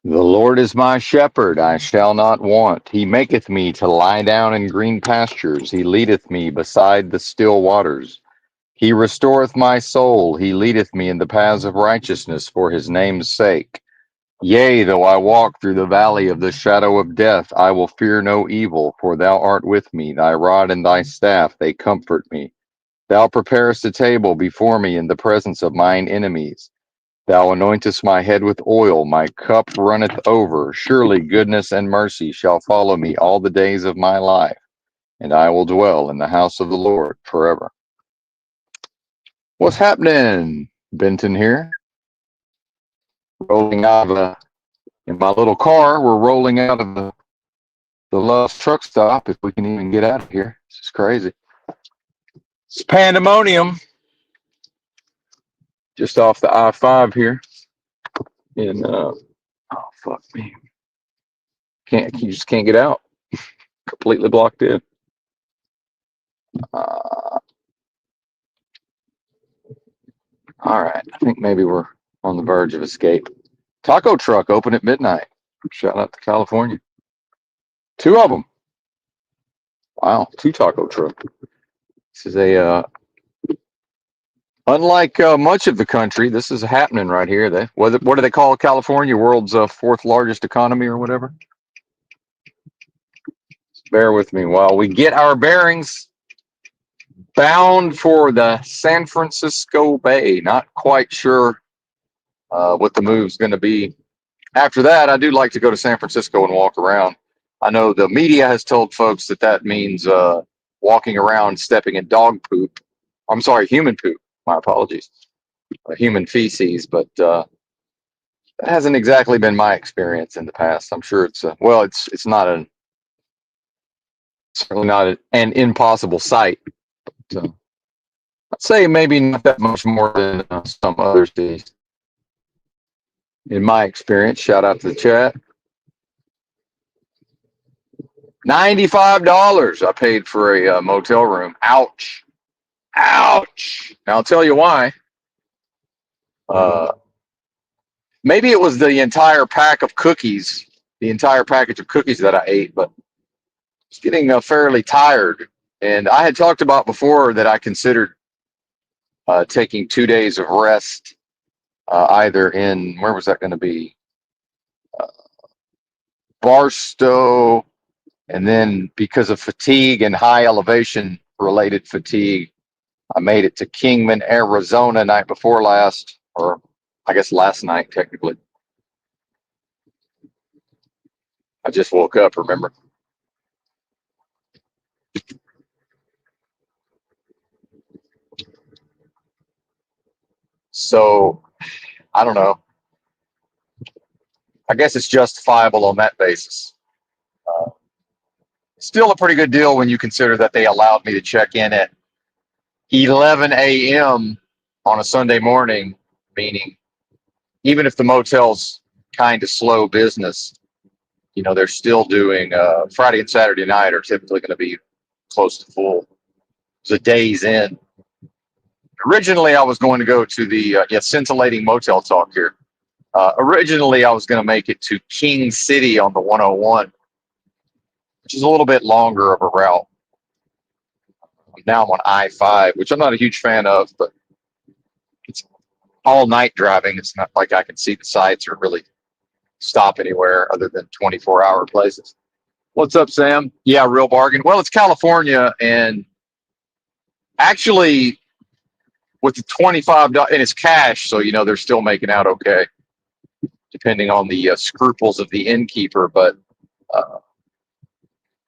The Lord is my shepherd, I shall not want. He maketh me to lie down in green pastures. He leadeth me beside the still waters. He restoreth my soul. He leadeth me in the paths of righteousness for his name's sake. Yea, though I walk through the valley of the shadow of death, I will fear no evil, for thou art with me. Thy rod and thy staff, they comfort me. Thou preparest a table before me in the presence of mine enemies. Thou anointest my head with oil, my cup runneth over. Surely goodness and mercy shall follow me all the days of my life, and I will dwell in the house of the Lord forever. What's happening? Benton here, rolling out of in my little car. We're rolling out of the Love's truck stop, if we can even get out of here. This is crazy. It's pandemonium just off the I-5 here. And oh fuck me, you just can't get out. Completely blocked in. Uh, all right, I think maybe we're on the verge of escape. Taco truck open at midnight. Shout out to California. Two of them. Wow, two taco truck. This is a unlike much of the country. This is happening right here. What do they call California? World's fourth largest economy or whatever. Bear with me while we get our bearings. Bound for the San Francisco Bay. Not quite sure what the move's going to be. After that, I do like to go to San Francisco and walk around. I know the media has told folks that means walking around, stepping in dog poop. I'm sorry, human poop. My apologies. Human feces, but that hasn't exactly been my experience in the past. I'm sure it's it's not certainly not an impossible sight. But, I'd say maybe not that much more than some other cities. In my experience, shout out to the chat. $95 I paid for a motel room. Ouch. Ouch. Now I'll tell you why. Maybe it was the entire pack of cookies, the entire package of cookies that I ate, but I was getting fairly tired. And I had talked about before that I considered taking 2 days of rest, either in, where was that going to be? Barstow, and then because of fatigue and high elevation related fatigue, I made it to Kingman, Arizona night before last, or I guess last night technically. I just woke up, remember? So I don't know. I guess it's justifiable on that basis. Uh, Still a pretty good deal when you consider that they allowed me to check in at 11 a.m. on a Sunday morning, meaning even if the motel's kind of slow business, they're still doing Friday and Saturday night are typically going to be close to full. It's a day's in. Originally, I was going to go to the scintillating motel talk here. Originally, I was going to make it to King City on the 101, which is a little bit longer of a route. Now I'm on I-5, which I'm not a huge fan of, but it's all night driving. It's not like I can see the sights or really stop anywhere other than 24-hour places. What's up, Sam? Yeah, real bargain. Well, it's California, and actually, with the $25, and it's cash, so they're still making out okay, depending on the scruples of the innkeeper. But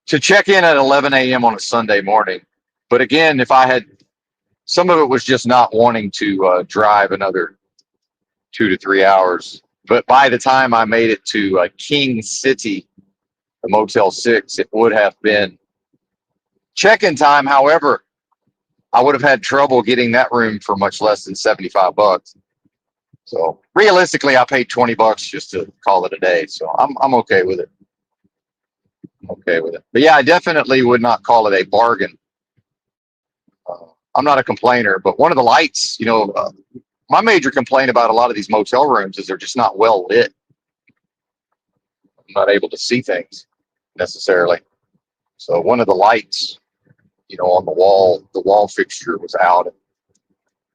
to check in at 11 a.m. on a Sunday morning. But again, if I had, some of it was just not wanting to drive another 2 to 3 hours. But by the time I made it to King City, the Motel 6, it would have been check-in time. However, I would have had trouble getting that room for much less than $75. So realistically, I paid $20 just to call it a day. So I'm okay with it. Okay with it. But yeah, I definitely would not call it a bargain. I'm not a complainer, but one of the lights, my major complaint about a lot of these motel rooms is they're just not well lit. I'm not able to see things necessarily. So one of the lights, on the wall fixture was out.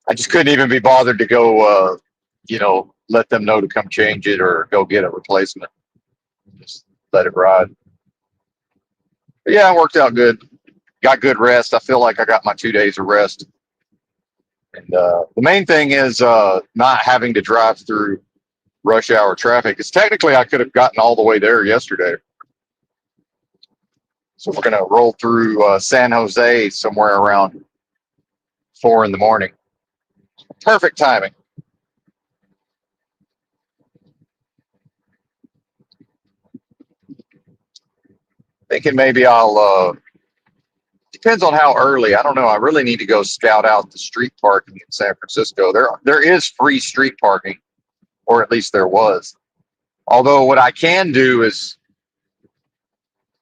I just couldn't even be bothered to go, let them know to come change it or go get a replacement. Just let it ride. But yeah, it worked out good. Got good rest. I feel like I got my 2 days of rest. And the main thing is not having to drive through rush hour traffic. Because technically, I could have gotten all the way there yesterday. So we're going to roll through San Jose somewhere around 4 in the morning. Perfect timing. Thinking maybe I'll, depends on how early. I don't know. I really need to go scout out the street parking in San Francisco. There is free street parking, or at least there was. Although what I can do is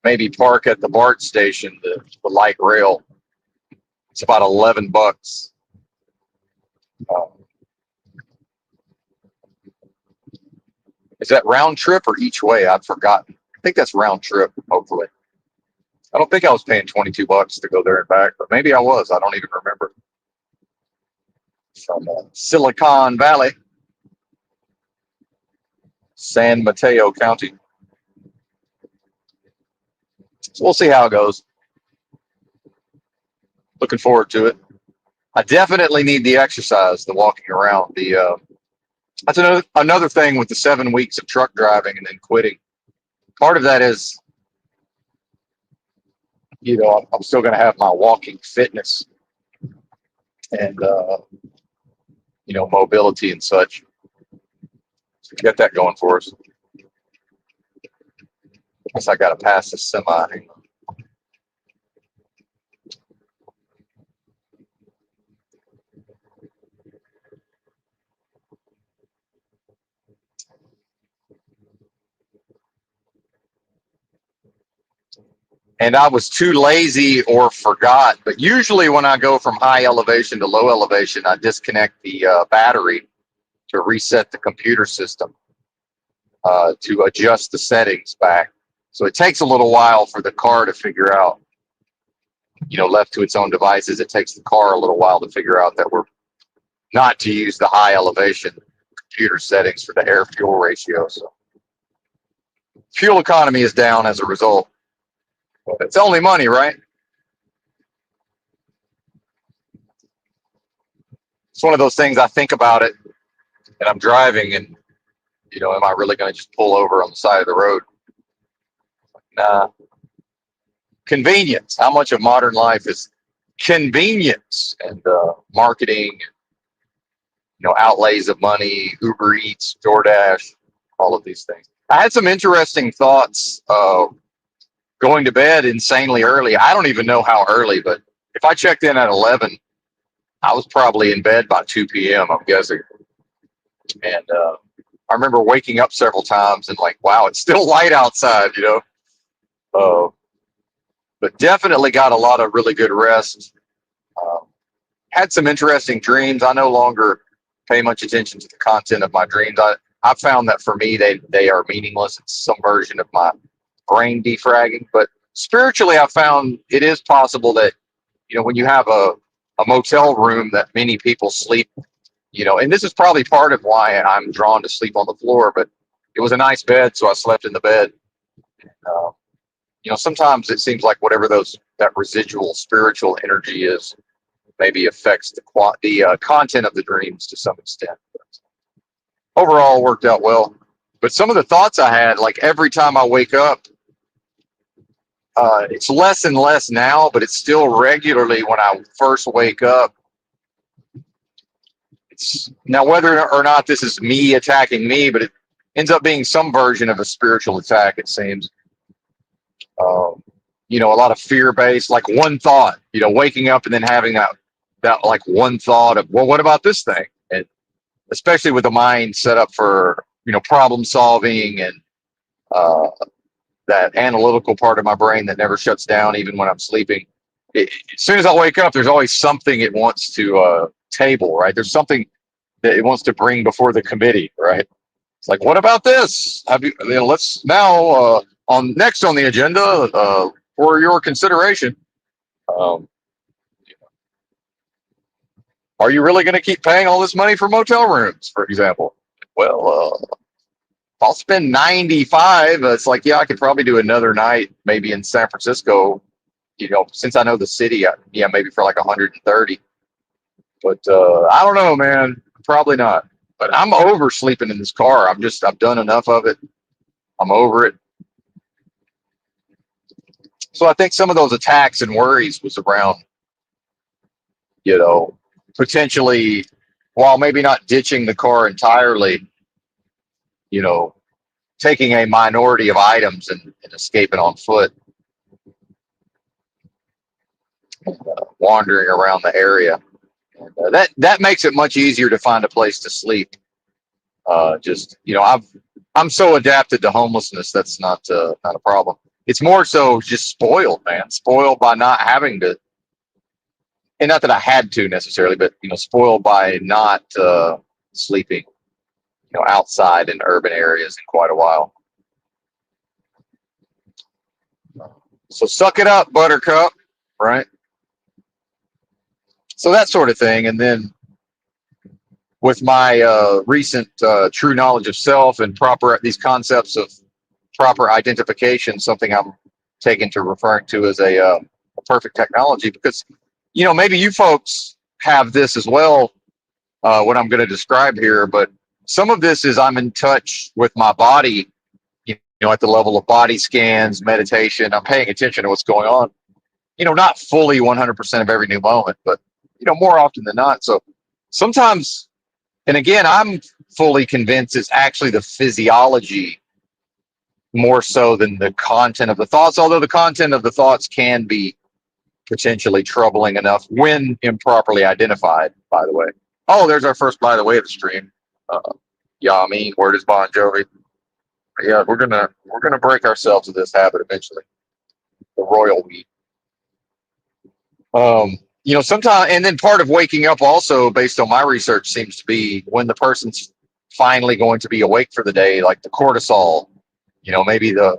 maybe park at the BART station, the light rail. It's about $11. Um, is that round trip or each way? I've forgotten. I think that's round trip, hopefully. I don't think I was paying $22 to go there and back, but maybe I was. I don't even remember. From Silicon Valley, San Mateo County. So we'll see how it goes. Looking forward to it. I definitely need the exercise, the walking around. That's another thing with the 7 weeks of truck driving and then quitting. Part of that is, I'm still going to have my walking fitness and mobility and such. So get that going for us. Guess I got to pass the semi. And I was too lazy or forgot. But usually when I go from high elevation to low elevation, I disconnect the battery to reset the computer system to adjust the settings back. So it takes a little while for the car to figure out, left to its own devices, it takes the car a little while to figure out that we're not to use the high elevation computer settings for the air fuel ratio. So fuel economy is down as a result. It's only money, right? It's one of those things I think about it and I'm driving and, am I really going to just pull over on the side of the road? Nah. Convenience. How much of modern life is convenience and marketing, outlays of money, Uber Eats, DoorDash, all of these things. I had some interesting thoughts going to bed insanely early. I don't even know how early, but if I checked in at 11, I was probably in bed by 2 p.m., I'm guessing. And I remember waking up several times and like, wow, it's still light outside, but definitely got a lot of really good rest. Had some interesting dreams. I no longer pay much attention to the content of my dreams. I found that for me, they are meaningless. It's some version of my brain defragging. But spiritually, I found it is possible that, when you have a motel room that many people sleep, and this is probably part of why I'm drawn to sleep on the floor, but it was a nice bed, so I slept in the bed. Sometimes it seems like whatever that residual spiritual energy is, maybe affects the content of the dreams to some extent. But overall, worked out well. But some of the thoughts I had, like every time I wake up, it's less and less now, but it's still regularly when I first wake up. It's now whether or not this is me attacking me, but it ends up being some version of a spiritual attack. It seems. A lot of fear-based, like one thought. Waking up and then having that like one thought of, well, what about this thing? And especially with the mind set up for problem solving and that analytical part of my brain that never shuts down even when I'm sleeping. As soon as I wake up, there's always something it wants to table, right? There's something that it wants to bring before the committee, right? It's like, what about this? Have you, let's now on next on the agenda for your consideration. Um, are you really going to keep paying all this money for motel rooms, for example? Well, I'll spend 95. It's like, yeah, I could probably do another night, maybe in San Francisco. Since I know the city, yeah, maybe for like 130. But I don't know, man. Probably not. But I'm over sleeping in this car. I've done enough of it. I'm over it. So I think some of those attacks and worries was around, you know, potentially, while maybe not ditching the car entirely, you know, taking a minority of items and escaping on foot, wandering around the area. And, that makes it much easier to find a place to sleep. I'm so adapted to homelessness. That's not a problem. It's more so just spoiled, man. Spoiled by not having to, and not that I had to necessarily, but spoiled by not sleeping, outside in urban areas in quite a while. So suck it up, Buttercup, right? So that sort of thing, and then with my recent true knowledge of self and these concepts of proper identification, something I'm taking to referring to as a perfect technology, because maybe you folks have this as well. What I'm going to describe here, but some of this is I'm in touch with my body, at the level of body scans, meditation. I'm paying attention to what's going on. Not fully 100% of every new moment, but more often than not. So sometimes, and again, I'm fully convinced it's actually the physiology more so than the content of the thoughts, although the content of the thoughts can be potentially troubling enough when improperly identified, by the way. Oh, there's our first by the way of the stream. Yeah, I mean, where does Bon Jovi? Yeah, we're gonna break ourselves of this habit eventually. The royal we. Sometimes, and then part of waking up also, based on my research, seems to be when the person's finally going to be awake for the day, like the cortisol. Maybe the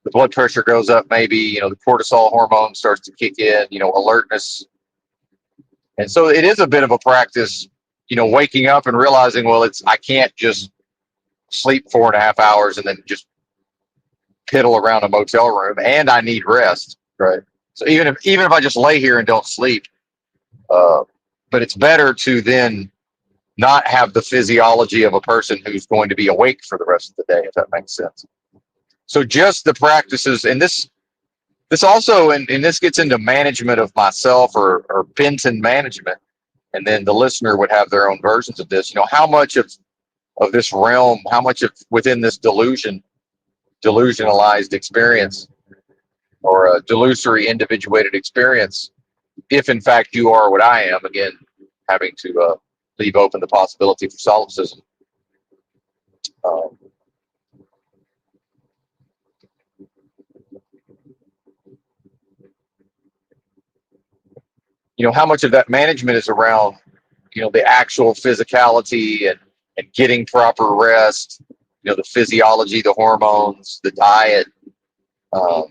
blood pressure goes up. Maybe the cortisol hormone starts to kick in. Alertness, and so it is a bit of a practice. Waking up and realizing, well, I can't just sleep 4.5 hours and then just piddle around a motel room, and I need rest, right? So even if I just lay here and don't sleep, but it's better to then not have the physiology of a person who's going to be awake for the rest of the day, if that makes sense. So just the practices, and this also, and this gets into management of myself or Benton management, and then the listener would have their own versions of this. How much of this realm, how much of within this delusionalized experience or a delusory individuated experience, if in fact you are what I am, again, having to leave open the possibility for solipsism. How much of that management is around, the actual physicality and getting proper rest, the physiology, the hormones, the diet, um,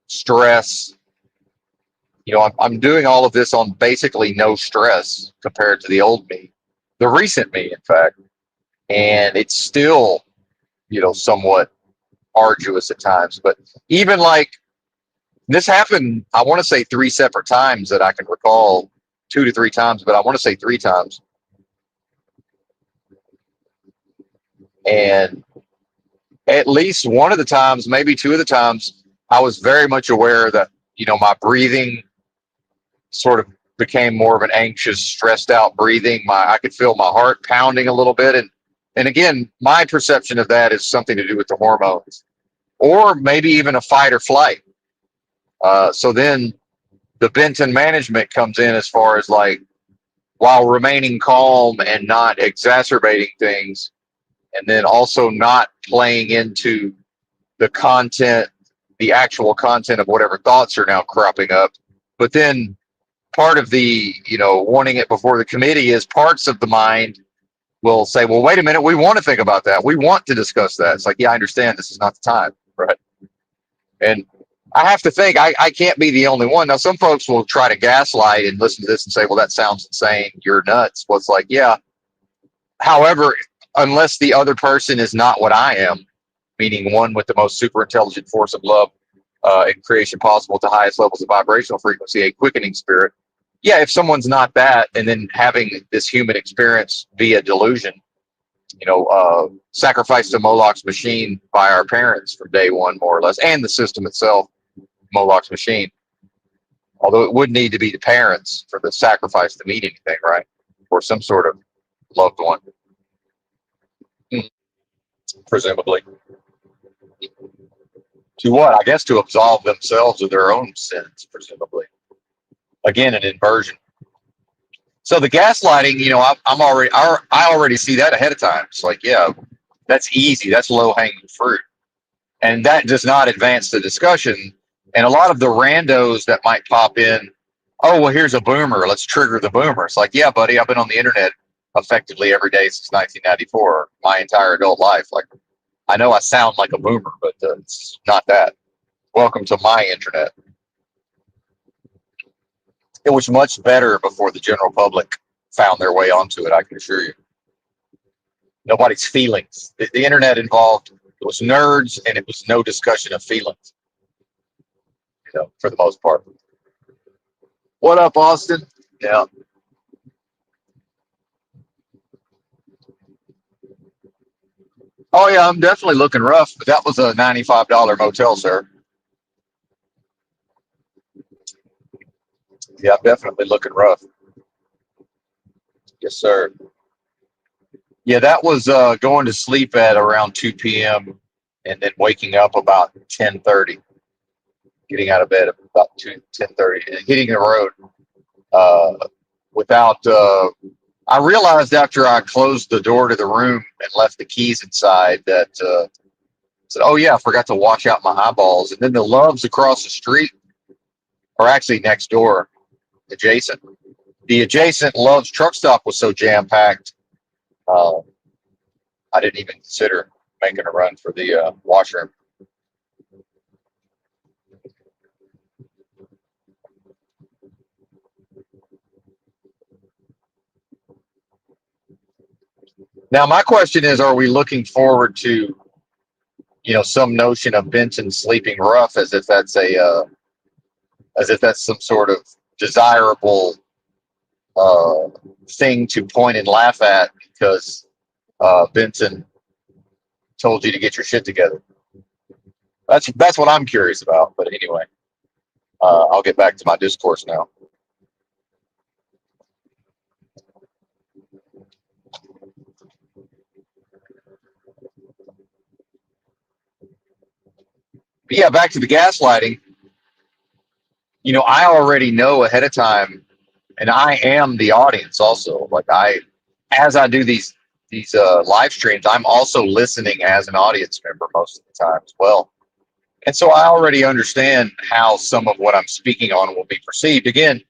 stress. I'm doing all of this on basically no stress compared to the old me, the recent me, in fact. And it's still, somewhat arduous at times. But even like this happened, I want to say 3 separate times that I can recall, 2 to 3 times, but I want to say 3 times. And at least one of the times, maybe 2 of the times, I was very much aware that, my breathing sort of became more of an anxious, stressed out breathing. I could feel my heart pounding a little bit. And again, my perception of that is something to do with the hormones or maybe even a fight or flight. So then the Benton management comes in as far as like, while remaining calm and not exacerbating things, and then also not playing into the content, the actual content of whatever thoughts are now cropping up. But then part of the, wanting it before the committee is parts of the mind will say, well, wait a minute, we want to think about that. We want to discuss that. It's like, yeah, I understand this is not the time. Right. And I have to think I can't be the only one. Now, some folks will try to gaslight and listen to this and say, well, that sounds insane. You're nuts. Well, it's like, yeah. However, unless the other person is not what I am, meaning one with the most super intelligent force of love and creation possible to highest levels of vibrational frequency, a quickening spirit. Yeah, if someone's not that, and then having this human experience via delusion, sacrificed to Moloch's machine by our parents from day one, more or less, and the system itself, Moloch's machine. Although it would need to be the parents for the sacrifice to mean anything, right? Or some sort of loved one, presumably. To what? I guess to absolve themselves of their own sins, presumably. Again, an inversion. So the gaslighting, I already see that ahead of time. It's like, yeah, that's easy. That's low hanging fruit. And that does not advance the discussion. And a lot of the randos that might pop in, oh, well, here's a boomer. Let's trigger the boomer. It's like, yeah, buddy, I've been on the internet effectively every day since 1994, my entire adult life. Like, I know I sound like a boomer, but it's not that. Welcome to my internet. It was much better before the general public found their way onto it, I can assure you. Nobody's feelings. The internet involved, it was nerds and it was no discussion of feelings, for the most part. What up, Austin? Yeah. Oh, yeah, I'm definitely looking rough, but that was a $95 motel, sir. Yeah, I'm definitely looking rough. Yes, sir. Yeah, that was going to sleep at around 2 p.m. and then waking up about 10:30, getting out of bed at about 10:30, and hitting the road without. I realized after I closed the door to the room and left the keys inside that said, "Oh yeah, I forgot to wash out my eyeballs." And then the Loves across the street, or actually next door, adjacent. The adjacent Love's truck stop was so jam packed. Uh, I didn't even consider making a run for the washroom. Now, my question is: are we looking forward to, some notion of Benton sleeping rough, as if that's some sort of desirable uh, thing to point and laugh at because Benton told you to get your shit together? That's what I'm curious about. But anyway, I'll get back to my discourse now. But yeah, back to the gaslighting. I already know ahead of time, and I am the audience also. Like as I do these live streams, I'm also listening as an audience member most of the time as well. And so I already understand how some of what I'm speaking on will be perceived. Again,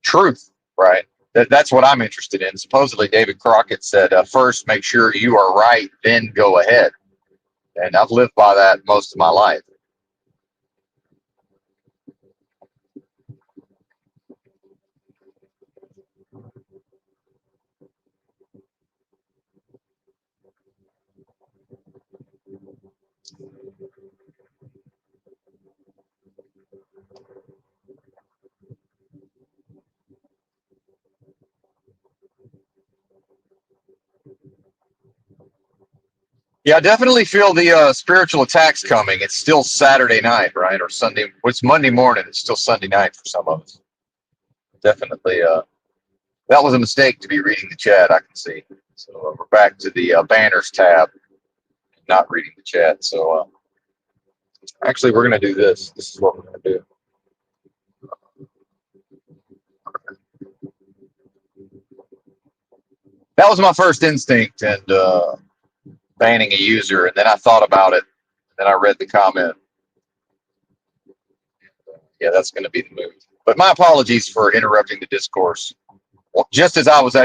truth, right? That's what I'm interested in. Supposedly, David Crockett said, first, make sure you are right, then go ahead. And I've lived by that most of my life. Yeah, I definitely feel the spiritual attacks coming. It's still Saturday night, right? Or Sunday. Well, it's Monday morning. It's still Sunday night for some of us. Definitely. That was a mistake to be reading the chat, I can see. So we're back to the banners tab, not reading the chat. So actually, we're going to do this. This is what we're going to do. That was my first instinct, and banning a user. And then I thought about it. Then I read the comment. Yeah, that's going to be the move. But my apologies for interrupting the discourse. just as I was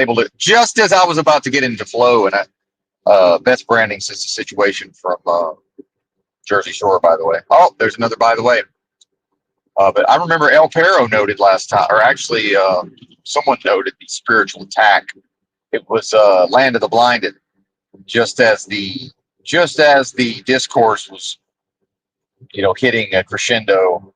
about to get into flow, and Best Branding since the situation from Jersey Shore, by the way. Oh, there's another by the way. But I remember El Perro noted last time, or actually, someone noted the spiritual attack. It was Land of the Blinded, just as the discourse was, hitting a crescendo.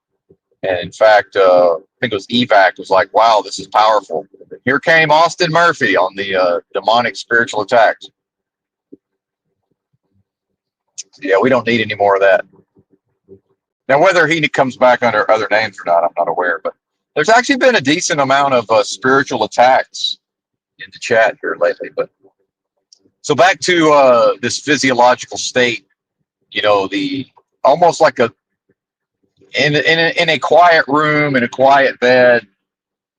And in fact, I think it was Evac was like, "Wow, this is powerful." Here came Austin Murphy on the demonic spiritual attacks. Yeah, we don't need any more of that. Now, whether he comes back under other names or not, I'm not aware. But there's actually been a decent amount of spiritual attacks in the chat here lately. But so back to this physiological state, the almost like in a quiet room, in a quiet bed,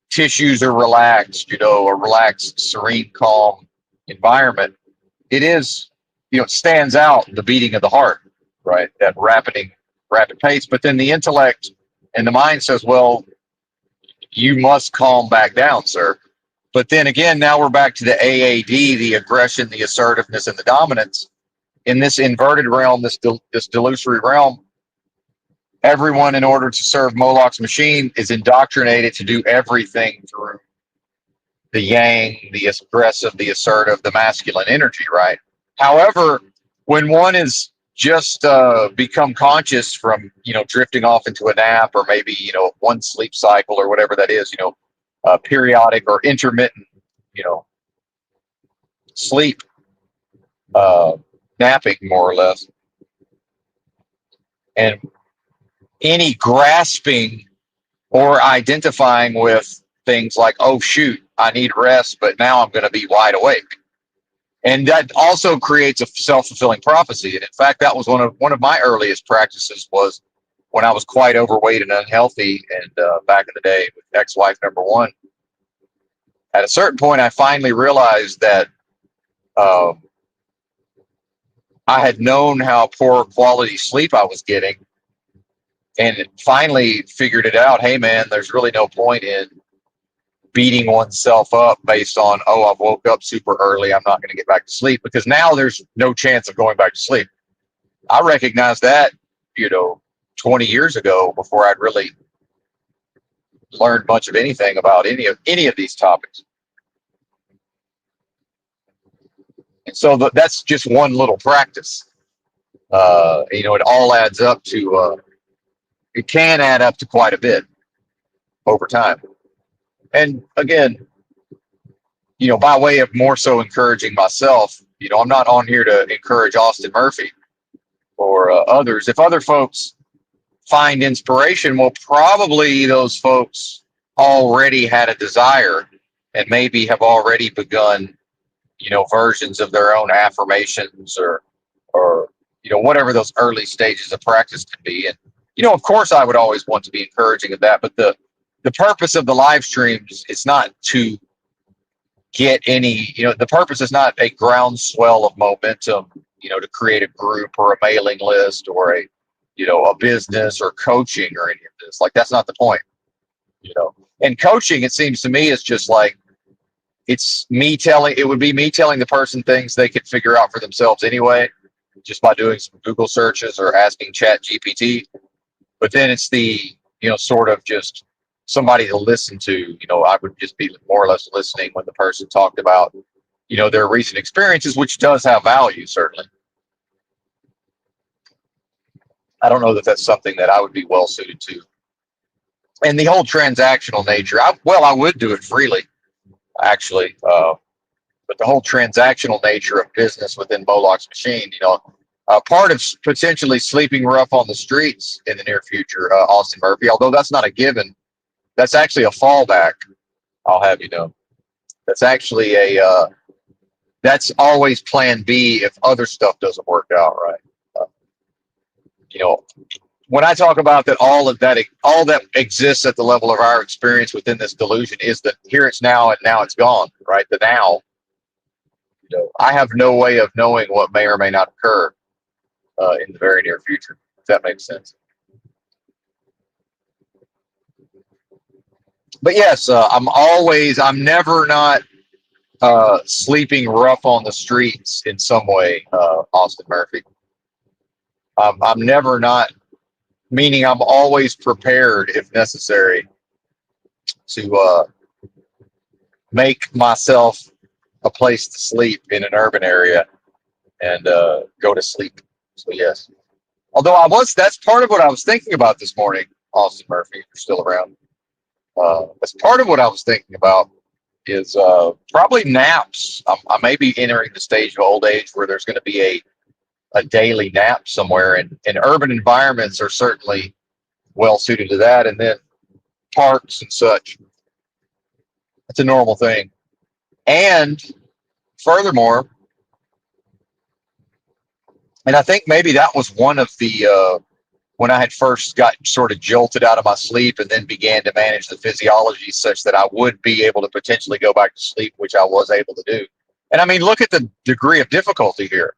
tissues are relaxed, a relaxed, serene, calm environment. It is, it stands out the beating of the heart, right? That rapid pace. But then the intellect and the mind says, well, you must calm back down, sir. But then again, now we're back to the AAD, the aggression, the assertiveness, and the dominance. In this inverted realm, this delusory realm, everyone, in order to serve Moloch's machine, is indoctrinated to do everything through the yang, the aggressive, the assertive, the masculine energy, right? However, when one is just become conscious from, drifting off into a nap, or maybe, one sleep cycle or whatever that is, periodic or intermittent, sleep, napping more or less, and any grasping or identifying with things like, oh shoot, I need rest, but now I'm going to be wide awake. And that also creates a self-fulfilling prophecy. And in fact, that was one of my earliest practices, was when I was quite overweight and unhealthy, and back in the day with ex-wife number one. At a certain point, I finally realized that I had known how poor quality sleep I was getting, and finally figured it out. Hey, man, there's really no point in beating oneself up based on, oh, I woke up super early, I'm not going to get back to sleep, because now there's no chance of going back to sleep. I recognized that, 20 years ago, before I'd really learned much of anything about any of these topics. And so that's just one little practice. It all adds up to, it can add up to quite a bit over time. And again, by way of more so encouraging myself, I'm not on here to encourage Austin Murphy or others. If other folks find inspiration, well, probably those folks already had a desire and maybe have already begun, versions of their own affirmations, or whatever those early stages of practice can be. And, of course, I would always want to be encouraging of that, but the purpose of the live streams is not to get any, the purpose is not a groundswell of momentum, to create a group or a mailing list or a business or coaching or any of this. Like, that's not the point, And coaching, it seems to me, is just like, it would be me telling the person things they could figure out for themselves anyway, just by doing some Google searches or asking Chat GPT. But then it's the, sort of just somebody to listen to. I would just be more or less listening when the person talked about, their recent experiences, which does have value, certainly. I don't know that that's something that I would be well suited to. And the whole transactional nature, I would do it freely, actually. But the whole transactional nature of business within Moloch's machine, part of potentially sleeping rough on the streets in the near future, Austin Murphy, although that's not a given, that's actually a fallback. I'll have you know. That's actually that's always plan B if other stuff doesn't work out right. When I talk about that, all that exists at the level of our experience within this delusion is that here it's now and now it's gone, right? The now. I have no way of knowing what may or may not occur in the very near future, if that makes sense. But yes, I'm never not sleeping rough on the streets in some way, Austin Murphy. I'm never not, meaning I'm always prepared if necessary to make myself a place to sleep in an urban area and go to sleep. So yes, although that's part of what I was thinking about this morning, Austin Murphy, if you're still around. That's part of what I was thinking about is probably naps. I may be entering the stage of old age where there's going to be a daily nap somewhere, and urban environments are certainly well suited to that. And then parks and such, it's a normal thing. And furthermore, and I think maybe that was one of the when I had first got sort of jolted out of my sleep and then began to manage the physiology such that I would be able to potentially go back to sleep, which I was able to do. And I mean, look at the degree of difficulty here,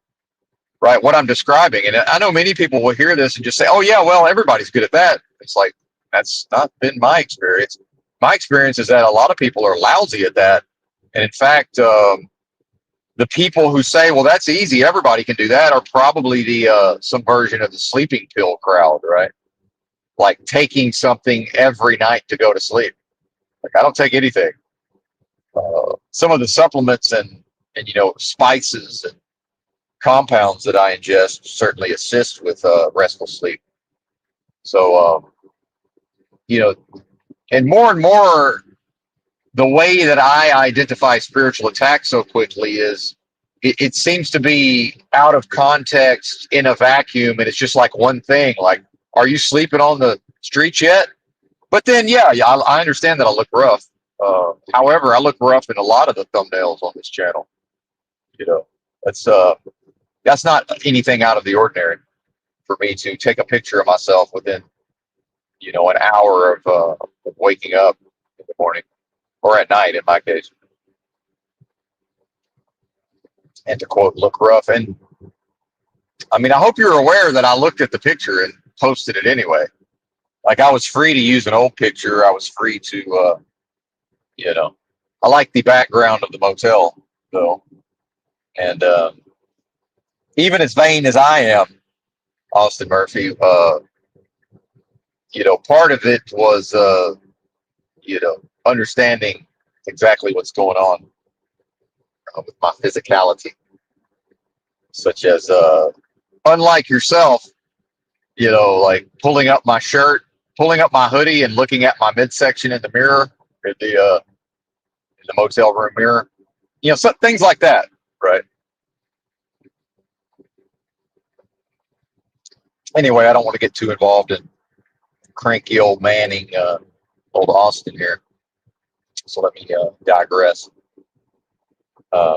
right? What I'm describing. And I know many people will hear this and just say, oh, yeah, well, everybody's good at that. It's like, that's not been my experience. My experience is that a lot of people are lousy at that. And in fact, the people who say, well, that's easy, everybody can do that, are probably the some version of the sleeping pill crowd, right? Like taking something every night to go to sleep. Like I don't take anything. Some of the supplements and spices and compounds that I ingest certainly assist with restful sleep. So you know, and more, the way that I identify spiritual attacks so quickly is it seems to be out of context in a vacuum, and it's just like one thing. Like, are you sleeping on the streets yet? But then, yeah, I understand that I look rough. However, I look rough in a lot of the thumbnails on this channel. You know, that's that's not anything out of the ordinary for me to take a picture of myself within an hour of waking up in the morning or at night in my case, and to quote look rough. And I mean, I hope you're aware that I looked at the picture and posted it anyway. Like I was free to use an old picture. I was free to, I like the background of the motel though. And even as vain as I am, Austin Murphy, part of it was, understanding exactly what's going on with my physicality, such as, unlike yourself, like pulling up my shirt, pulling up my hoodie, and looking at my midsection in the mirror, in the motel room mirror. Some things like that, right? Anyway, I don't want to get too involved in cranky old Manning, old Austin here. So let me digress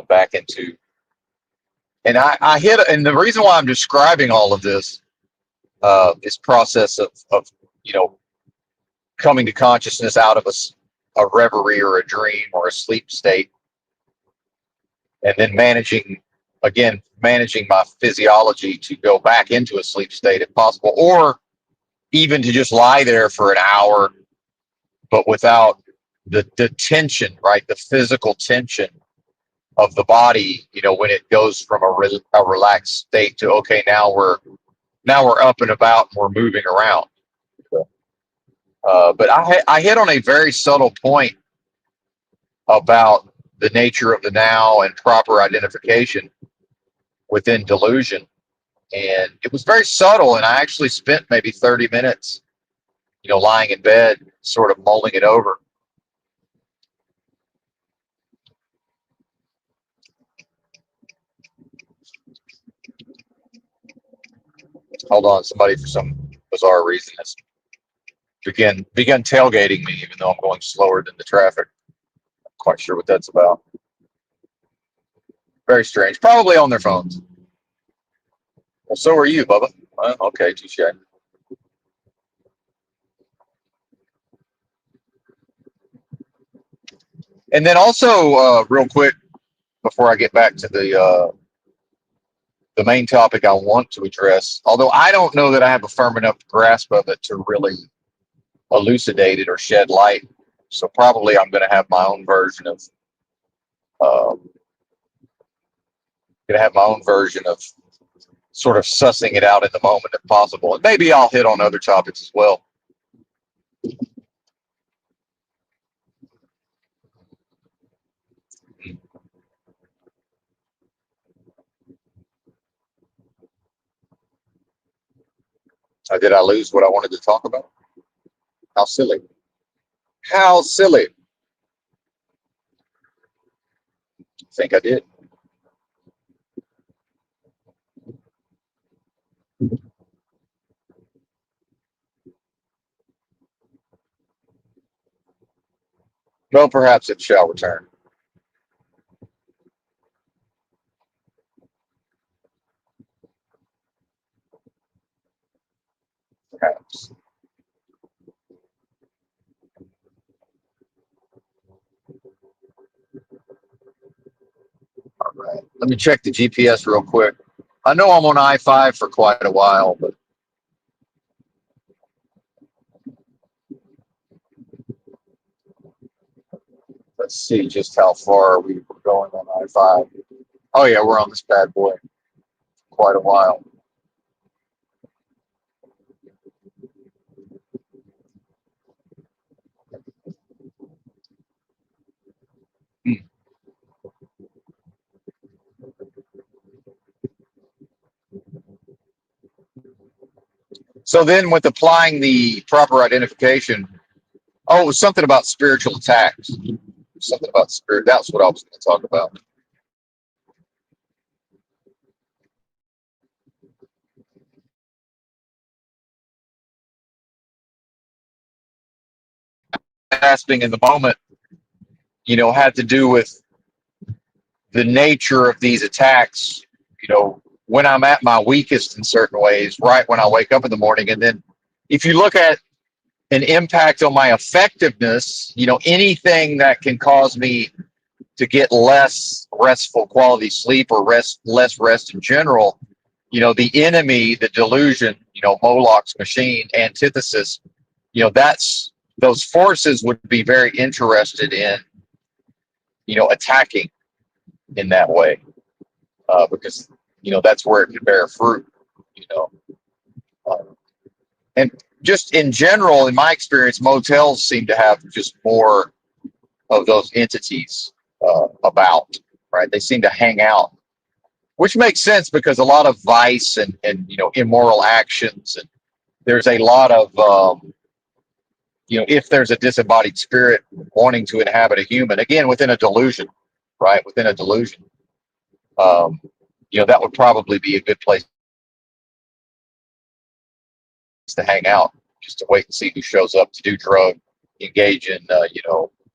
back into. And I hit, and the reason why I'm describing all of this process of coming to consciousness out of a reverie or a dream or a sleep state, and then managing my physiology to go back into a sleep state if possible, or even to just lie there for an hour, but without the tension, right? The physical tension of the body, when it goes from a relaxed state to, okay, now we're up and about and we're moving around. But I hit on a very subtle point about the nature of the now and proper identification within delusion. And it was very subtle. And I actually spent maybe 30 minutes, lying in bed, sort of mulling it over. Hold on, somebody for some bizarre reason has begun tailgating me, even though I'm going slower than the traffic. I'm quite sure what that's about. Very strange. Probably on their phones. Well, so are you, Bubba. Well, okay, touche. And then also, real quick, before I get back to the main topic I want to address, although I don't know that I have a firm enough grasp of it to really elucidate it or shed light So probably I'm going to have my own version of um, sort of sussing it out in the moment if possible, and maybe I'll hit on other topics as well. Did I lose what I wanted to talk about? How silly! How silly! I think I did. Well, perhaps it shall return. Perhaps. All right. Let me check the GPS real quick. I know I'm on I-5 for quite a while, but let's see just how far we were going on I-5. Oh yeah, we're on this bad boy quite a while. Hmm. So then, with applying the proper identification, oh, it was something about spiritual attacks. Something about spirit. That's what I was going to talk about. Grasping in the moment, had to do with the nature of these attacks. When I'm at my weakest in certain ways, right when I wake up in the morning, and then if you look at an impact on my effectiveness, anything that can cause me to get less restful quality sleep or less rest in general, the enemy, the delusion, Moloch's machine, antithesis, that's those forces would be very interested in, attacking in that way, because, that's where it can bear fruit, you know. And just in general, in my experience, motels seem to have just more of those entities about, right? They seem to hang out, which makes sense because a lot of vice and immoral actions, and there's a lot of if there's a disembodied spirit wanting to inhabit a human, again within a delusion, right? Within a delusion, um, that would probably be a good place to hang out, just to wait and see who shows up to do drug, engage in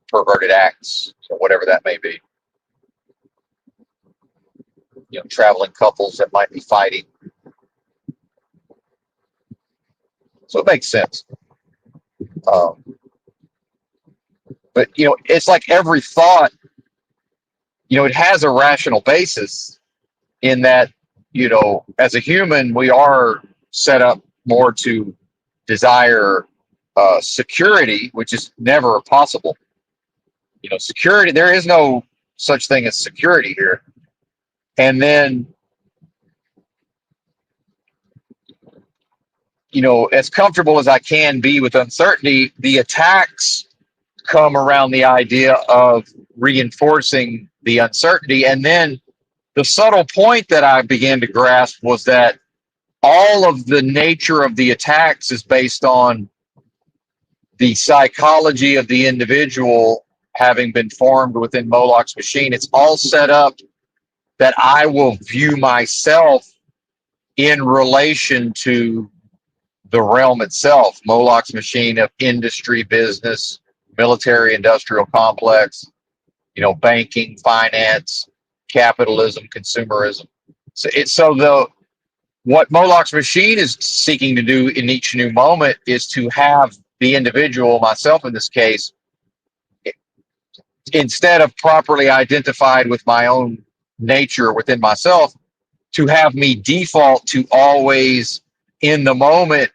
perverted acts, whatever that may be. Traveling couples that might be fighting. So it makes sense. Um, but it's like every thought, it has a rational basis in that, as a human, we are set up more to desire security, which is never possible. Security, there is no such thing as security here. And then, as comfortable as I can be with uncertainty, the attacks come around the idea of reinforcing the uncertainty. And then the subtle point that I began to grasp was that all of the nature of the attacks is based on the psychology of the individual having been formed within Moloch's machine. It's all set up that I will view myself in relation to the realm itself, Moloch's machine of industry, business, military, industrial complex, banking, finance, capitalism, consumerism. So what Moloch's machine is seeking to do in each new moment is to have the individual, myself in this case, instead of properly identified with my own nature within myself, to have me default to always in the moment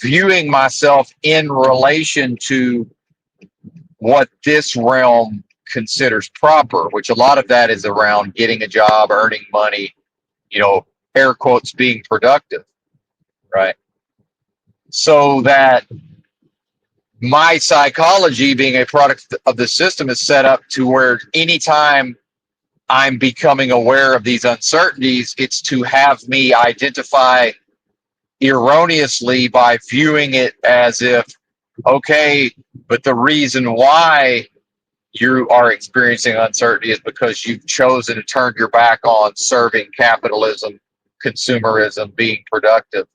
viewing myself in relation to what this realm considers proper, which a lot of that is around getting a job, earning money, air quotes, being productive, right? So that my psychology, being a product of the system, is set up to where anytime I'm becoming aware of these uncertainties, it's to have me identify erroneously by viewing it as if, okay, but the reason why you are experiencing uncertainty is because you've chosen to turn your back on serving capitalism, consumerism, being productive.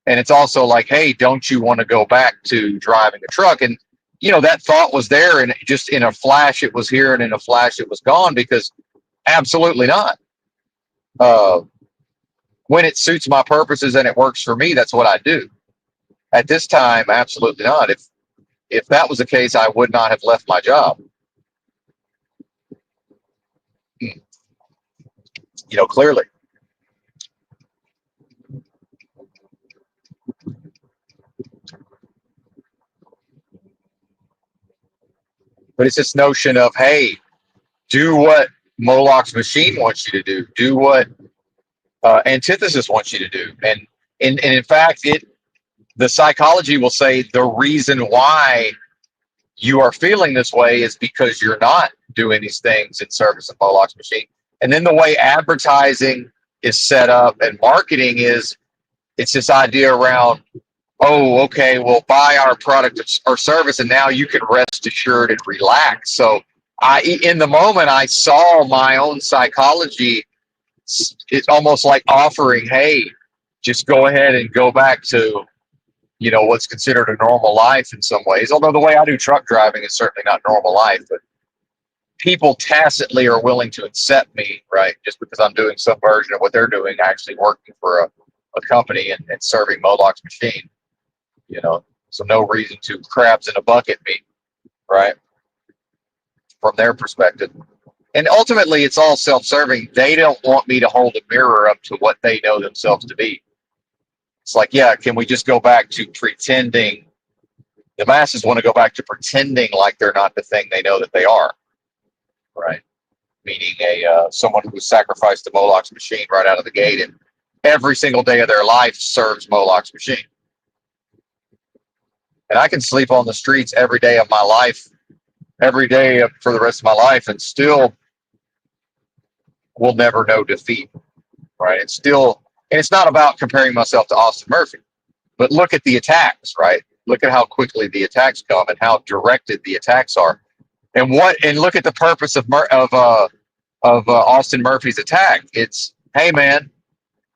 And it's also like, hey, don't you want to go back to driving a truck? And, that thought was there, and just in a flash it was here, and in a flash it was gone, because absolutely not. When it suits my purposes and it works for me, that's what I do. At this time, absolutely not. If that was the case, I would not have left my job. Clearly. But it's this notion of, hey, do what Moloch's machine wants you to do. Do what antithesis wants you to do. And in fact, the psychology will say the reason why you are feeling this way is because you're not doing these things in service of Moloch's machine. And then the way advertising is set up and marketing is, it's this idea around, oh, okay, well, buy our product or service, and now you can rest assured and relax. So in the moment, I saw my own psychology. It's almost like offering, hey, just go ahead and go back to, what's considered a normal life in some ways. Although the way I do truck driving is certainly not normal life, but people tacitly are willing to accept me, right? Just because I'm doing some version of what they're doing, actually working for a company and serving Moloch's machine. So no reason to crabs in a bucket me, right? From their perspective. And ultimately, it's all self-serving. They don't want me to hold a mirror up to what they know themselves to be. It's like, yeah, can we just go back to pretending? The masses want to go back to pretending like they're not the thing they know that they are, right? Meaning someone who was sacrificed to Moloch's machine right out of the gate, and every single day of their life serves Moloch's machine. And I can sleep on the streets every day of my life, every day for the rest of my life, and still will never know defeat, right? And it's not about comparing myself to Austin Murphy, but look at the attacks, right? Look at how quickly the attacks come and how directed the attacks are, and look at the purpose of Austin Murphy's attack. It's, hey man,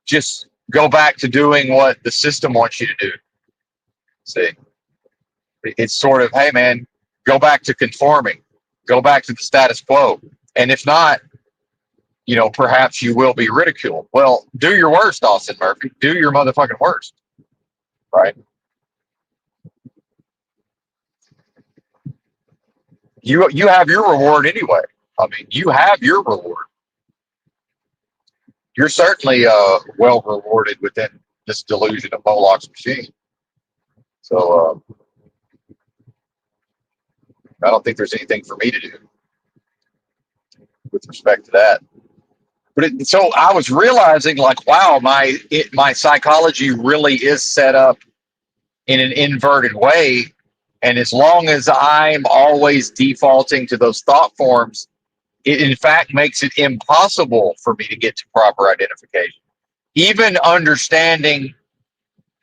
just go back to doing what the system wants you to do. See, it's sort of, hey man, go back to conforming, go back to the status quo, and if not, perhaps you will be ridiculed. Well, do your worst, Austin Murphy. Do your motherfucking worst, right? You have your reward anyway. I mean, you have your reward. You're certainly well rewarded within this delusion of Moloch's machine. So I don't think there's anything for me to do with respect to that. But so I was realizing, like, wow, my psychology really is set up in an inverted way. And as long as I'm always defaulting to those thought forms, it in fact makes it impossible for me to get to proper identification. Even understanding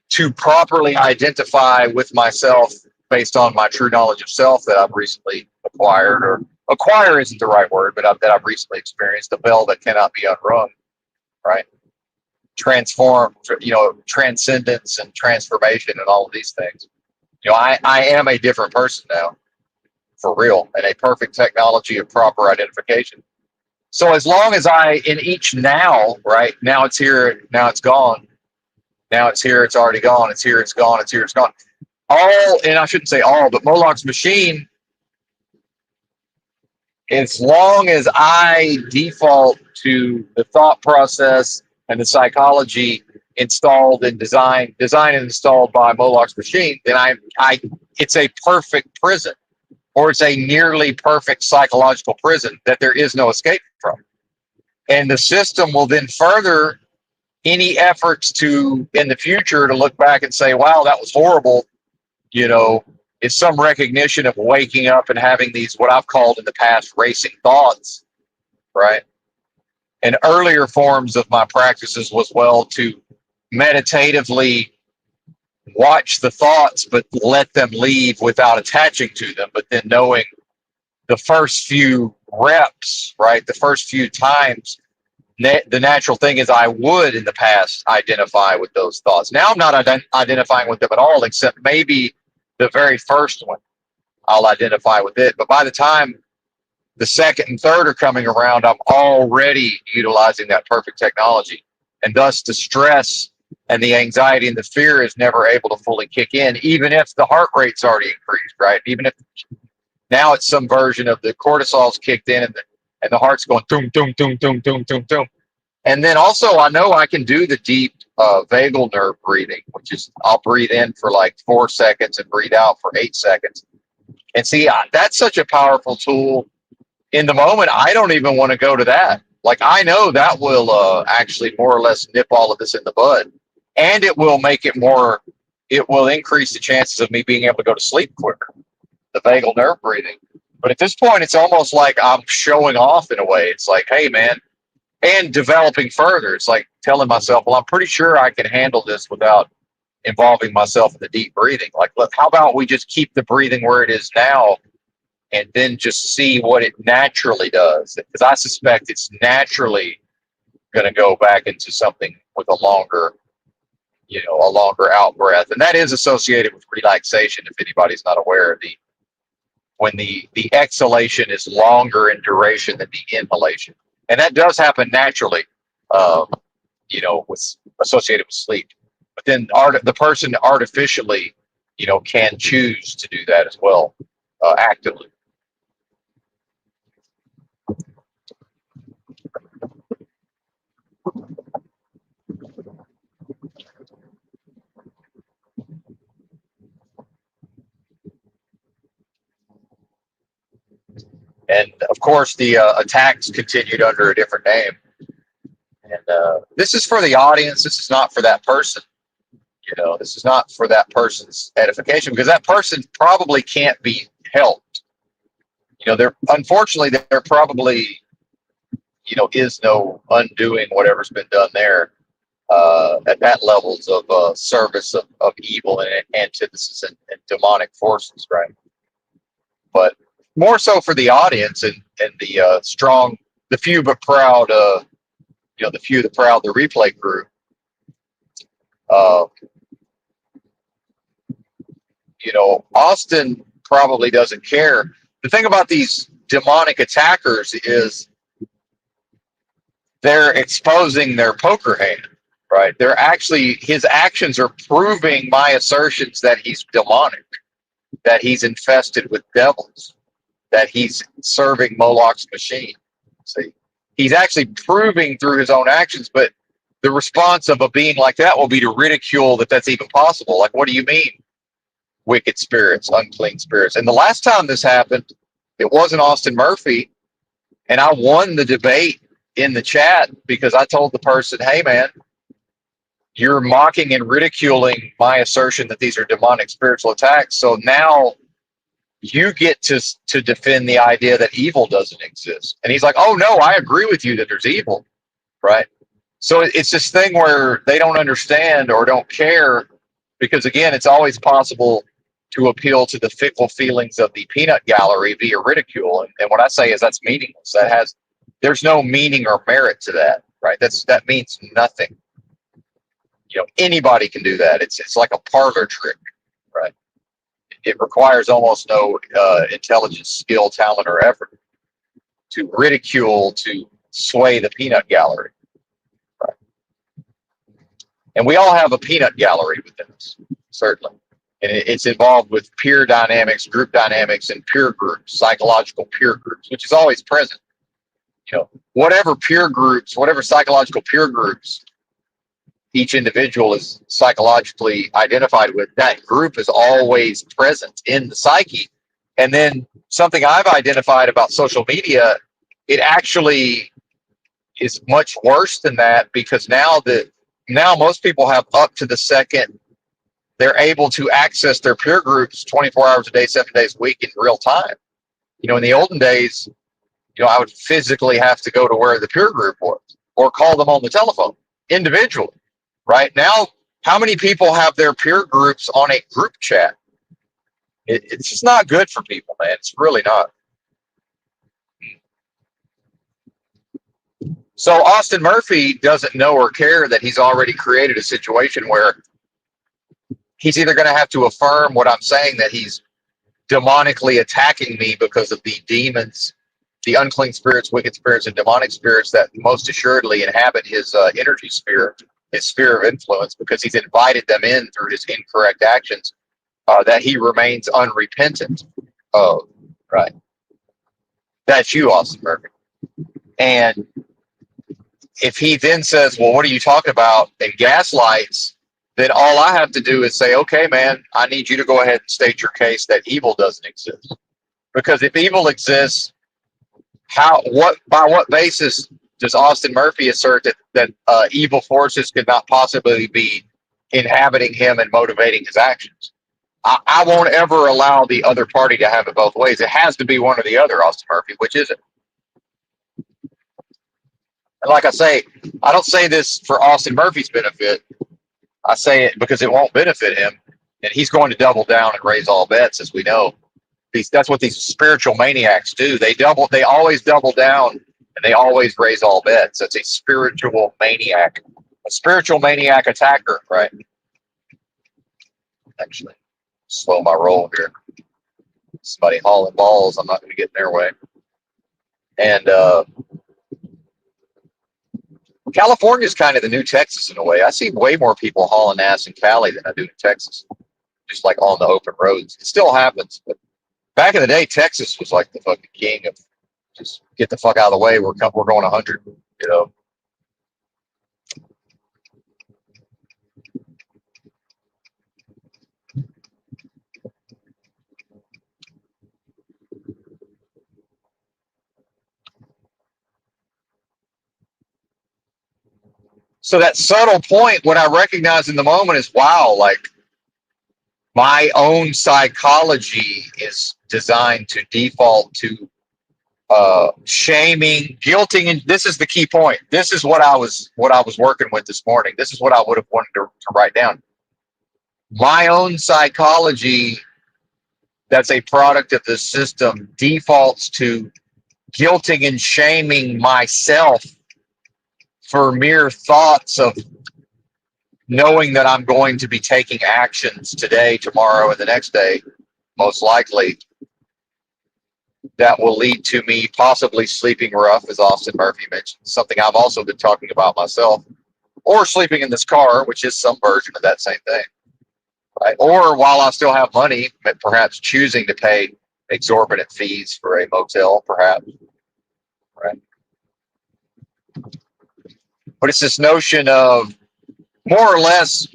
to properly identify with myself based on my true knowledge of self that I've recently acquired, or acquire isn't the right word, but that I've recently experienced, a bell that cannot be unrung, right? Transform, transcendence and transformation and all of these things. I am a different person now, for real, and a perfect technology of proper identification. So as long as in each now, right, now it's here, now it's gone, now it's here, it's already gone, it's here, it's gone, it's here, it's gone. All, and I shouldn't say all, but Moloch's machine, as long as I default to the thought process and the psychology installed and designed and installed by Moloch's machine, then it's a perfect prison. or it's a nearly perfect psychological prison that there is no escape from. And the system will then further any efforts to, in the future, to look back and say, wow, that was horrible. You know, it's some recognition of waking up and having these, what I've called in the past, racing thoughts, right? And earlier forms of my practices was, well, to meditatively watch the thoughts, but let them leave without attaching to them, but then knowing the first few reps, right? The first few times, the natural thing is I would in the past identify with those thoughts. Now I'm not identifying with them at all, except maybe the very first one I'll identify with it. But by the time the second and third are coming around, I'm already utilizing that perfect technology. And thus the stress and the anxiety and the fear is never able to fully kick in, even if the heart rate's already increased, right? Even if now it's some version of the cortisol's kicked in and the heart's going doom, doom, doom, doom, doom, doom, doom. And then also I know I can do the deep vagal nerve breathing, which is I'll breathe in for like 4 seconds and breathe out for 8 seconds. And see, that's such a powerful tool. In the moment, I don't even want to go to that. Like I know that will actually more or less nip all of this in the bud, and it will make it more. It will increase the chances of me being able to go to sleep quicker. The vagal nerve breathing. But at this point, it's almost like I'm showing off in a way. It's like, hey, man, and developing further. It's like telling myself, well, I'm pretty sure I can handle this without involving myself in the deep breathing. Like, look, how about we just keep the breathing where it is now and then just see what it naturally does? Because I suspect it's naturally going to go back into something with a longer, a longer out breath. And that is associated with relaxation. If anybody's not aware of when the exhalation is longer in duration than the inhalation. And that does happen naturally, with associated with sleep. But then the person artificially, can choose to do that as well, actively. And of course, the attacks continued under a different name. And this is for the audience. This is not for that person. This is not for that person's edification because that person probably can't be helped. Unfortunately, there probably, is no undoing whatever's been done there at that levels of service of evil and antithesis and demonic forces, right? But more so for the audience and the strong, the few but proud, the few the proud, the replay crew. Uh, Austin probably doesn't care. The thing about these demonic attackers is they're exposing their poker hand, right? They're actually, his actions are proving my assertions that he's demonic, that he's infested with devils, that he's serving Moloch's machine. See, he's actually proving through his own actions, but the response of a being like that will be to ridicule that that's even possible. Like, what do you mean? Wicked spirits, unclean spirits. And the last time this happened, it wasn't Austin Murphy. And I won the debate in the chat because I told the person, hey, man, you're mocking and ridiculing my assertion that these are demonic spiritual attacks. So now you get to defend the idea that evil doesn't exist. And he's like, oh, no, I agree with you that there's evil, right? So it's this thing where they don't understand or don't care because, again, it's always possible to appeal to the fickle feelings of the peanut gallery via ridicule. And what I say is that's meaningless. There's no meaning or merit to that, right? That means nothing. Anybody can do that. It's like a parlor trick, right? It requires almost no intelligence, skill, talent, or effort to ridicule, to sway the peanut gallery. Right? And we all have a peanut gallery within us, certainly. And it's involved with peer dynamics, group dynamics, and peer groups, psychological peer groups, which is always present. Whatever peer groups, whatever psychological peer groups each individual is psychologically identified with, that group is always present in the psyche. And then something I've identified about social media, it actually is much worse than that, because now most people have up to the second they're able to access their peer groups 24 hours a day, 7 days a week in real time. In the olden days, I would physically have to go to where the peer group was or call them on the telephone individually. Right now, how many people have their peer groups on a group chat? It's just not good for people, man. It's really not. So Austin Murphy doesn't know or care that he's already created a situation where he's either going to have to affirm what I'm saying, that he's demonically attacking me because of the demons, the unclean spirits, wicked spirits, and demonic spirits that most assuredly inhabit his energy sphere, his sphere of influence, because he's invited them in through his incorrect actions, that he remains unrepentant of. Right. That's you, Austin Murphy. And if he then says, well, what are you talking about, and gaslights, then all I have to do is say, okay, man, I need you to go ahead and state your case that evil doesn't exist. Because if evil exists, by what basis does Austin Murphy assert that evil forces could not possibly be inhabiting him and motivating his actions? I won't ever allow the other party to have it both ways. It has to be one or the other, Austin Murphy. Which is it? And like I say, I don't say this for Austin Murphy's benefit. I say it because it won't benefit him, and he's going to double down and raise all bets, as we know. That's what these spiritual maniacs do. They always double down, and they always raise all bets. That's a spiritual maniac attacker, right? Actually, slow my roll here. Somebody hauling balls, I'm not going to get in their way. And California is kind of the new Texas in a way. I see way more people hauling ass in Cali than I do in Texas, just like on the open roads. It still happens, but back in the day, Texas was like the fucking king of just get the fuck out of the way. We're going 100, So that subtle point, what I recognize in the moment is, wow, like my own psychology is designed to default to shaming, guilting, and this is the key point. This is what I was working with this morning. This is what I would have wanted to write down. My own psychology, that's a product of the system, defaults to guilting and shaming myself for mere thoughts of knowing that I'm going to be taking actions today, tomorrow, and the next day, most likely, that will lead to me possibly sleeping rough, as Austin Murphy mentioned, something I've also been talking about myself, or sleeping in this car, which is some version of that same thing. Right? Or while I still have money, perhaps choosing to pay exorbitant fees for a motel, perhaps. Right? But it's this notion of more or less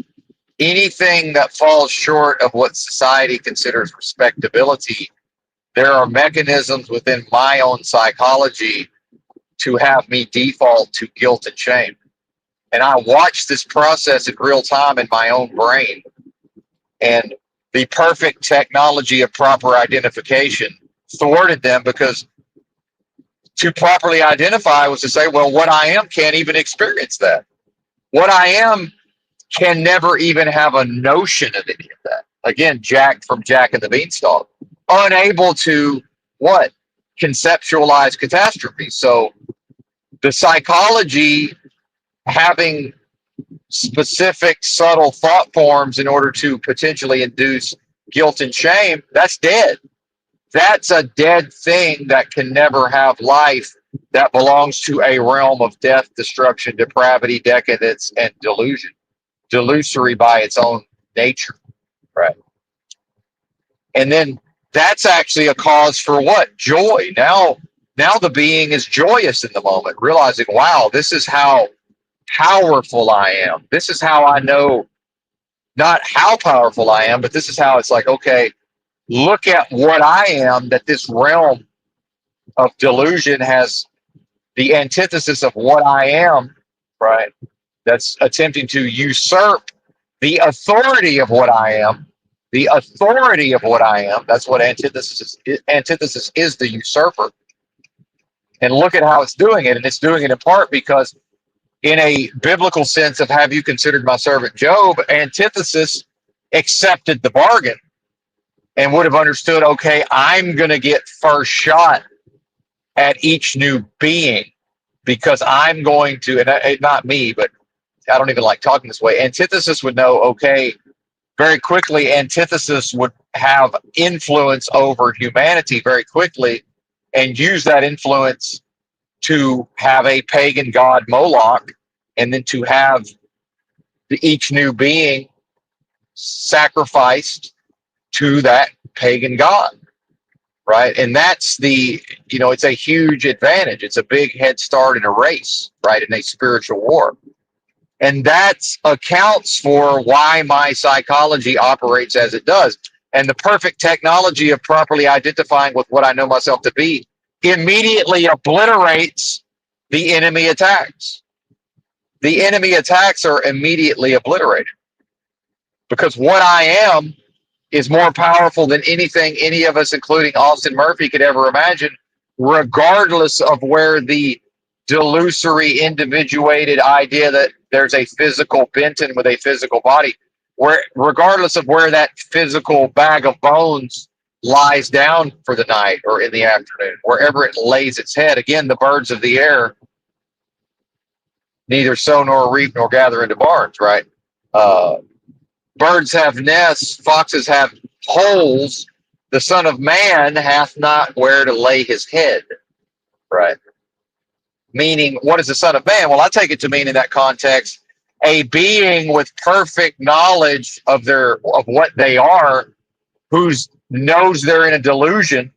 anything that falls short of what society considers respectability. There are mechanisms within my own psychology to have me default to guilt and shame. And I watch this process in real time in my own brain. And the perfect technology of proper identification thwarted them, because to properly identify was to say, well, what I am can't even experience that. What I am can never even have a notion of any of that. Again, Jack from Jack and the Beanstalk, unable to what? Conceptualize catastrophe. So the psychology, having specific subtle thought forms in order to potentially induce guilt and shame, that's dead. That's a dead thing that can never have life, that belongs to a realm of death, destruction, depravity, decadence, and delusion. Delusory by its own nature. Right. And then that's actually a cause for what? Joy. Now the being is joyous in the moment, realizing, wow, this is how powerful I am. This is how I know not how powerful I am, but this is how it's like, okay, look at what I am, that this realm of delusion has the antithesis of what I am, right? That's attempting to usurp the authority of what I am. The authority of what I am. That's what antithesis is. Antithesis is the usurper. And look at how it's doing it. And it's doing it in part because, in a biblical sense of have you considered my servant Job, antithesis accepted the bargain and would have understood, okay, I'm going to get first shot at each new being because I'm going to, and not me, but I don't even like talking this way. Antithesis would know, okay, very quickly, antithesis would have influence over humanity very quickly and use that influence to have a pagan god Moloch, and then to have each new being sacrificed to that pagan god, right? And that's it's a huge advantage. It's a big head start in a race, right? In a spiritual war. And that accounts for why my psychology operates as it does. And the perfect technology of properly identifying with what I know myself to be immediately obliterates the enemy attacks. The enemy attacks are immediately obliterated because what I am is more powerful than anything any of us, including Austin Murphy, could ever imagine, regardless of where the delusory, individuated idea that there's a physical Benton with a physical body, where regardless of where that physical bag of bones lies down for the night or in the afternoon, wherever it lays its head. Again, the birds of the air neither sow nor reap nor gather into barns, right? Birds have nests, foxes have holes. The Son of Man hath not where to lay his head, right? Meaning, what is the Son of Man? Well, I take it to mean in that context, a being with perfect knowledge of what they are, who knows they're in a delusion,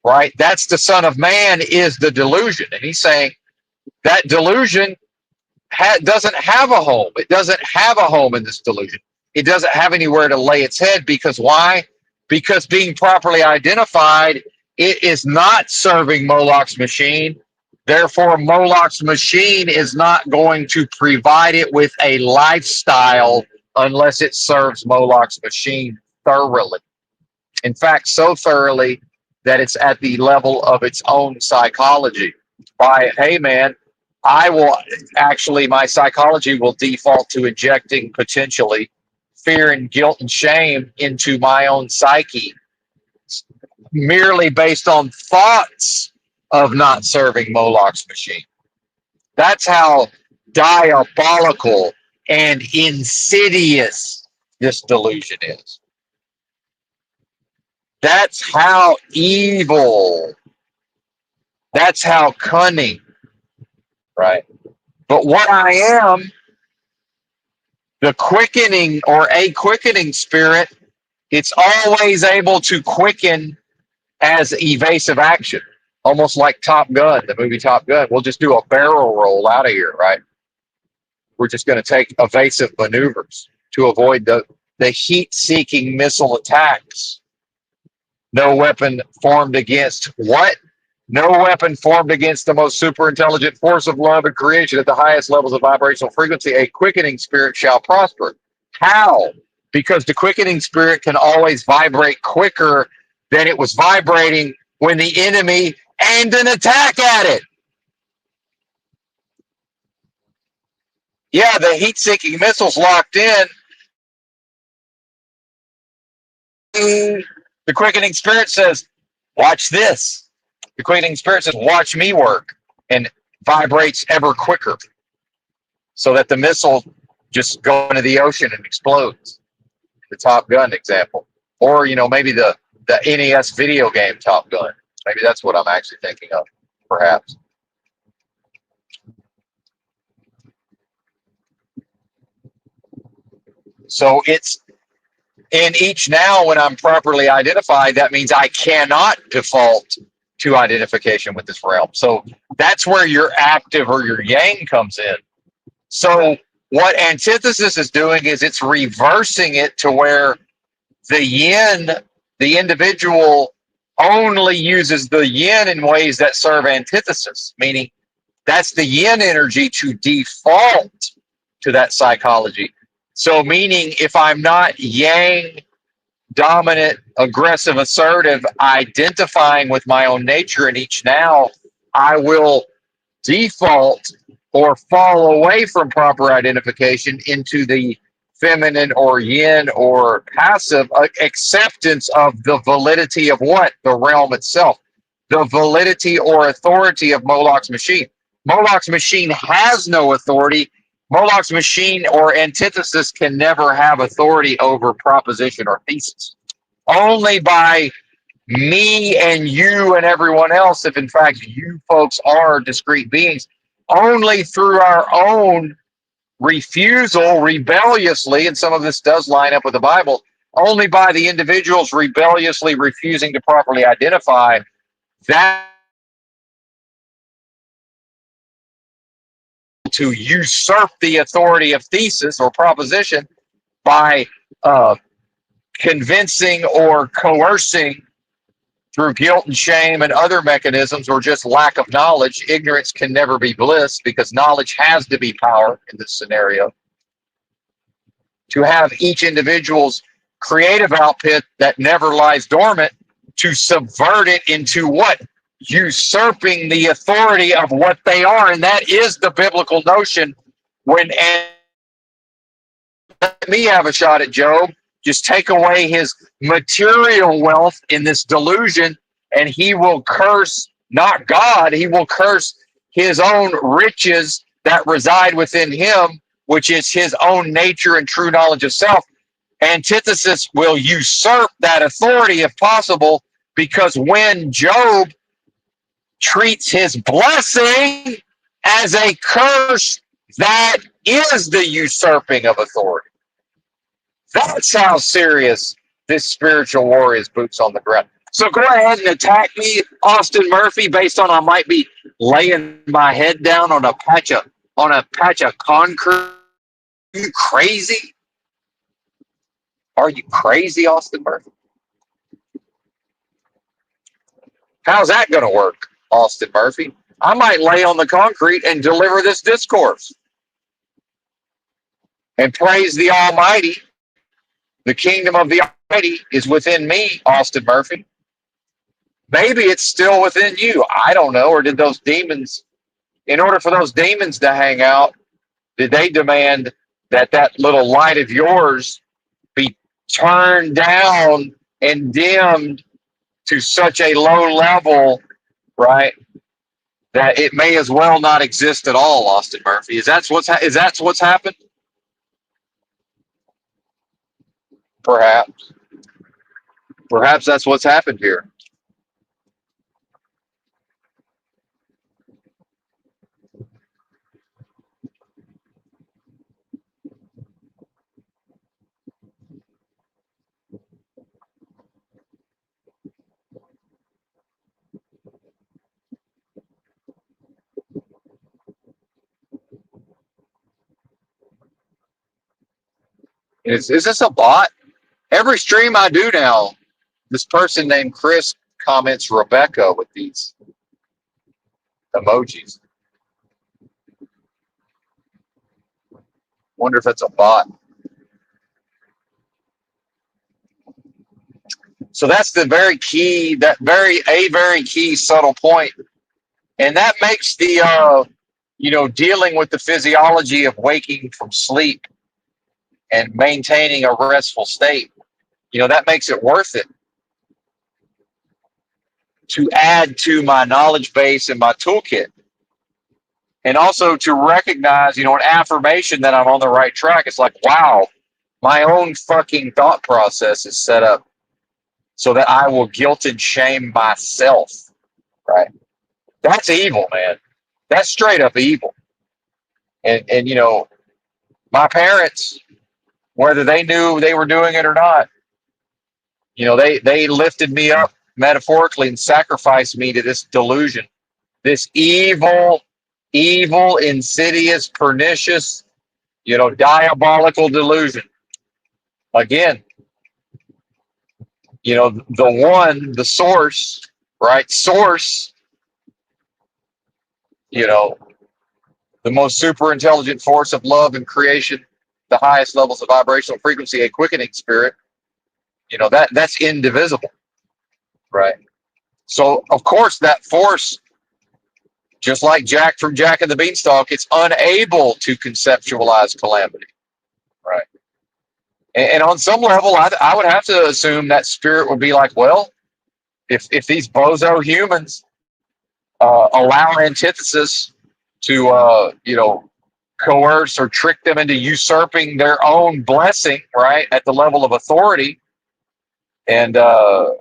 right? That's the Son of Man, is the delusion. And he's saying that delusion doesn't have a home. It doesn't have a home in this delusion. It doesn't have anywhere to lay its head because why? Because being properly identified, it is not serving Moloch's machine. Therefore, Moloch's machine is not going to provide it with a lifestyle unless it serves Moloch's machine thoroughly. In fact, so thoroughly that it's at the level of its own psychology. By, hey man, my psychology will default to injecting potentially fear and guilt and shame into my own psyche, merely based on thoughts of not serving Moloch's machine. That's how diabolical and insidious this delusion is. That's how evil. That's how cunning, right? But what I am, the quickening or a quickening spirit, it's always able to quicken as evasive action, almost like Top Gun, the movie Top Gun. We'll just do a barrel roll out of here, right? We're just going to take evasive maneuvers to avoid the heat-seeking missile attacks. No weapon formed against what? No weapon formed against the most super intelligent force of love and creation at the highest levels of vibrational frequency, a quickening spirit shall prosper. How? Because the quickening spirit can always vibrate quicker than it was vibrating when the enemy aimed an attack at it. Yeah, the heat-seeking missile's locked in. The quickening spirit says, watch this. The quickening spirit says, watch me work, and vibrates ever quicker so that the missile just goes into the ocean and explodes. The Top Gun example. Or, maybe the NES video game Top Gun. Maybe that's what I'm actually thinking of, perhaps. So it's in each now, when I'm properly identified, that means I cannot default to identification with this realm. So that's where your active or your yang comes in. So what antithesis is doing is it's reversing it to where the yin the individual only uses the yin in ways that serve antithesis, meaning that's the yin energy to default to that psychology. So, meaning if I'm not yang, dominant, aggressive, assertive, identifying with my own nature in each now, I will default or fall away from proper identification into the feminine or yin or passive acceptance of the validity of what? The realm itself, the validity or authority of Moloch's machine. Moloch's machine has no authority. Moloch's machine or antithesis can never have authority over proposition or thesis. Only by me and you and everyone else, if in fact you folks are discrete beings, only through our own refusal rebelliously, and some of this does line up with the Bible, only by the individuals rebelliously refusing to properly identify that to usurp the authority of thesis or proposition by convincing or coercing through guilt and shame and other mechanisms, or just lack of knowledge. Ignorance can never be bliss because knowledge has to be power in this scenario. To have each individual's creative output that never lies dormant, to subvert it into what? Usurping the authority of what they are. And that is the biblical notion. When let me have a shot at Job, just take away his material wealth in this delusion, and he will curse not God, he will curse his own riches that reside within him, which is his own nature and true knowledge of self. Antithesis will usurp that authority if possible, because when Job treats his blessing as a curse, that is the usurping of authority. That's how serious this spiritual war is, boots on the ground. So go ahead and attack me, Austin Murphy, based on I might be laying my head down on a patch of concrete. Are you crazy? Are you crazy, Austin Murphy? How's that going to work, Austin Murphy? I might lay on the concrete and deliver this discourse and praise the Almighty. The kingdom of the Almighty is within me, Austin Murphy. Maybe it's still within you. I don't know. Or did those demons, in order for those demons to hang out, did they demand that that little light of yours be turned down and dimmed to such a low level, right, that it may as well not exist at all, Austin Murphy? Is that what's happened? Perhaps. Perhaps that's what's happened here. Is this a bot? Every stream I do now, this person named Chris comments Rebecca with these emojis. Wonder if it's a bot. So that's the very key, very key subtle point, and that makes the dealing with the physiology of waking from sleep and maintaining a restful state. That makes it worth it to add to my knowledge base and my toolkit, and also to recognize, an affirmation that I'm on the right track. It's like, wow, my own fucking thought process is set up so that I will guilt and shame myself, right? That's evil, man. That's straight up evil. And my parents, whether they knew they were doing it or not, they lifted me up metaphorically and sacrificed me to this delusion, this evil, insidious, pernicious, diabolical delusion. Again, the source, right? Source, you know, the most super intelligent force of love and creation, the highest levels of vibrational frequency, a quickening spirit, that's indivisible, right? So of course that force, just like Jack from Jack and the Beanstalk, it's unable to conceptualize calamity, right? And on some level, I would have to assume that spirit would be like, well, if these bozo humans allow antithesis to coerce or trick them into usurping their own blessing, right, at the level of authority, and out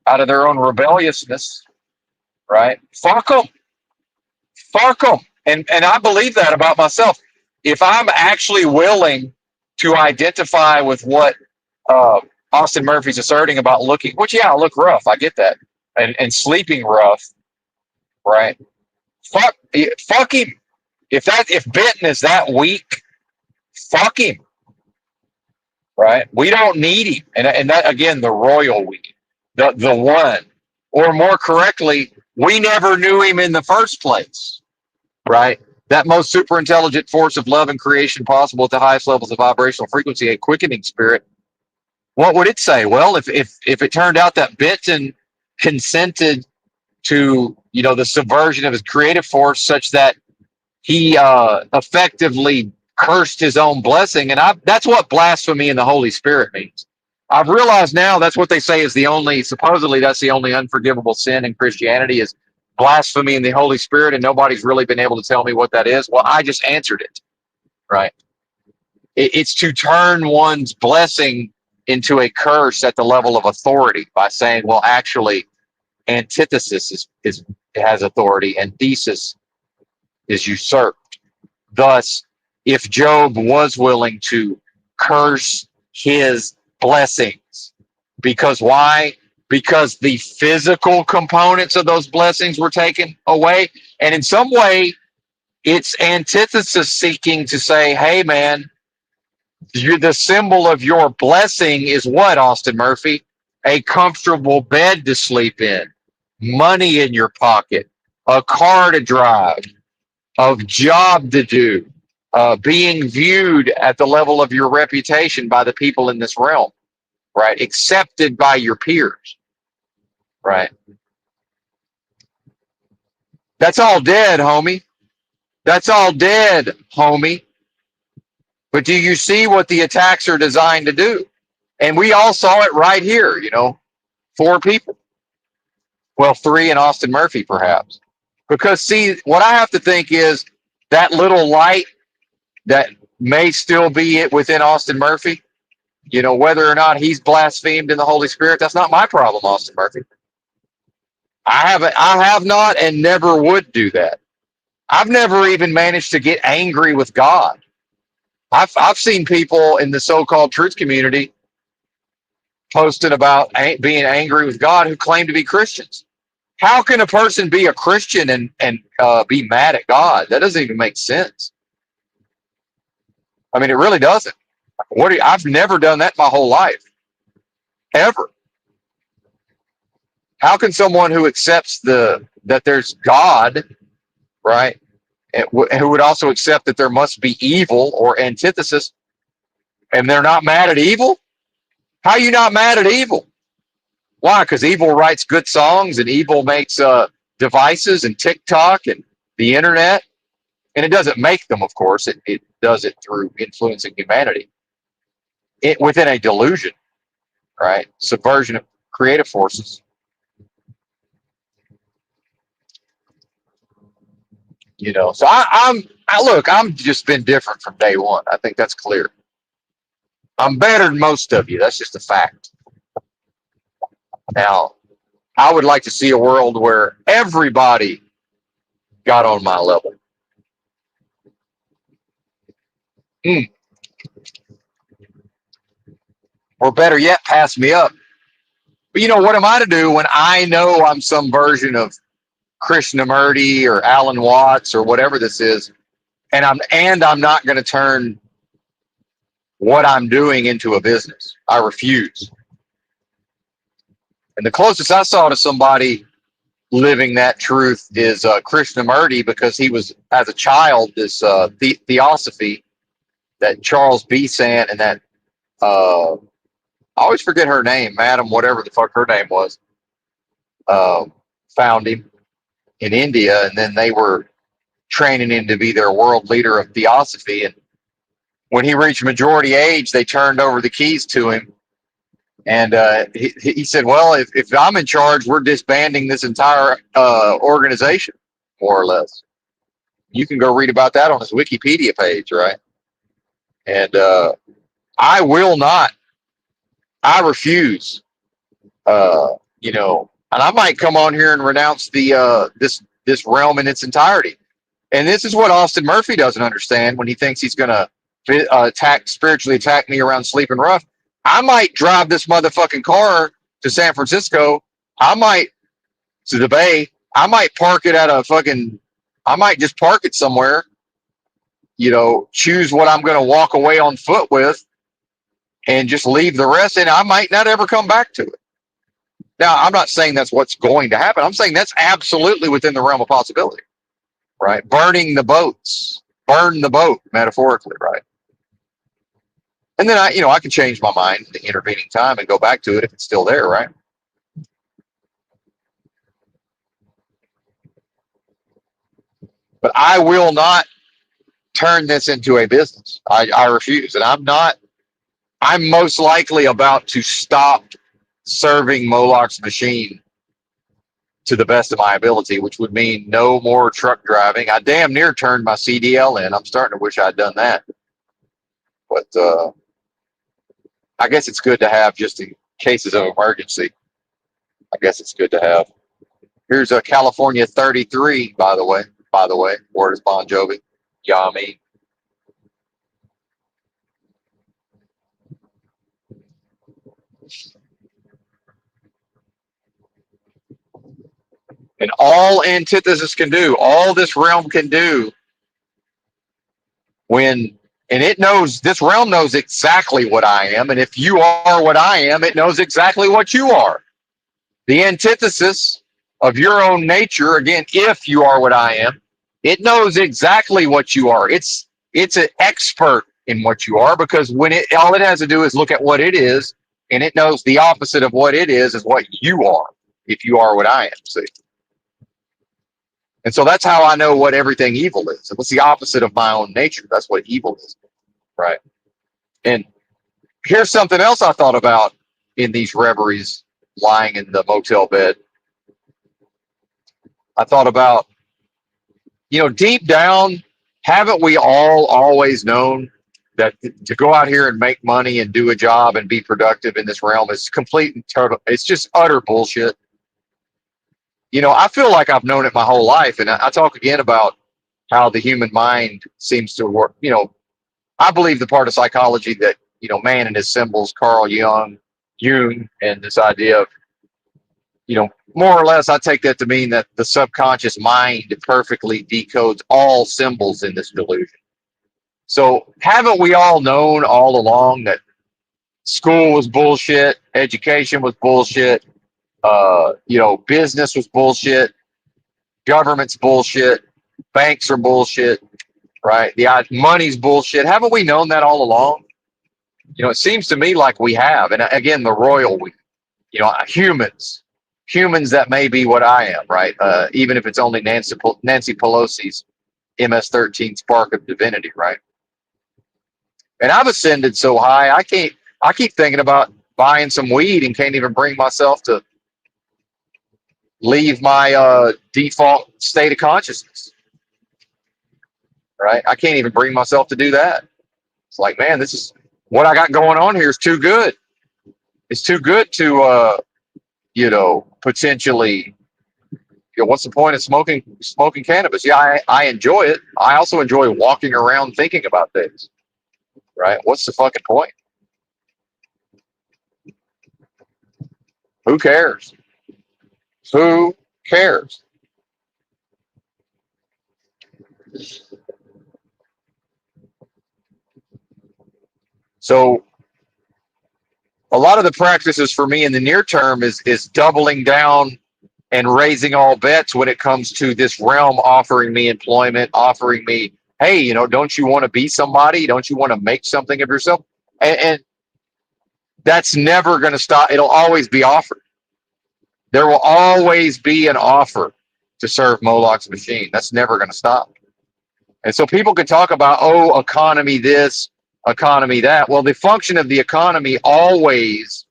of their own rebelliousness, right? Fuck them. And I believe that about myself. If I'm actually willing to identify with what uh, Austin Murphy's asserting about looking, which I look rough, I get that, and sleeping rough, right? Fuck him. If Benton is that weak, fuck him, right? We don't need him, and that again, the royal we, the one, or more correctly, we never knew him in the first place, right? That most super intelligent force of love and creation possible at the highest levels of vibrational frequency, a quickening spirit. What would it say? Well, if it turned out that Benton consented to the subversion of his creative force, such that he effectively cursed his own blessing, and that's what blasphemy in the Holy Spirit means. I've realized now that's what they say is supposedly that's the only unforgivable sin in Christianity is blasphemy in the Holy Spirit, and nobody's really been able to tell me what that is. Well, I just answered it, right? It's to turn one's blessing into a curse at the level of authority by saying, well, actually, antithesis has authority and thesis is usurped. Thus, if Job was willing to curse his blessings, because why? Because the physical components of those blessings were taken away. And in some way, it's antithesis seeking to say, hey, man, the symbol of your blessing is what, Austin Murphy? A comfortable bed to sleep in, money in your pocket, a car to drive, a job to do, being viewed at the level of your reputation by the people in this realm, right? Accepted by your peers, right? That's all dead, homie. That's all dead, homie. But do you see what the attacks are designed to do? And we all saw it right here, 4 people. Well, 3 in Austin Murphy, perhaps. Because, see, what I have to think is that little light that may still be it within Austin Murphy, whether or not he's blasphemed in the Holy Spirit, that's not my problem, Austin Murphy. I have not and never would do that. I've never even managed to get angry with God. I've seen people in the so-called truth community posting about being angry with God who claim to be Christians. How can a person be a Christian and be mad at God? That doesn't even make sense. I mean, it really doesn't. I've never done that my whole life, ever. How can someone who accepts that there's God, right, who would also accept that there must be evil or antithesis, and they're not mad at evil? How are you not mad at evil? Why? Because evil writes good songs and evil makes devices and TikTok and the internet. And it doesn't make them, of course. It does it through influencing humanity within a delusion, right? Subversion of creative forces. So I'm just been different from day one. I think that's clear. I'm better than most of you. That's just a fact. Now, I would like to see a world where everybody got on my level. Or better yet, pass me up. But what am I to do when I know I'm some version of Krishnamurti or Alan Watts or whatever this is, and I'm not going to turn what I'm doing into a business. I refuse. And the closest I saw to somebody living that truth is Krishnamurti, because he was, as a child, this theosophy that Charles B. Sant and that I always forget her name, Madam, whatever the fuck her name was, uh, found him in India, and then they were training him to be their world leader of theosophy. And when he reached majority age, they turned over the keys to him. And he said, well, if I'm in charge, we're disbanding this entire organization, more or less. You can go read about that on his Wikipedia page, right? And I will not, I refuse, you know, and I might come on here and renounce the this realm in its entirety. And this is what Austin Murphy doesn't understand when he thinks he's going to spiritually attack me around Sleeping Rough. I might drive this motherfucking car to San Francisco. I might to the Bay. I might park it at a fucking. I might just park it somewhere. You know, choose what I'm going to walk away on foot with, and just leave the rest. And I might not ever come back to it. Now, I'm not saying that's what's going to happen. I'm saying that's absolutely within the realm of possibility. Right? Burning the boats, burn the boat, metaphorically, right? And then I can change my mind in the intervening time and go back to it if it's still there, right? But I will not turn this into a business. I refuse. And I'm most likely about to stop serving Moloch's machine to the best of my ability, which would mean no more truck driving. I damn near turned my CDL in. I'm starting to wish I'd done that. But I guess it's good to have just in cases of emergency. I guess it's good to have. Here's a California 33, by the way. Word is Bon Jovi. Yeah, I mean. And all antithesis can do, all this realm can do when, and it knows, this realm knows exactly what I am. And if you are what I am, it knows exactly what you are. The antithesis of your own nature, again, if you are what I am, it knows exactly what you are. It's an expert in what you are, because when it all it has to do is look at what it is, and it knows the opposite of what it is what you are, if you are what I am. See? And so that's how I know what everything evil is. What's the opposite of my own nature? That's what evil is. Right. And here's something else I thought about in these reveries, lying in the motel bed. I thought about, deep down, haven't we all always known that to go out here and make money and do a job and be productive in this realm is complete and total, it's just utter bullshit. I feel like I've known it my whole life. And I talk again about how the human mind seems to work. I believe the part of psychology that, man and his symbols, Carl Jung, and this idea of, more or less, I take that to mean that the subconscious mind perfectly decodes all symbols in this delusion. So haven't we all known all along that school was bullshit, education was bullshit, business was bullshit, government's bullshit, banks are bullshit, right? The money's bullshit. Haven't we known that all along? It seems to me like we have. And again, the royal we, humans that may be what I am, right? Even if it's only Nancy Pelosi's MS-13 spark of divinity, right? And I've ascended so high, I keep thinking about buying some weed and can't even bring myself to leave my default state of consciousness, right? I can't even bring myself to do that. It's like, man, this is what I got going on here is too good. It's too good to, potentially, what's the point of smoking cannabis? Yeah, I enjoy it. I also enjoy walking around thinking about things, right? What's the fucking point? Who cares? Who cares? So A lot of the practices for me in the near term is doubling down and raising all bets when it comes to this realm offering me employment, offering me, hey, don't you want to be somebody? Don't you want to make something of yourself? And that's never going to stop. It'll always be offered. There will always be an offer to serve Moloch's machine. That's never going to stop. And so people can talk about, oh, economy this, economy that. Well, the function of the economy always,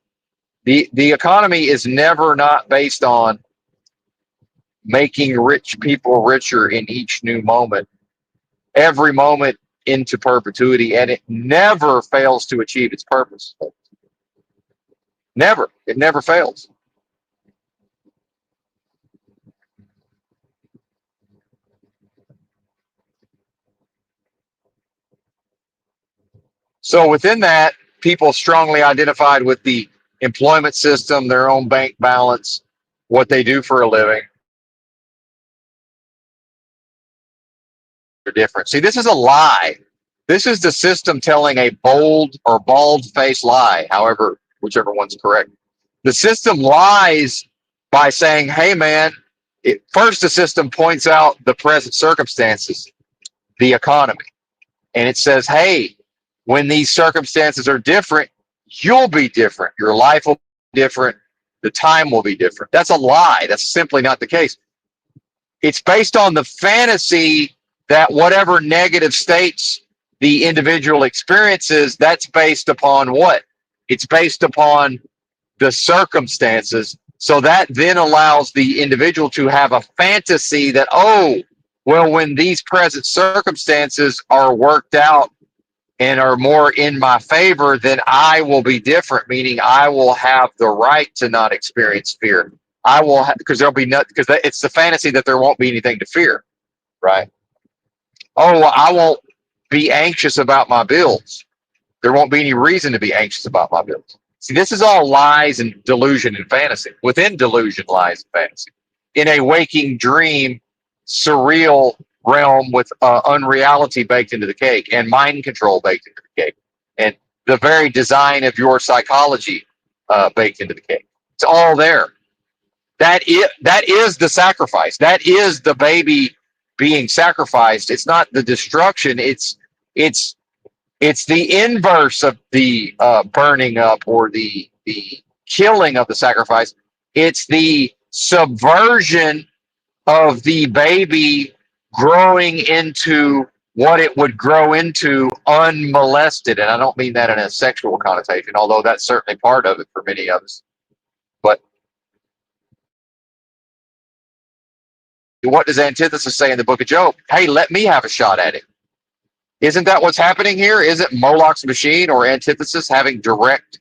the economy is never not based on making rich people richer in each new moment, every moment into perpetuity, and it never fails to achieve its purpose. Never. It never fails. So within that, people strongly identified with the employment system, their own bank balance, what they do for a living. They're different. See, this is a lie. This is the system telling a bold or bald-faced lie, however, whichever one's correct. The system lies by saying, hey, man, first the system points out the present circumstances, the economy. And it says, hey, when these circumstances are different, you'll be different. Your life will be different. The time will be different. That's a lie. That's simply not the case. It's based on the fantasy that whatever negative states the individual experiences, that's based upon what? It's based upon the circumstances. So that then allows the individual to have a fantasy that, oh, well, when these present circumstances are worked out and are more in my favor, then I will be different, meaning I will have the right to not experience fear. I will, because there'll be nothing, because it's the fantasy that there won't be anything to fear, right? Oh, well, I won't be anxious about my bills. There won't be any reason to be anxious about my bills. See, this is all lies and delusion and fantasy. Within delusion lies and fantasy. In a waking dream, surreal realm with unreality baked into the cake and mind control baked into the cake. And the very design of your psychology baked into the cake. It's all there. That is the sacrifice. That is the baby being sacrificed. It's not the destruction. It's it's the inverse of the burning up or the killing of the sacrifice. It's the subversion of the baby growing into what it would grow into unmolested. And I don't mean that in a sexual connotation, although that's certainly part of it for many of us. But what does antithesis say in the book of Job? Hey, let me have a shot at it. Isn't that what's happening here? Isn't Moloch's machine or antithesis having direct,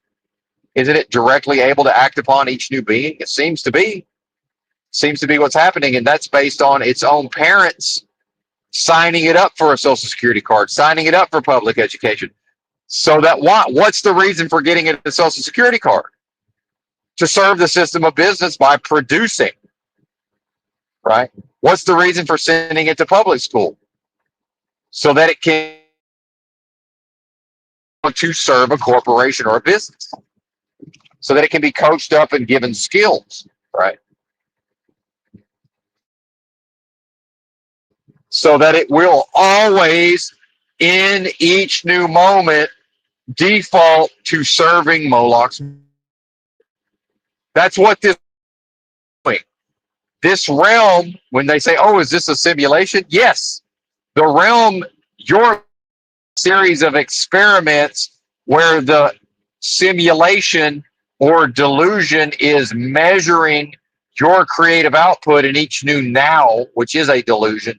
isn't it directly able to act upon each new being? It seems to be. Seems to be what's happening, and that's based on its own parents signing it up for a social security card, signing it up for public education. So that what's the reason for getting it a social security card? To serve the system of business by producing, right? What's the reason for sending it to public school? So that it can to serve a corporation or a business. So that it can be coached up and given skills, right? So that it will always, in each new moment, default to serving Moloch's. That's what this realm, when they say, oh, is this a simulation? Yes. The realm, your series of experiments where the simulation or delusion is measuring your creative output in each new now, which is a delusion.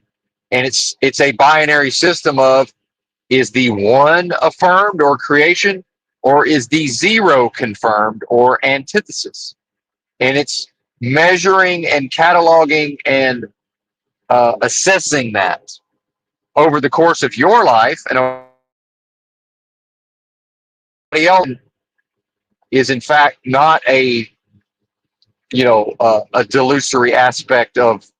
And it's a binary system of, is the one affirmed or creation, or is the zero confirmed or antithesis? And it's measuring and cataloging and assessing that over the course of your life, and everybody else is in fact not a delusory aspect of.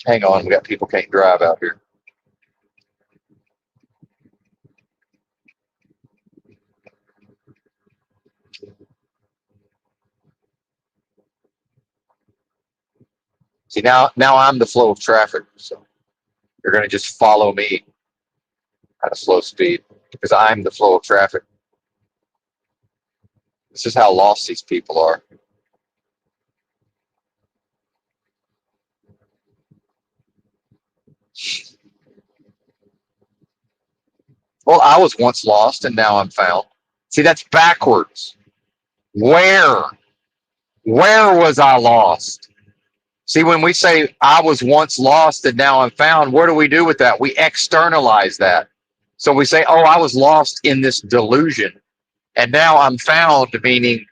Hang on, we got people can't drive out here. See, now I'm the flow of traffic, so you're going to just follow me at a slow speed because I'm the flow of traffic. This is how lost these people are. Well, I was once lost and now I'm found. See, that's backwards. Where? Where was I lost? See, when we say I was once lost and now I'm found, what do we do with that? We externalize that. So we say, oh, I was lost in this delusion and now I'm found, meaning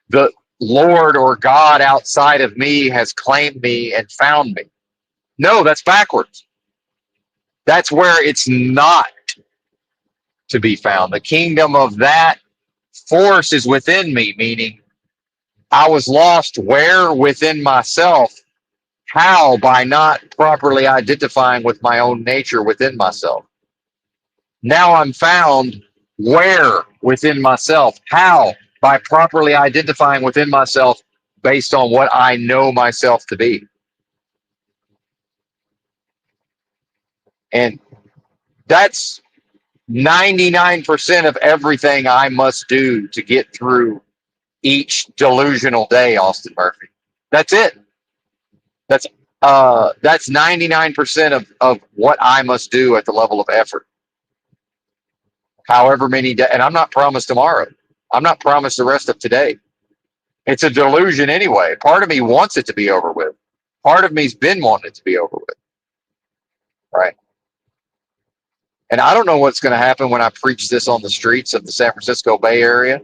the Lord or God outside of me has claimed me and found me. No, that's backwards. That's where it's not to be found. The kingdom of that force is within me, meaning I was lost where? Within myself. How? By not properly identifying with my own nature within myself. Now I'm found where? Within myself. How? By properly identifying within myself based on what I know myself to be. And that's 99% of everything I must do to get through each delusional day, Austin Murphy. That's it. That's 99% of what I must do at the level of effort. However many days, and I'm not promised tomorrow. I'm not promised the rest of today. It's a delusion anyway. Part of me wants it to be over with. Part of me's been wanting it to be over with. Right. And I don't know what's going to happen when I preach this on the streets of the San Francisco Bay Area,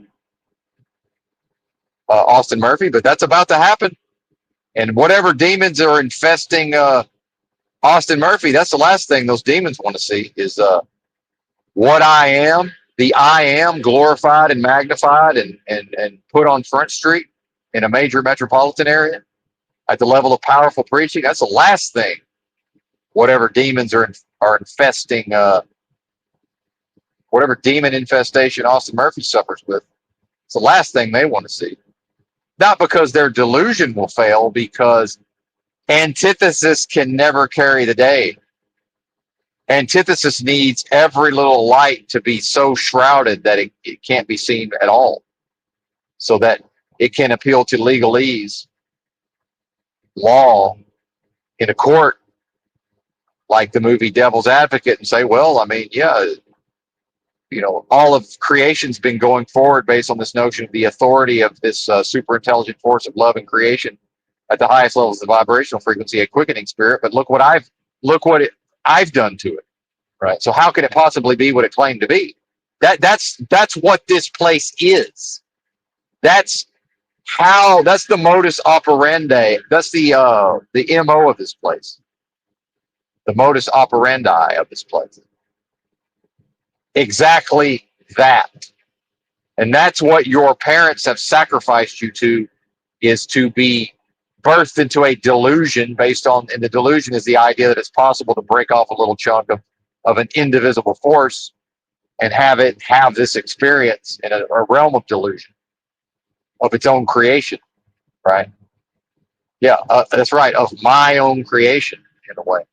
Austin Murphy, but that's about to happen. And whatever demons are infesting Austin Murphy, that's the last thing those demons want to see is what I am, the I am glorified and magnified and put on Front Street in a major metropolitan area at the level of powerful preaching. That's the last thing whatever demons are infesting, whatever demon infestation Austin Murphy suffers with. It's the last thing they want to see. Not because their delusion will fail, because antithesis can never carry the day. Antithesis needs every little light to be so shrouded that it can't be seen at all, so that it can appeal to legalese, law, in a court like the movie Devil's Advocate and say, well, I mean, yeah, all of creation's been going forward based on this notion of the authority of this super intelligent force of love and creation at the highest levels of the vibrational frequency, a quickening spirit. But look what I've done to it. Right. So how could it possibly be what it claimed to be? That's what this place is. That's the modus operandi. That's the MO of this place. The modus operandi of this place. Exactly that. And that's what your parents have sacrificed you to, is to be birthed into a delusion and the delusion is the idea that it's possible to break off a little chunk of an indivisible force and have this experience in a realm of delusion of its own creation, right? Yeah, that's right, of my own creation in a way.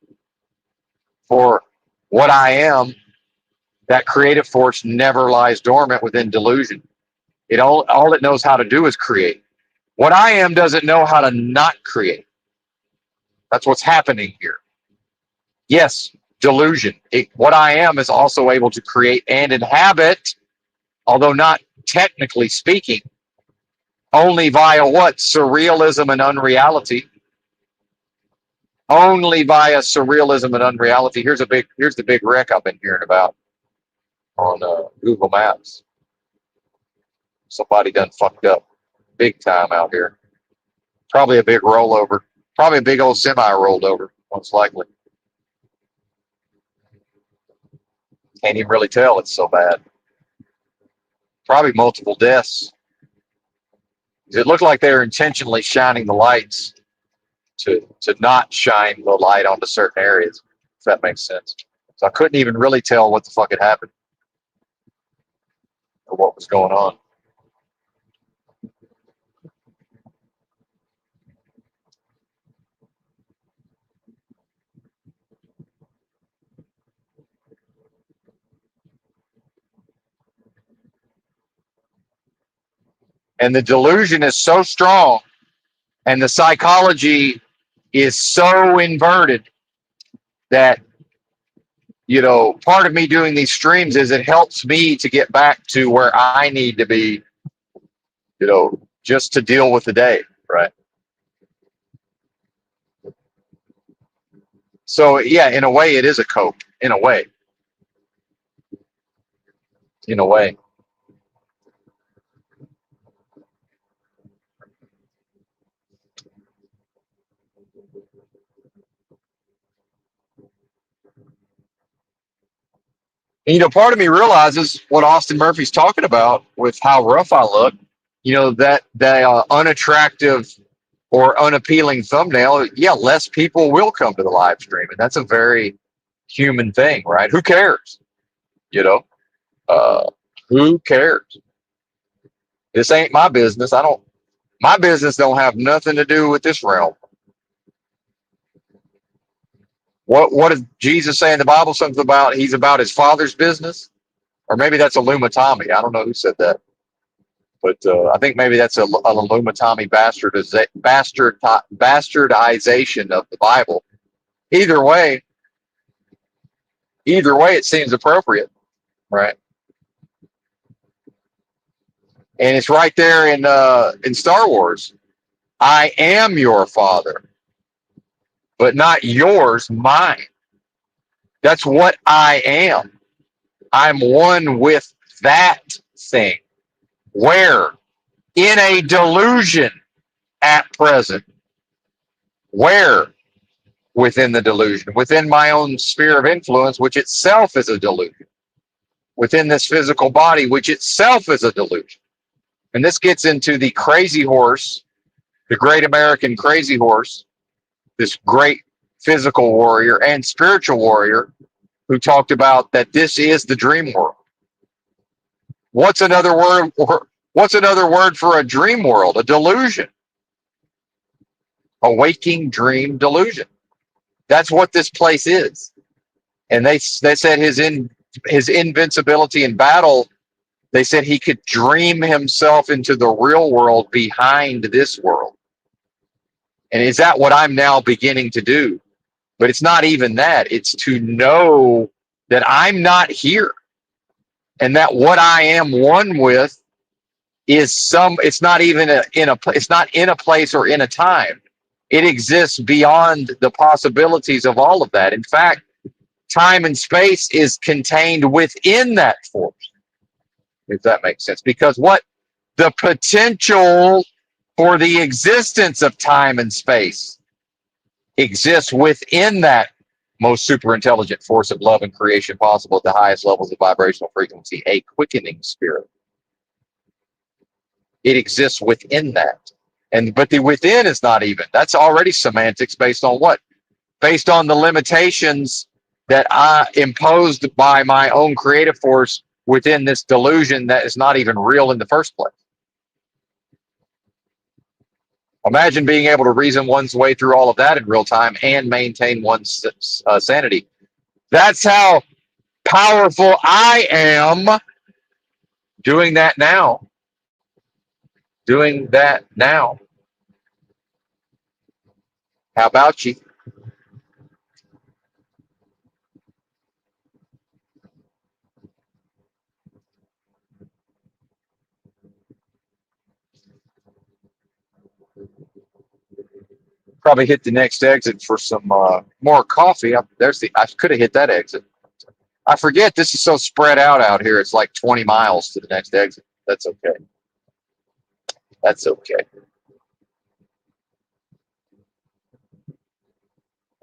For what I am, that creative force never lies dormant within delusion. All it knows how to do is create. What I am doesn't know how to not create. That's what's happening here. Yes, delusion. What I am is also able to create and inhabit, although not technically speaking, only via what? Surrealism and unreality. Only via surrealism and unreality. Here's the big wreck I've been hearing about on Google Maps. Somebody done fucked up big time out here. Probably a big rollover. Probably a big old semi rolled over, most likely. Can't even really tell, it's so bad. Probably multiple deaths. It looked like they were intentionally shining the lights to not shine the light onto certain areas, if that makes sense. So I couldn't even really tell what the fuck had happened or what was going on. And the delusion is so strong, and the psychology is so inverted that, part of me doing these streams is it helps me to get back to where I need to be, just to deal with the day, right? So yeah, in a way, it is a cope. In a way, in a way. And, part of me realizes what Austin Murphy's talking about with how rough I look. That unattractive or unappealing thumbnail. Yeah, less people will come to the live stream, and that's a very human thing, right? Who cares? You know, uh, who cares? This ain't my business. I don't. My business don't have nothing to do with this realm. What did Jesus say in the Bible? Something about he's about his father's business, or maybe that's Tommy. I don't know who said that, but I think maybe that's an Tommy bastardization of the Bible. Either way, it seems appropriate, right? And it's right there in Star Wars. I am your father, but not yours, mine. That's what I am. I'm one with that thing. Where? In a delusion at present. Where? Within the delusion, within my own sphere of influence, which itself is a delusion, within this physical body, which itself is a delusion. And this gets into the crazy horse, the great American crazy horse, this great physical warrior and spiritual warrior who talked about that this is the dream world. What's another word? What's another word for a dream world? A delusion, a waking dream delusion. That's what this place is. And they said his invincibility in battle. They said he could dream himself into the real world behind this world. And is that what I'm now beginning to do? But it's not even that. It's to know that I'm not here, and that what I am one with is it's not even it's not in a place or in a time. It exists beyond the possibilities of all of that. In fact, time and space is contained within that force, if that makes sense. Because what the potential for the existence of time and space exists within that most super intelligent force of love and creation possible at the highest levels of vibrational frequency, a quickening spirit. It exists within that. But the within is not even. That's already semantics based on what? Based on the limitations that I imposed by my own creative force within this delusion that is not even real in the first place. Imagine being able to reason one's way through all of that in real time and maintain one's sanity. That's how powerful I am. Doing that now. Doing that now. How about you? Probably hit the next exit for some more coffee. I could have hit that exit. I forget this is so spread out here. It's like 20 miles to the next exit. That's okay. That's okay.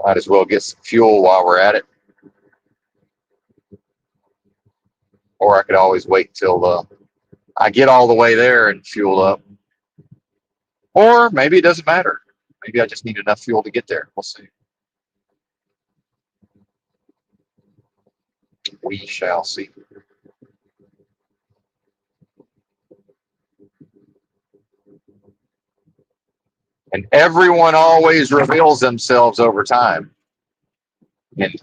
Might as well get some fuel while we're at it. Or I could always wait till I get all the way there and fuel up. Or maybe it doesn't matter. Maybe I just need enough fuel to get there. We'll see. We shall see. And everyone always reveals themselves over time. And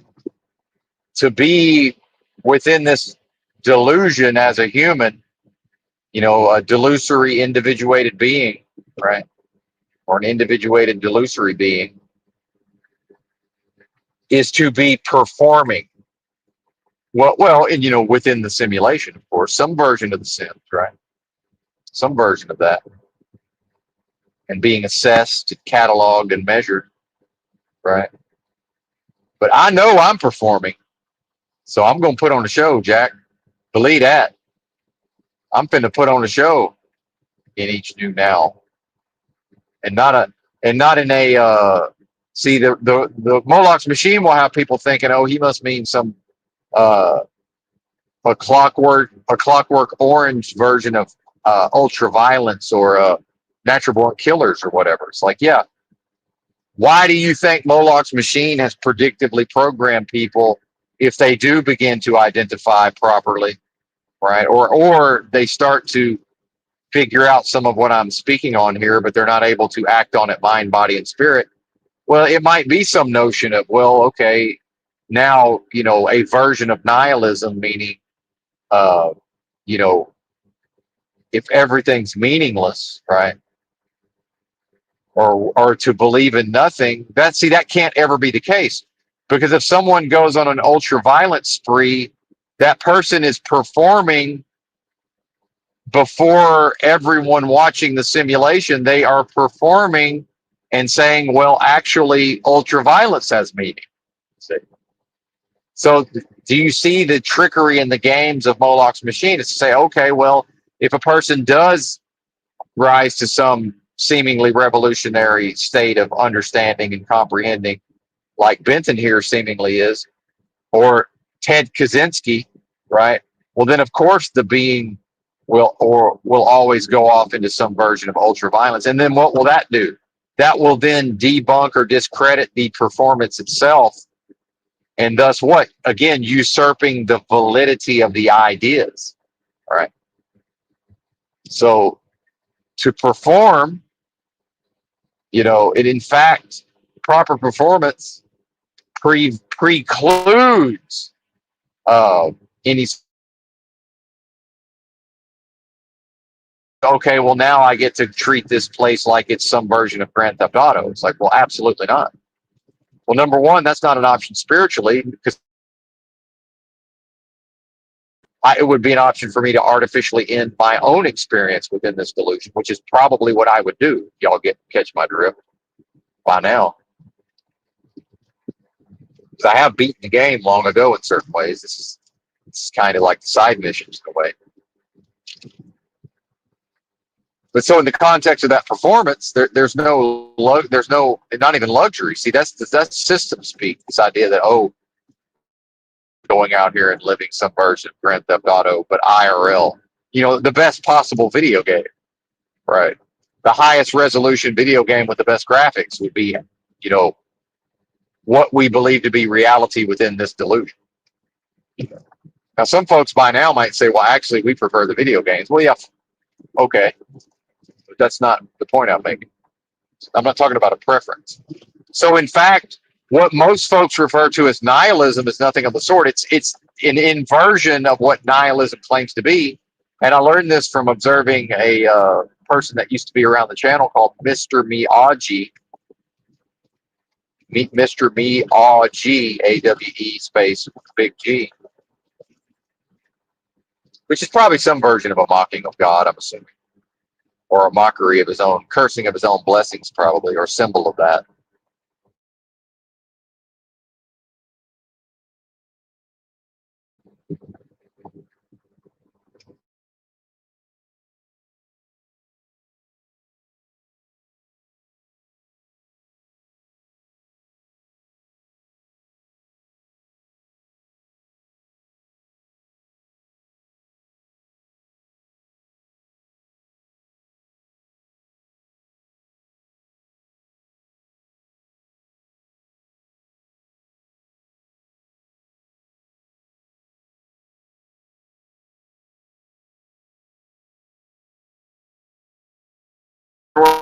to be within this delusion as a human a delusory individuated being, right? Or an individuated delusory being is to be performing and within the simulation, of course, some version of the Sims, right? Some version of that, and being assessed, cataloged, and measured, right? But I know I'm performing, so I'm going to put on a show, Jack. Believe that. I'm finna put on a show in each new now, and not in a see the Moloch's machine will have people thinking, oh, he must mean some uh, a clockwork orange version of ultra violence or natural born killers or whatever. It's like, yeah, why do you think Moloch's machine has predictively programmed people if they do begin to identify properly, right? Or they start to figure out some of what I'm speaking on here, but they're not able to act on it mind, body, and spirit. Well, it might be some notion of, well, okay, now, a version of nihilism, meaning, uh, you know, if everything's meaningless, right? Or to believe in nothing, that can't ever be the case. Because if someone goes on an ultra violent spree, that person is performing before everyone watching the simulation. They are performing and saying, well, actually, ultra violence has meaning. So do you see the trickery in the games of Moloch's machine? It's to say, okay, well, if a person does rise to some seemingly revolutionary state of understanding and comprehending, like Benton here seemingly is, or Ted Kaczynski, right? Well, then of course the being will always go off into some version of ultra violence, and then what will that do? That will then debunk or discredit the performance itself, and thus what? Again, usurping the validity of the ideas, right? So to perform, it in fact, proper performance precludes any. Okay, well now I get to treat this place like it's some version of Grand Theft Auto. It's like, well, absolutely not. Well, number one, that's not an option spiritually, because it would be an option for me to artificially end my own experience within this delusion, which is probably what I would do. Y'all catch my drift by now. Because I have beaten the game long ago in certain ways. This is kind of like the side missions in a way. But so in the context of that performance, there's not even luxury. See, that's system speak. This idea that, oh, going out here and living some version of Grand Theft Auto, but IRL, the best possible video game, right? The highest resolution video game with the best graphics would be, what we believe to be reality within this delusion. Now, some folks by now might say, well, actually, we prefer the video games. Well, yeah, okay. But that's not the point I'm making. I'm not talking about a preference. So, in fact, what most folks refer to as nihilism is nothing of the sort. It's an inversion of what nihilism claims to be. And I learned this from observing a person that used to be around the channel called Mr. Miyagi. Mr. Miyagi, AWE space big G, which is probably some version of a mocking of God, I'm assuming, or a mockery of his own, cursing of his own blessings, probably, or symbol of that.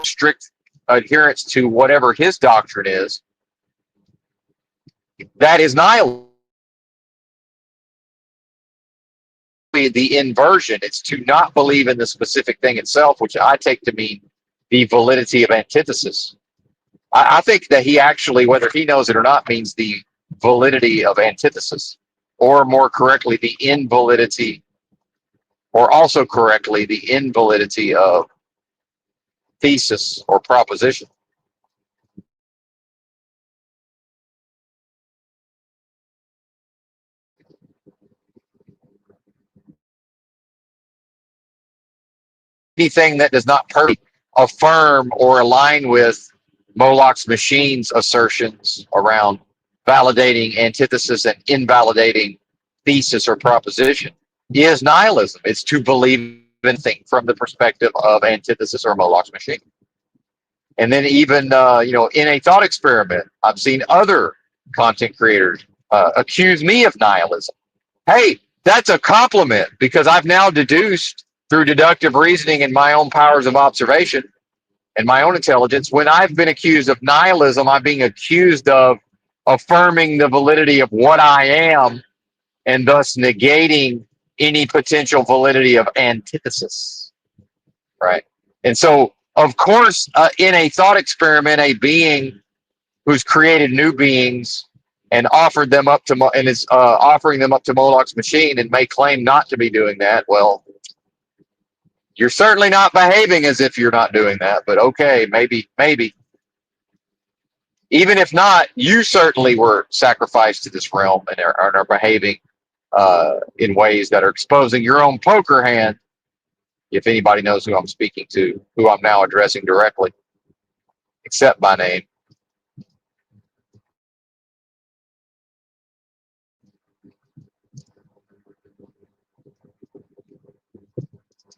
Strict adherence to whatever his doctrine is, that is nihilism. really the inversion. It's to not believe in the specific thing itself, which I take to mean the validity of antithesis. I think that he actually, whether he knows it or not, means the validity of antithesis, or more correctly, the invalidity, or also correctly, the invalidity of thesis or proposition. Anything that does not perfectly affirm or align with Moloch's machine's assertions around validating antithesis and invalidating thesis or proposition is nihilism. It's to believe in things from the perspective of antithesis or Moloch's machine. And then even in a thought experiment, I've seen other content creators accuse me of nihilism. Hey, that's a compliment because I've now deduced through deductive reasoning and my own powers of observation and my own intelligence. When I've been accused of nihilism, I'm being accused of affirming the validity of what I am and thus negating any potential validity of antithesis. Right. And so, of course, in a thought experiment, a being who's created new beings and offered them up to and is offering them up to Moloch's machine and may claim not to be doing that. Well, you're certainly not behaving as if you're not doing that, but okay, maybe. Even if not, you certainly were sacrificed to this realm and are behaving in ways that are exposing your own poker hand. If anybody knows who I'm speaking to, who I'm now addressing directly, except by name.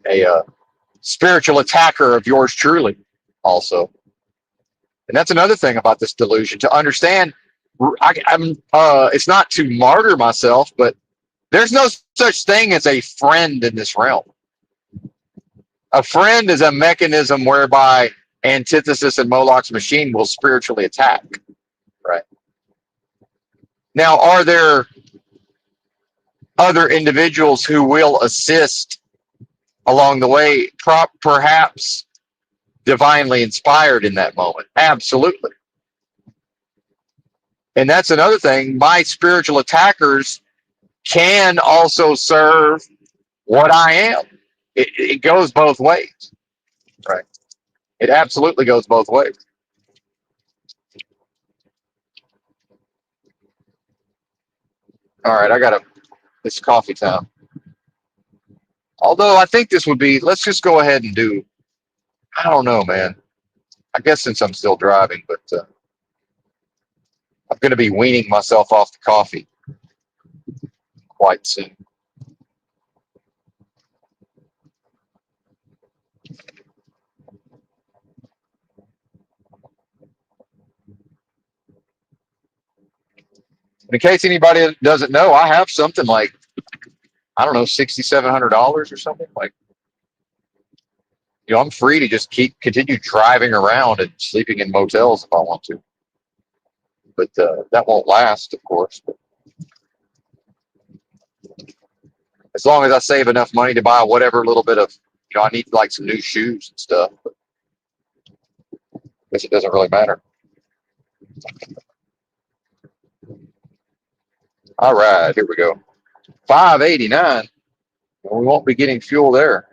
A spiritual attacker of yours truly, also. And that's another thing about this delusion to understand. It's not to martyr myself, but there's no such thing as a friend in this realm. A friend is a mechanism whereby antithesis and Moloch's machine will spiritually attack. Right. Now, are there other individuals who will assist along the way, perhaps divinely inspired in that moment? Absolutely. And that's another thing. My spiritual attackers can also serve what I am. It goes both ways. Right. It absolutely goes both ways. All right, I got it's coffee time. Although I think this would be, let's just go ahead and do, I don't know, man. I guess since I'm still driving, but I'm going to be weaning myself off the coffee quite soon. In case anybody doesn't know, I have something like, I don't know, $6,700 or something. Like, I'm free to just continue driving around and sleeping in motels if I want to. But that won't last, of course. But as long as I save enough money to buy whatever little bit of, I need like some new shoes and stuff. But I guess it doesn't really matter. All right, here we go. 589. Well, we won't be getting fuel there.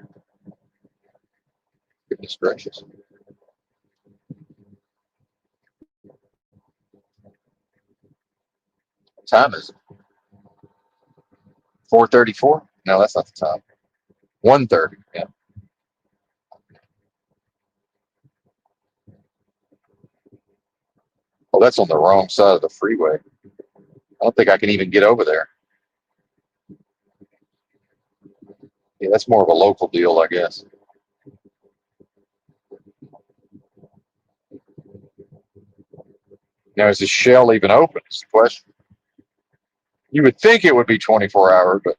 Goodness gracious. What time is it? 4:34? No, that's not the time. 1:30. Yeah. Well, that's on the wrong side of the freeway. I don't think I can even get over there. Yeah, that's more of a local deal, I guess. Now, is the Shell even open? Is the question. You would think it would be 24-hour, but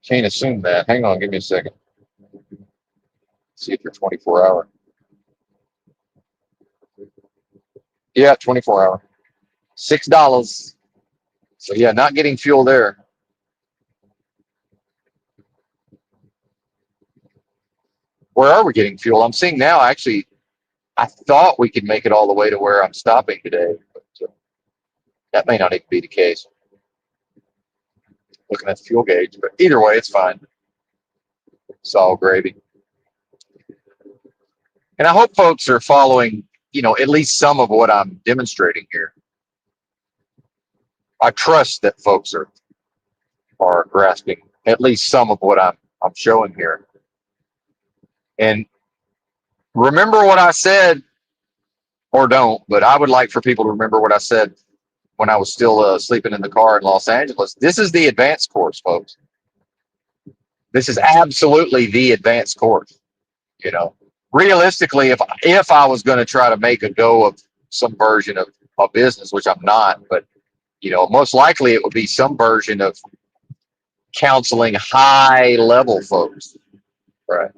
can't assume that. Hang on, give me a second. See if they're 24-hour. Yeah, 24-hour. $6. So yeah, not getting fuel there. where are we getting fuel? I'm seeing now, actually, I thought we could make it all the way to where I'm stopping today, but that may not even be the case. Looking at the fuel gauge, but either way, it's fine. It's all gravy. And I hope folks are following, at least some of what I'm demonstrating here. I trust that folks are grasping at least some of what I'm showing here. And remember what I said, or don't, but I would like for people to remember what I said when I was still sleeping in the car in Los Angeles. This is the advanced course, folks. This is absolutely the advanced course. Realistically, if I was going to try to make a go of some version of a business, which I'm not, but most likely it would be some version of counseling high level folks, right?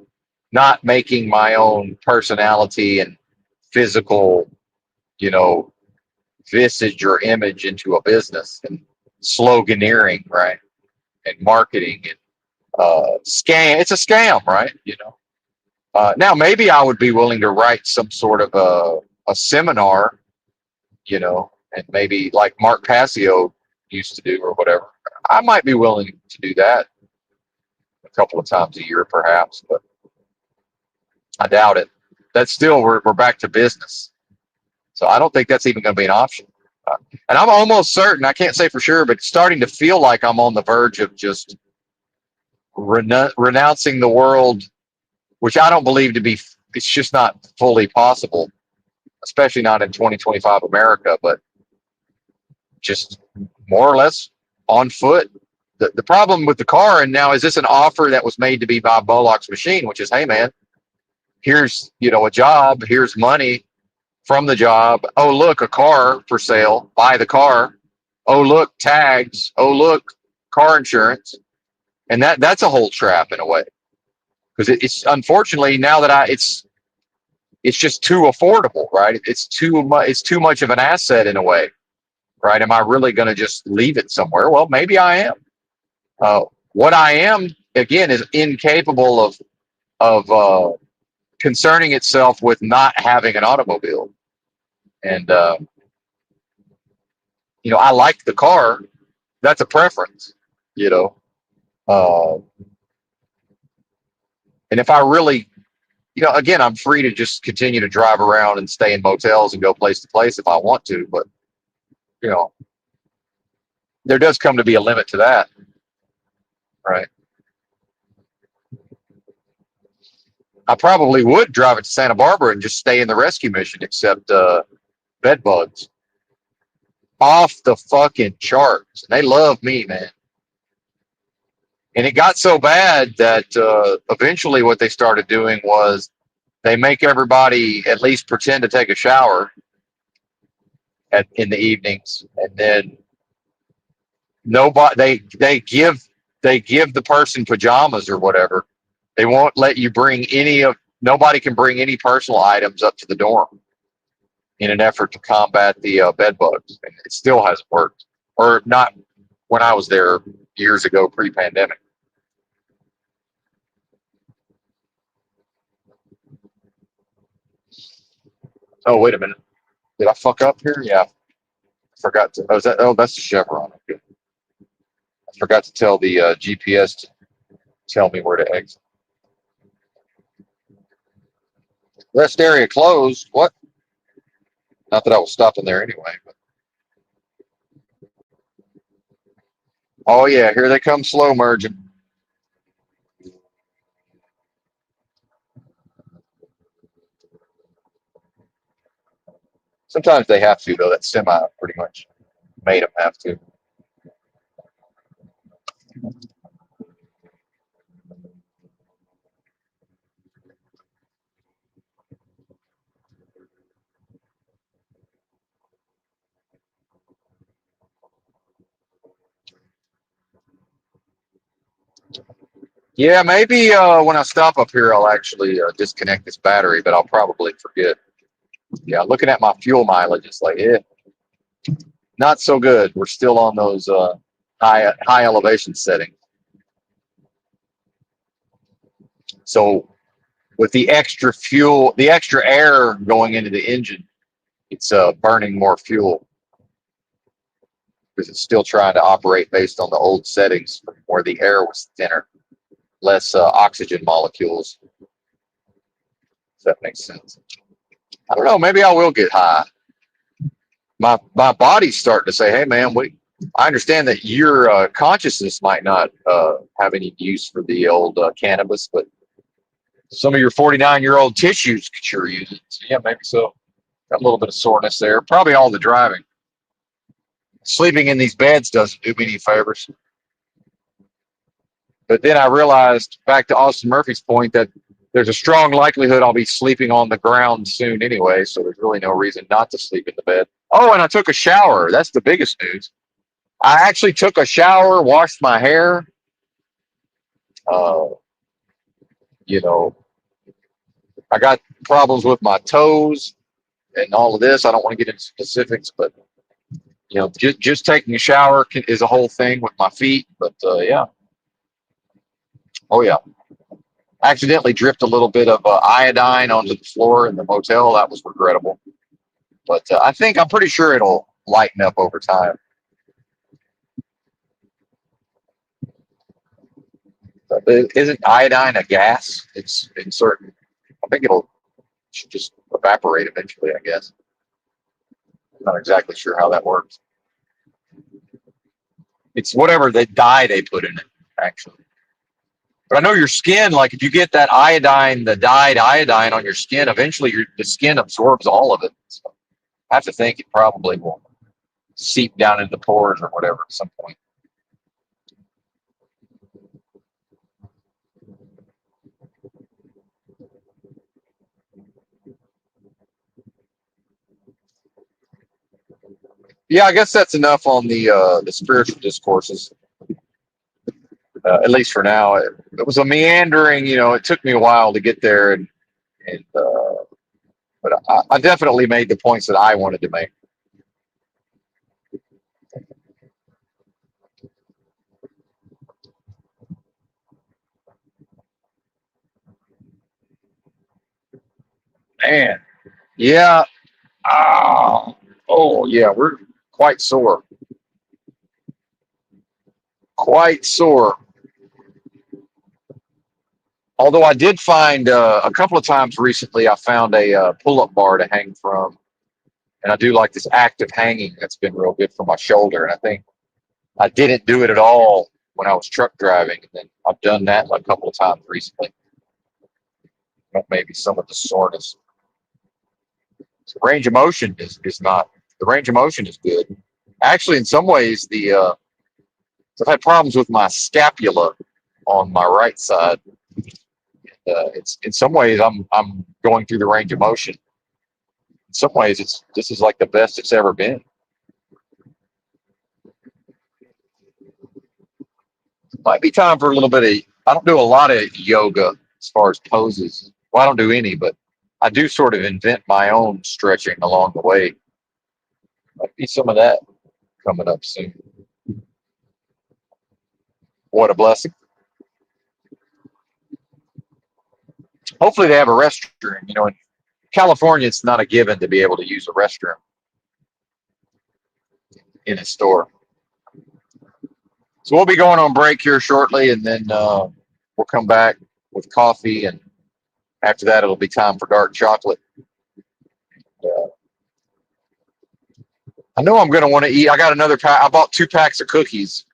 Not making my own personality and physical, you know, visage or image into a business, and sloganeering, right? And marketing and scam. It's a scam, right? Now maybe I would be willing to write some sort of a seminar, and maybe like Mark Passio used to do or whatever. I might be willing to do that a couple of times a year, perhaps, but I doubt it. That's still we're back to business, so I don't think that's even going to be an option. And I'm almost certain, I can't say for sure, but it's starting to feel like I'm on the verge of just renouncing the world, which I don't believe to be. It's just not fully possible, especially not in 2025 America. But just more or less on foot. The problem with the car, and now is this an offer that was made to be by Bollock's machine, which is, hey man, here's a job, here's money from the job. Oh look, a car for sale, buy the car. Oh look, tags. Oh look, car insurance, and that's a whole trap in a way, because it's unfortunately now that it's just too affordable, right? It's too much. It's too much of an asset in a way, right? Am I really going to just leave it somewhere? Well, maybe I am. What I am, again, is incapable of concerning itself with not having an automobile. And I like the car. That's a preference, you know. Uh, and if I really, again, I'm free to just continue to drive around and stay in motels and go place to place if I want to. But you know, there does come to be a limit to that, right? I probably would drive it to Santa Barbara and just stay in the rescue mission, except bed bugs off the fucking charts. They love me, man. And it got so bad that eventually what they started doing was they make everybody at least pretend to take a shower in the evenings, and then nobody they give the person pajamas or whatever. They won't let you bring nobody can bring any personal items up to the dorm in an effort to combat the bed bugs. And it still hasn't worked, or not when I was there years ago, pre-pandemic. Oh, wait a minute. Did I fuck up here? Yeah. I forgot to. That's the Chevron. Okay. I forgot to tell the GPS to tell me where to exit. Rest area closed. What? Not that I was stopping there anyway. But. Oh, yeah. Here they come slow merging. Sometimes they have to, though. That semi pretty much made them have to. Yeah, maybe when I stop up here, I'll actually disconnect this battery, but I'll probably forget. Yeah, looking at my fuel mileage, it's like, not so good. We're still on those high elevation settings. So with the extra fuel, the extra air going into the engine, it's burning more fuel because it's still trying to operate based on the old settings where the air was thinner, less oxygen molecules. If that makes sense. I don't know. Maybe I will get high. My body's starting to say, "Hey, man, I understand that your consciousness might not have any use for the old cannabis, but some of your 49-year-old tissues could sure use it." So, yeah, maybe so. Got a little bit of soreness there. Probably all the driving. Sleeping in these beds doesn't do me any favors. But then I realized, back to Austin Murphy's point, that there's a strong likelihood I'll be sleeping on the ground soon anyway, so there's really no reason not to sleep in the bed. Oh, and I took a shower. That's the biggest news. I actually took a shower, washed my hair. Uh, you know, I got problems with my toes and all of this. I don't want to get into specifics, but just taking a shower is a whole thing with my feet. But yeah, oh yeah. I accidentally dripped a little bit of iodine onto the floor in the motel. That was regrettable. But I'm pretty sure it'll lighten up over time. But isn't iodine a gas? It's in certain. I think it'll should just evaporate eventually. I guess. I'm not exactly sure how that works. It's whatever the dye they put in it, actually. But I know your skin, like if you get that iodine, the dyed iodine on your skin, eventually the skin absorbs all of it. So I have to think it probably will seep down into the pores or whatever at some point. Yeah, I guess that's enough on the spiritual discourses. At least for now, it was a meandering. It took me a while to get there, and but I definitely made the points that I wanted to make. Man, yeah, oh yeah, we're quite sore, quite sore. Although I did find a couple of times recently, I found a pull-up bar to hang from, and I do like this active hanging. That's been real good for my shoulder, and I think I didn't do it at all when I was truck driving, and then I've done that like a couple of times recently. Maybe some of the soreness. So range of motion is not the range of motion is good. Actually, in some ways, I've had problems with my scapula on my right side. It's in some ways I'm going through the range of motion. In some ways, this is like the best it's ever been. Might be time for a little bit of. I don't do a lot of yoga as far as poses. Well, I don't do any, but I do sort of invent my own stretching along the way. Might be some of that coming up soon. What a blessing. Hopefully they have a restroom. In California, it's not a given to be able to use a restroom in a store. So we'll be going on break here shortly, and then we'll come back with coffee, and after that, it'll be time for dark chocolate. Uh, I know I'm going to want to eat. I got another pack. I bought 2 packs of cookies.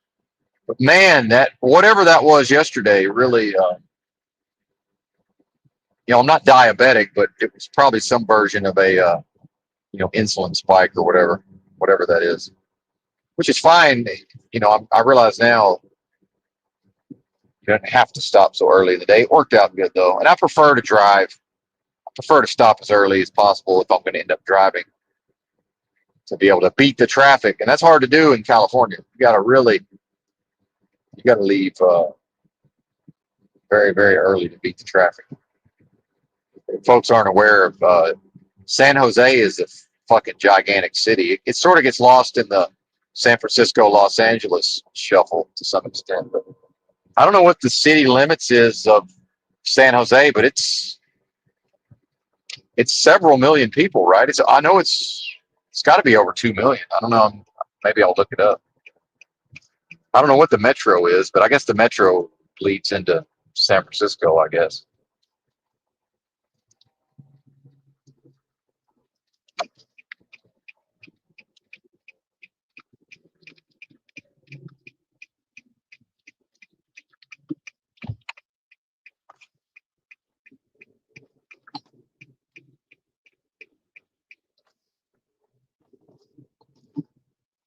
But man, that whatever that was yesterday really, I'm not diabetic, but it was probably some version of a, insulin spike or whatever that is, which is fine. I realize now you don't have to stop so early in the day. It worked out good though, and I prefer to drive. I prefer to stop as early as possible if I'm going to end up driving to be able to beat the traffic, and that's hard to do in California. You got to leave very very early to beat the traffic. If folks aren't aware of San Jose is a fucking gigantic city. It sort of gets lost in the San Francisco Los Angeles shuffle to some extent, but I don't know what the city limits is of San Jose, but it's It's several million people, right? I know it's got to be over 2 million. I don't know. Maybe I'll look it up. I don't know what the metro is, but I guess the metro leads into San Francisco, I guess.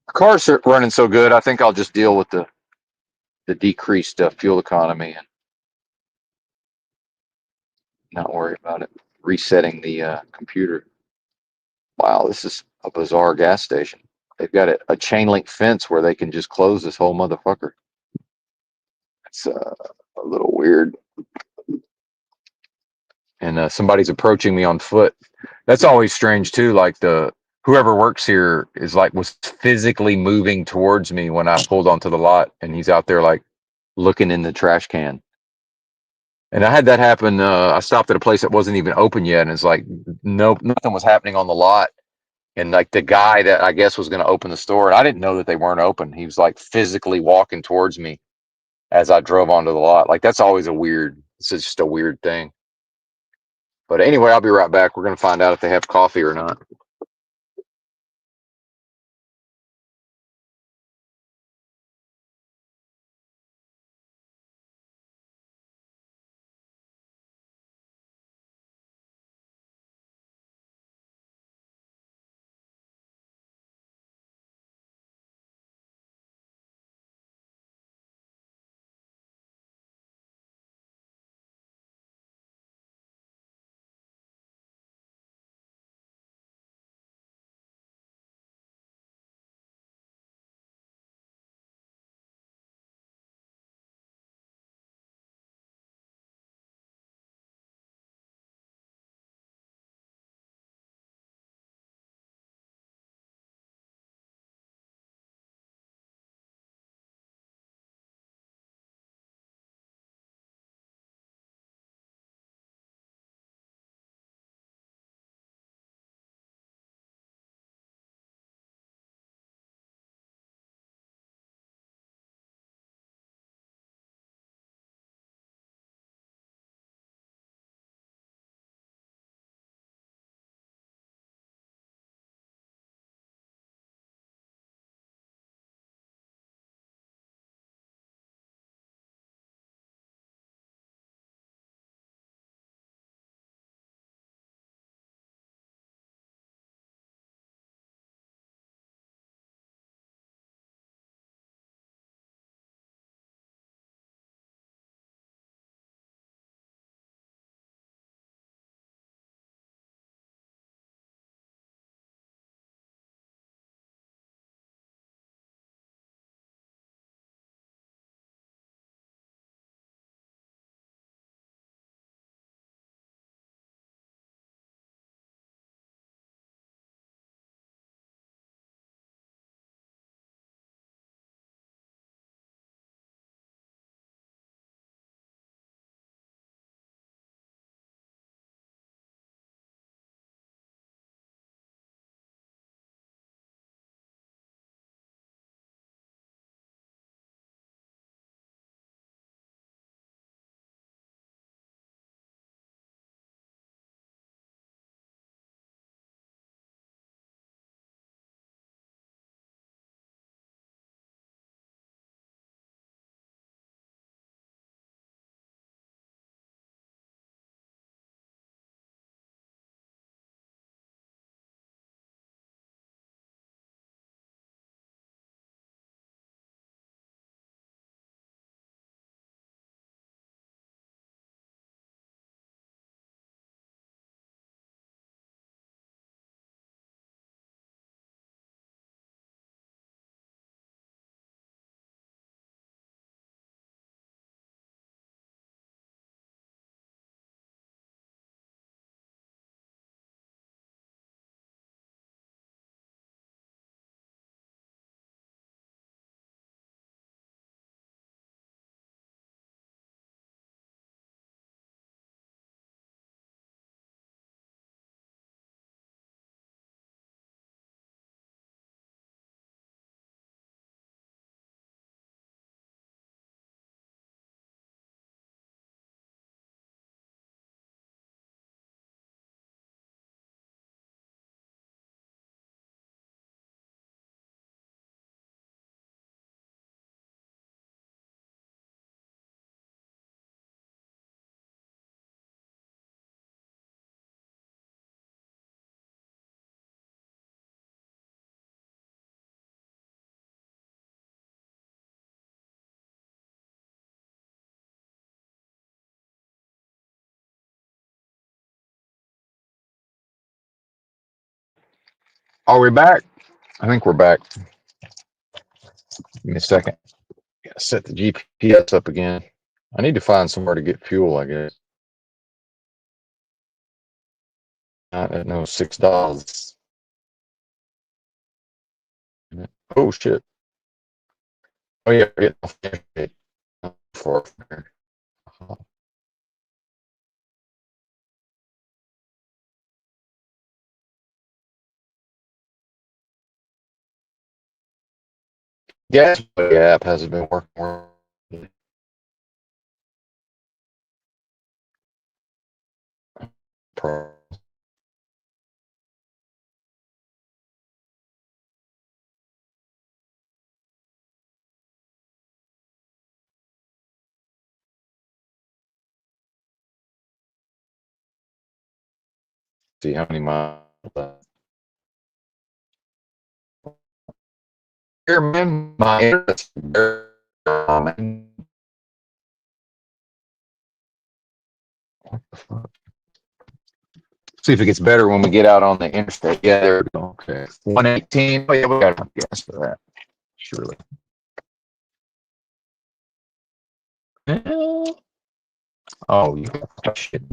The cars are running so good. I think I'll just deal with the decreased fuel economy and not worry about it. Resetting the computer. Wow, this is a bizarre gas station. They've got a chain link fence where they can just close this whole motherfucker. It's a little weird. And somebody's approaching me on foot. That's always strange too. Like the whoever works here is like was physically moving towards me when I pulled onto the lot, and he's out there like looking in the trash can. And I had that happen. I stopped at a place that wasn't even open yet, and it's like nope, nothing was happening on the lot. And like the guy that I guess was going to open the store, and I didn't know that they weren't open. He was like physically walking towards me as I drove onto the lot. Like that's always a weird. It's just a weird thing. But anyway, I'll be right back. We're going to find out if they have coffee or not. Are we back? I think we're back. Give me a second. Gotta set the GPS up again. I need to find somewhere to get fuel, I guess. I know $6. Oh shit. Oh yeah, get for gas. The app hasn't been working. See how many miles. Here, man, my internet's see if it gets better when we get out on the interstate. Yeah, there we go. Okay. 118. Oh, yeah, we got enough gas for that. Surely. Oh, you got shit.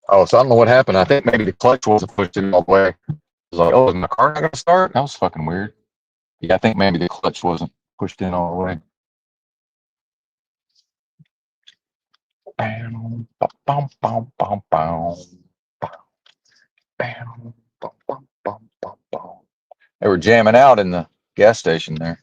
Oh, so I don't know what happened. I think maybe the clutch wasn't pushed in all the way. I was like, oh, is my car not going to start? That was fucking weird. Yeah, I think maybe the clutch wasn't pushed in all the way. Bam, bum, bum, bum, bum, bam, bum, bum, bum, bum, bum. They were jamming out in the gas station there.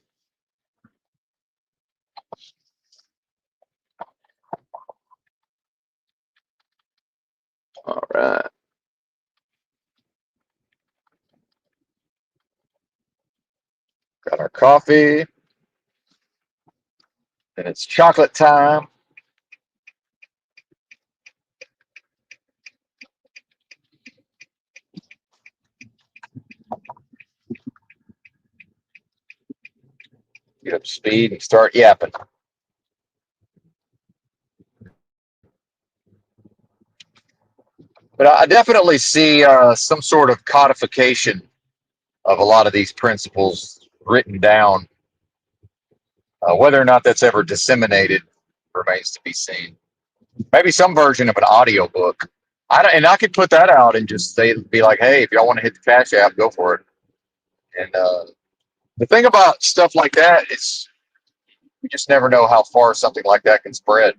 All right. Got our coffee. And it's chocolate time. Get up to speed and start yapping. But I definitely see some sort of codification of a lot of these principles written down. Whether or not that's ever disseminated remains to be seen. Maybe some version of an audio book. And I could put that out and just say, be like, hey, if y'all want to hit the Cash App, go for it. And the thing about stuff like that is you just never know how far something like that can spread.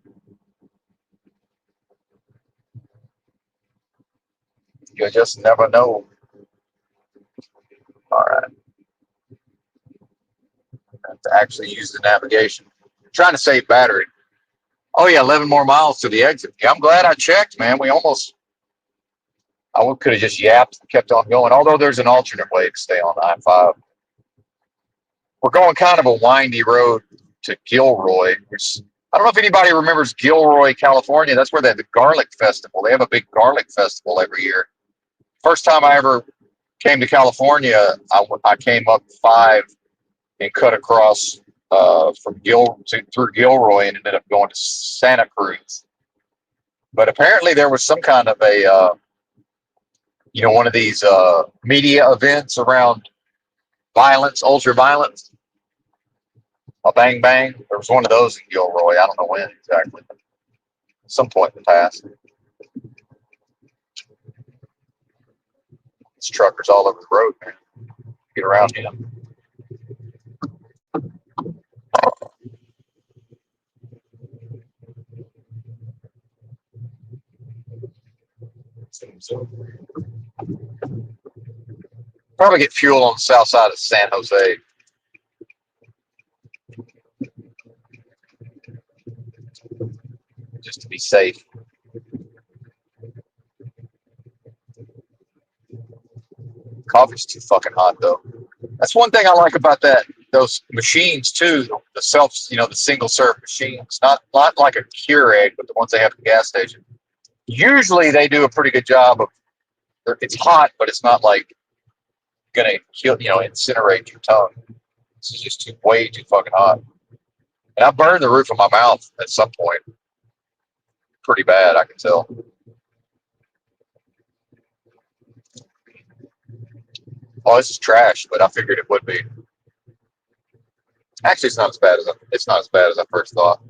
You just never know. All right. To actually use the navigation. I'm trying to save battery. Oh yeah, 11 more miles to the exit. Yeah, I'm glad I checked, man. I could have just yapped and kept on going. Although there's an alternate way to stay on I-5. We're going kind of a windy road to Gilroy, which I don't know if anybody remembers Gilroy, California. That's where they have the garlic festival. They have a big garlic festival every year. First time I ever came to California, I came up 5 and cut across through Gilroy and ended up going to Santa Cruz. But apparently there was some kind of one of these media events around violence, ultra violence, a bang bang. There was one of those in Gilroy. I don't know when exactly. At some point in the past. There's truckers all over the road, man. Get around here. Probably get fuel on the south side of San Jose. Just to be safe. Coffee's too fucking hot though. That's one thing I like about those machines too. The the single serve machines. Not like a Keurig, but the ones they have at the gas station. Usually they do a pretty good job of. It's hot, but it's not like gonna kill incinerate your tongue. This is just way too fucking hot. And I burned the roof of my mouth at some point. Pretty bad, I can tell. Oh, this is trash, but I figured it would be. Actually, it's not as bad as I first thought.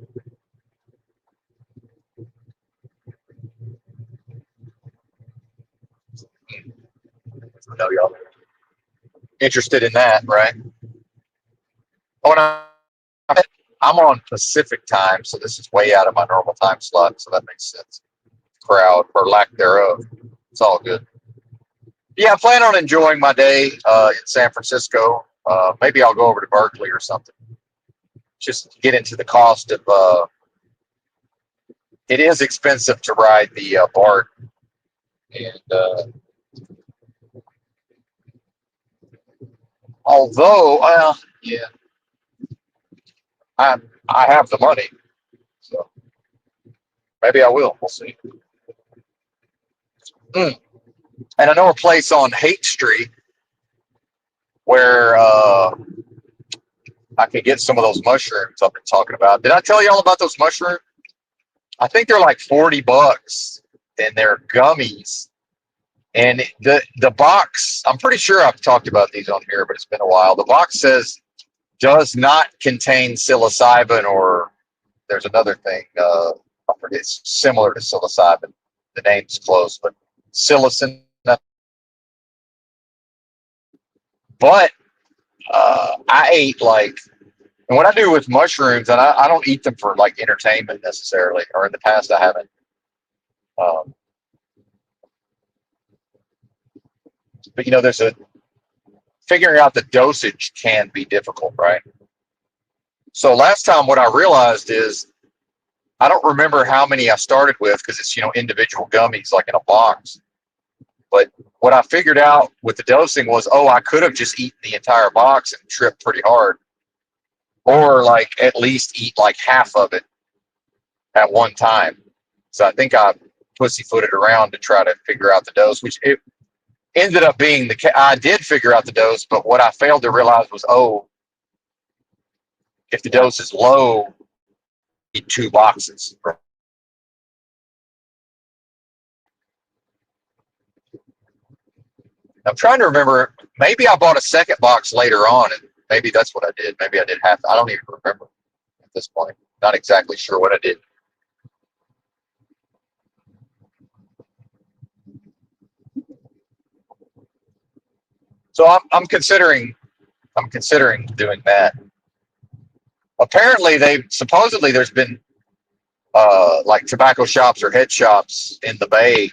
I know y'all interested in that, right? Oh, and I'm on Pacific time, so this is way out of my normal time slot, so that makes sense. Crowd or lack thereof, it's all good. Yeah, I plan on enjoying my day in San Francisco. Maybe I'll go over to Berkeley or something. Just get into the cost of. It is expensive to ride the BART, and although, yeah, I I have the money, so maybe I will. We'll see. Mm. And I know a place on Haight Street where I can get some of those mushrooms I've been talking about. Did I tell you all about those mushrooms? I think they're like $40, and they're gummies. And the box, I'm pretty sure I've talked about these on here, but it's been a while. The box says does not contain psilocybin, or there's another thing. I forget, it's similar to psilocybin. The name's close, but psilocin. But I ate like, and what I do with mushrooms, and I don't eat them for like entertainment necessarily, or in the past I haven't. Um, but there's a figuring out the dosage can be difficult, right? So last time, what I realized is I don't remember how many I started with because it's individual gummies like in a box. But what I figured out with the dosing was, oh, I could have just eaten the entire box and tripped pretty hard, or like at least eat like half of it at one time. So I think I pussyfooted around to try to figure out the dose, which it ended up being I did figure out the dose, but what I failed to realize was, oh, if the dose is low, you need two boxes. I'm trying to remember. Maybe I bought a second box later on, and maybe that's what I did. Maybe I did half. I don't even remember at this point. Not exactly sure what I did. So I'm considering doing that. Apparently, they supposedly there's been like tobacco shops or head shops in the Bay.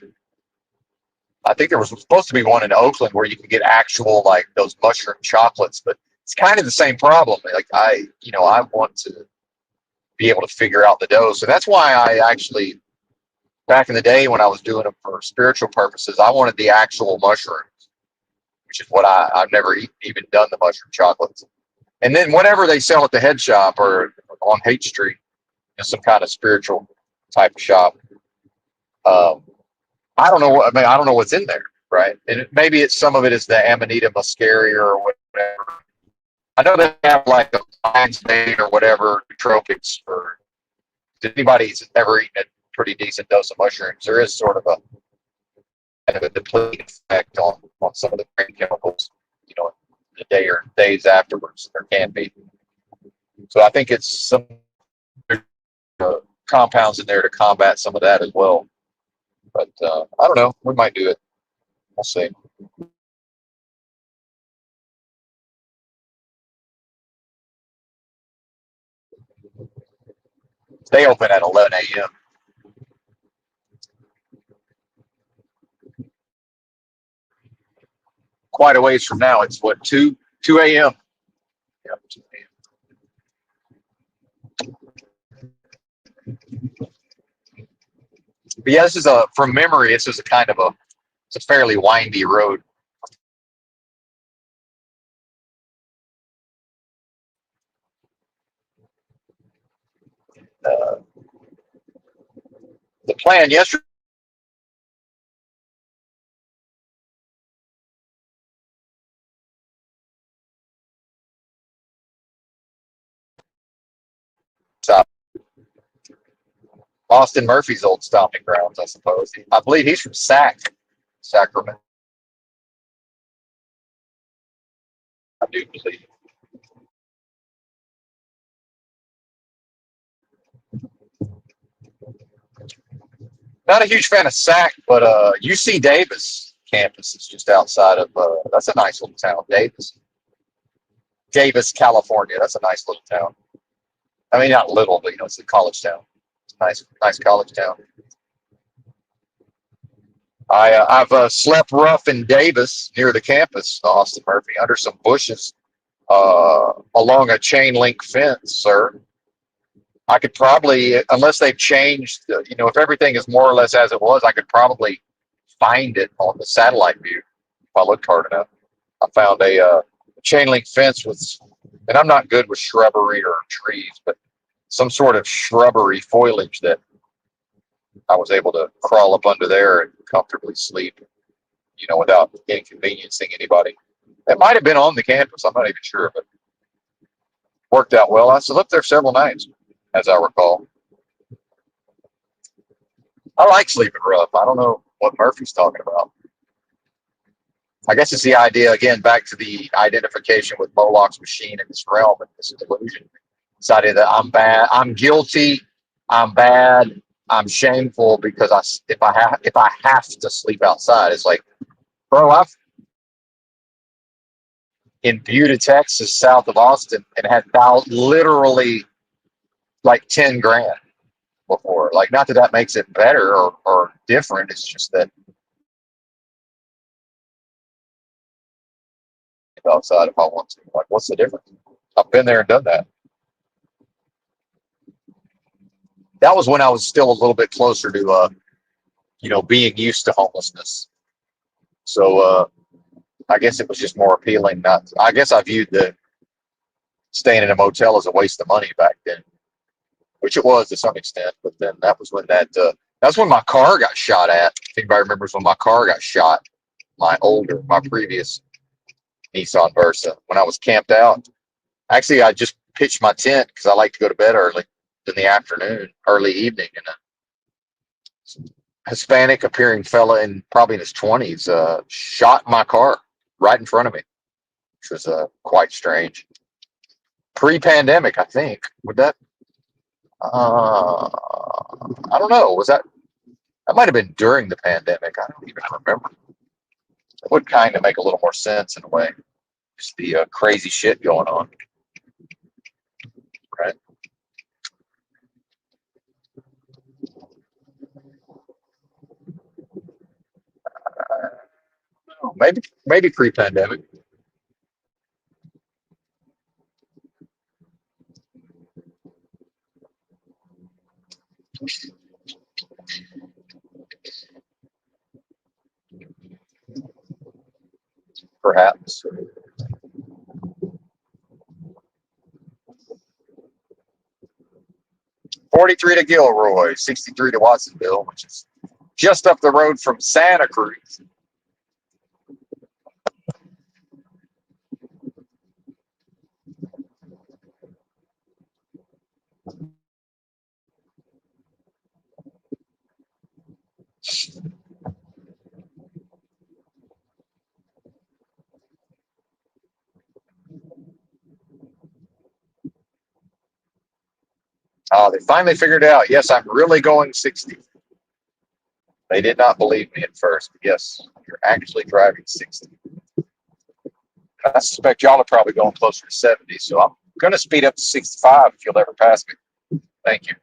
I think there was supposed to be one in Oakland where you can get actual like those mushroom chocolates, but it's kind of the same problem. Like I want to be able to figure out the dose, and that's why I actually back in the day when I was doing them for spiritual purposes, I wanted the actual mushrooms, which is what I've never even done the mushroom chocolates. And then whatever they sell at the head shop or on Haight Street, some kind of spiritual type of shop. Um, I don't know what I mean. I don't know what's in there, right? And maybe it's some of it is the Amanita muscaria or whatever. I know they have like the lion's mane or whatever nootropics for. If anybody's ever eaten a pretty decent dose of mushrooms, there is sort of a kind of a depleting effect on some of the brain chemicals, the day or days afterwards. There can be. So I think it's some compounds in there to combat some of that as well. But I don't know. We might do it. We'll see. They open at 11 a.m. Quite a ways from now. It's what, 2 a.m. Yeah, 2 a.m. But yeah, this is from memory. This is a kind of it's a fairly windy road. Uh, the plan yesterday. Austin Murphy's old stomping grounds, I suppose. I believe he's from Sacramento. I do believe. Not a huge fan of SAC, but UC Davis campus is just outside of. That's a nice little town, Davis. Davis, California. That's a nice little town. I mean, not little, but it's a college town. It's a nice college town. I've slept rough in Davis near the campus, Austin Murphy, under some bushes, along a chain link fence, sir. I could probably, unless they've changed, if everything is more or less as it was, I could probably find it on the satellite view if I looked hard enough. I found a chain link fence with, and I'm not good with shrubbery or trees, but some sort of shrubbery foliage that I was able to crawl up under there and comfortably sleep, without inconveniencing anybody. It might have been on the campus. I'm not even sure, but worked out well. I slept there several nights, as I recall. I like sleeping rough. I don't know what Murphy's talking about. I guess it's the idea, again, back to the identification with Moloch's machine in this realm and this delusion. This idea that I'm bad, I'm guilty, I'm bad, I'm shameful because if I have to sleep outside, it's like, bro, I've in Buda, Texas, south of Austin, and had literally like 10 grand before. Like, not that that makes it better or different. It's just that outside if I want to. Like, what's the difference? I've been there and done that. That was when I was still a little bit closer to, being used to homelessness. So I guess it was just more appealing. Not, I guess I viewed the staying in a motel as a waste of money back then, which it was to some extent. But then that was when that's when my car got shot at. If anybody remembers when my car got shot, my previous Nissan Versa, when I was camped out. Actually, I just pitched my tent because I like to go to bed early in the afternoon, early evening, and a Hispanic appearing fella in probably in his 20s shot my car right in front of me, which was quite strange. Pre-pandemic, I think. Would that? I don't know. Was that might have been during the pandemic? I don't even remember. It would kind of make a little more sense in a way. Just the crazy shit going on, right? Maybe pre-pandemic, perhaps. 43 to Gilroy, 63 to Watsonville, which is just up the road from Santa Cruz. They finally figured out, yes, I'm really going 60. They did not believe me at first, but yes, you're actually driving 60. I suspect y'all are probably going closer to 70, so I'm going to speed up to 65 if you'll ever pass me. Thank you.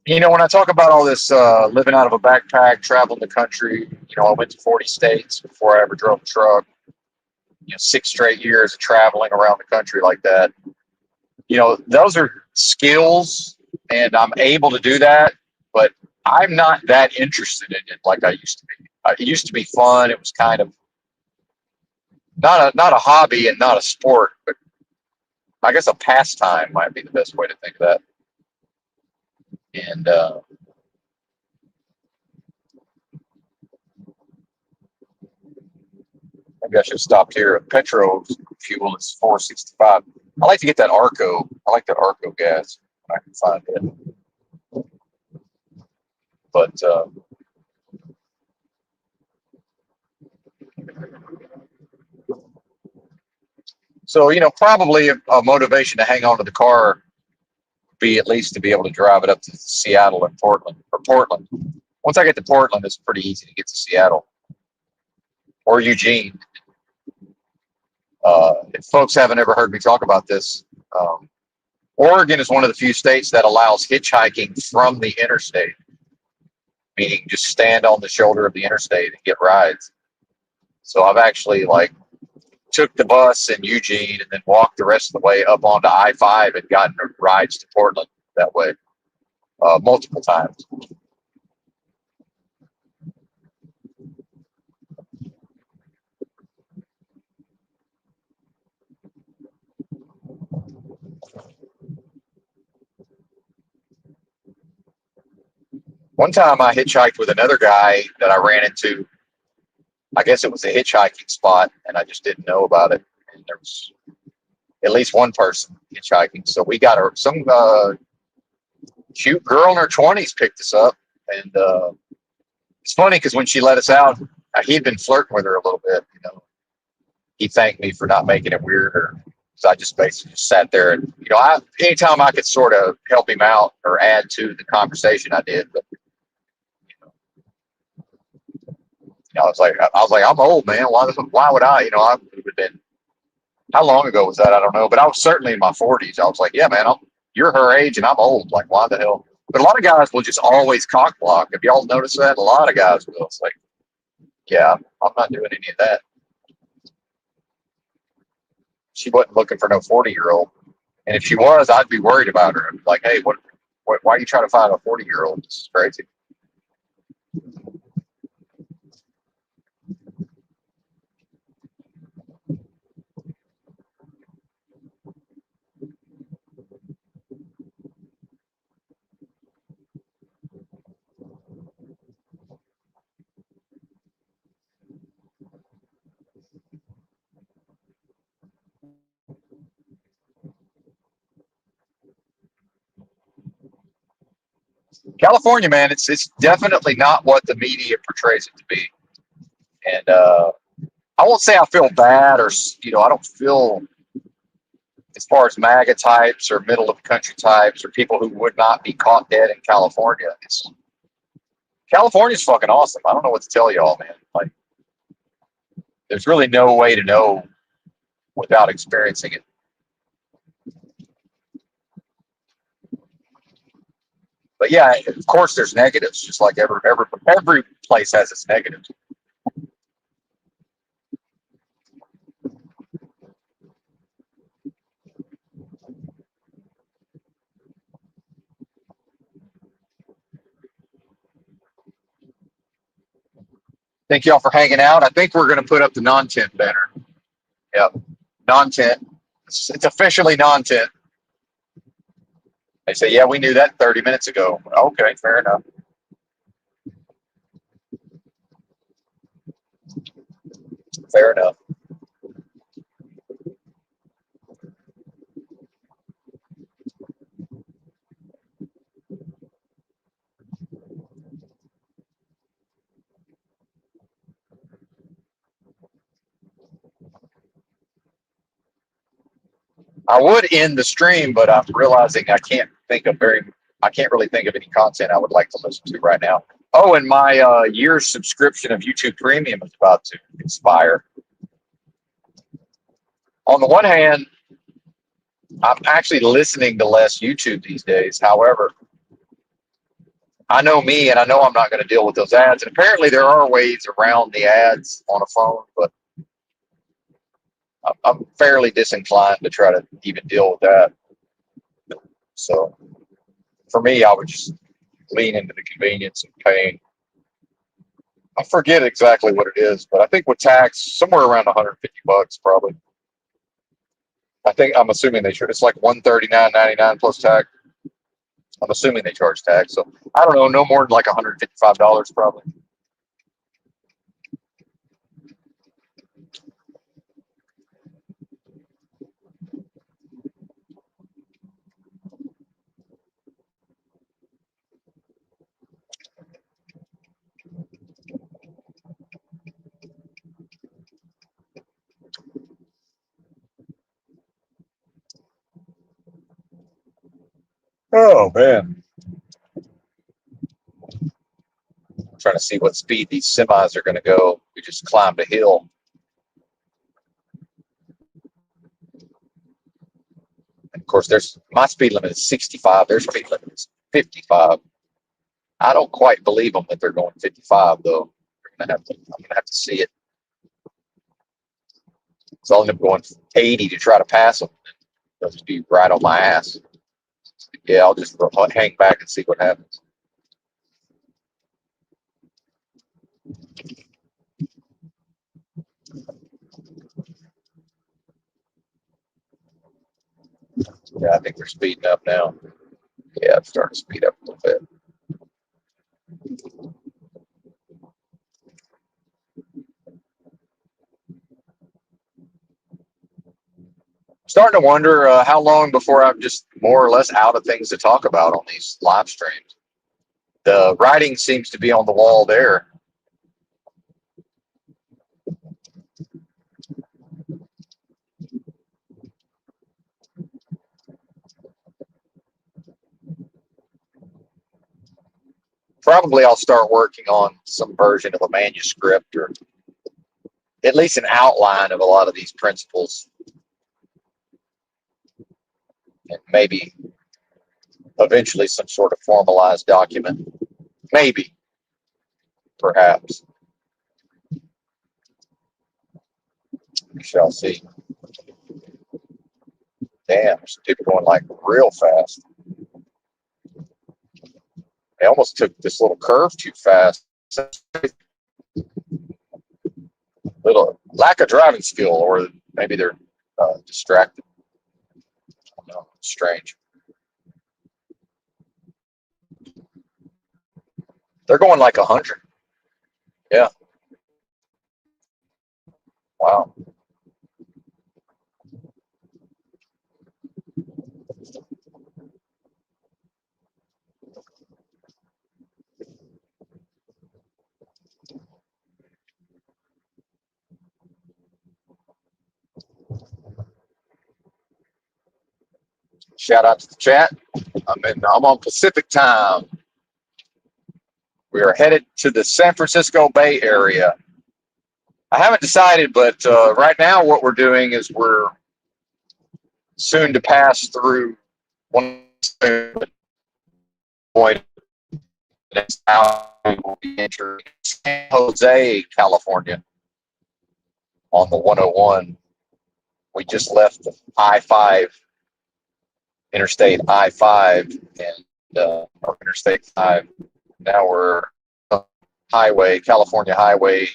When I talk about all this living out of a backpack, traveling the country, I went to 40 states before I ever drove a truck. 6 straight years of traveling around the country like that. Those are skills, and I'm able to do that, but I'm not that interested in it like I used to be. It used to be fun. It was kind of not a hobby and not a sport, but I guess a pastime might be the best way to think of that. And Maybe I should have stopped here. Petro fuel is 465. I like to get that Arco. I like that Arco gas when I can find it. But so probably a motivation to hang on to the car would be at least to be able to drive it up to Seattle and Portland or Portland. Once I get to Portland, it's pretty easy to get to Seattle or Eugene. If folks haven't ever heard me talk about this, Oregon is one of the few states that allows hitchhiking from the interstate, meaning just stand on the shoulder of the interstate and get rides. So I've actually took the bus in Eugene and then walked the rest of the way up onto I-5 and gotten rides to Portland that way multiple times. One time I hitchhiked with another guy that I ran into. I guess it was a hitchhiking spot and I just didn't know about it. And there was at least one person hitchhiking. So we got some cute girl in her 20s picked us up. And it's funny because when she let us out, he'd been flirting with her a little bit. He thanked me for not making it weird, or so I just basically just sat there and anytime I could sort of help him out or add to the conversation, I did. But I was like, I'm old, man. Why would I? I would have been. How long ago was that? I don't know, but I was certainly in my 40s. I was like, yeah, man, you're her age and I'm old. Like, why the hell? But a lot of guys will just always cock block. Have y'all noticed that? A lot of guys will. It's like, yeah, I'm not doing any of that. She wasn't looking for no 40-year-old. And if she was, I'd be worried about her. I'd be like, hey, why are you trying to find a 40-year-old? This is crazy. California, man, it's definitely not what the media portrays it to be. And I won't say I feel bad or, I don't feel as far as MAGA types or middle of the country types or people who would not be caught dead in California. California's fucking awesome. I don't know what to tell y'all, man. Like, there's really no way to know without experiencing it. But yeah, of course, there's negatives. Just like every place has its negatives. Thank y'all for hanging out. I think we're going to put up the non-tent banner. Yep, non-tent. It's officially non-tent. They say, yeah, we knew that 30 minutes ago. Okay, fair enough. Fair enough. I would end the stream, but I'm realizing I can't really think of any content I would like to listen to right now. Oh, and my year's subscription of YouTube Premium is about to expire. On the one hand, I'm actually listening to less YouTube these days. However, I know me and I know I'm not going to deal with those ads. And apparently there are ways around the ads on a phone, but I'm fairly disinclined to try to even deal with that. So for me, I would just lean into the convenience of paying. I forget exactly what it is, but I think with tax, somewhere around 150 bucks probably. I'm assuming they should. It's like 139.99 plus tax. I'm assuming they charge tax. So I don't know, no more than like $155 probably. Oh man, I'm trying to see what speed these semis are going to go. We just climbed a hill. And of course, there's my speed limit is 65. Their speed limit is 55. I don't quite believe them that they're going 55 though. I'm gonna have to see it. So I'll end up going 80 to try to pass them. They'll just be right on my ass. Yeah, I'll just hang back and see what happens. Yeah, I think they're speeding up now. Yeah, I'm starting to speed up a little bit. I'm starting to wonder how long before I'm just more or less out of things to talk about on these live streams. The writing seems to be on the wall there. Probably I'll start working on some version of a manuscript or at least an outline of a lot of these principles, and maybe eventually some sort of formalized document. Maybe, perhaps. We shall see. Damn, there's some people going like real fast. They almost took this little curve too fast. Little lack of driving skill, or maybe they're distracted. I don't know. Strange. They're going like 100. Yeah. Wow. Shout out to the chat. I'm on Pacific time. We are headed to the San Francisco Bay Area. I haven't decided, but right now what we're doing is we're soon to pass through one point. Next hour we will be entering San Jose, California, on the 101. We just left the I-5, Interstate I-5, and or Interstate 5. Now we're on Highway, California Highway.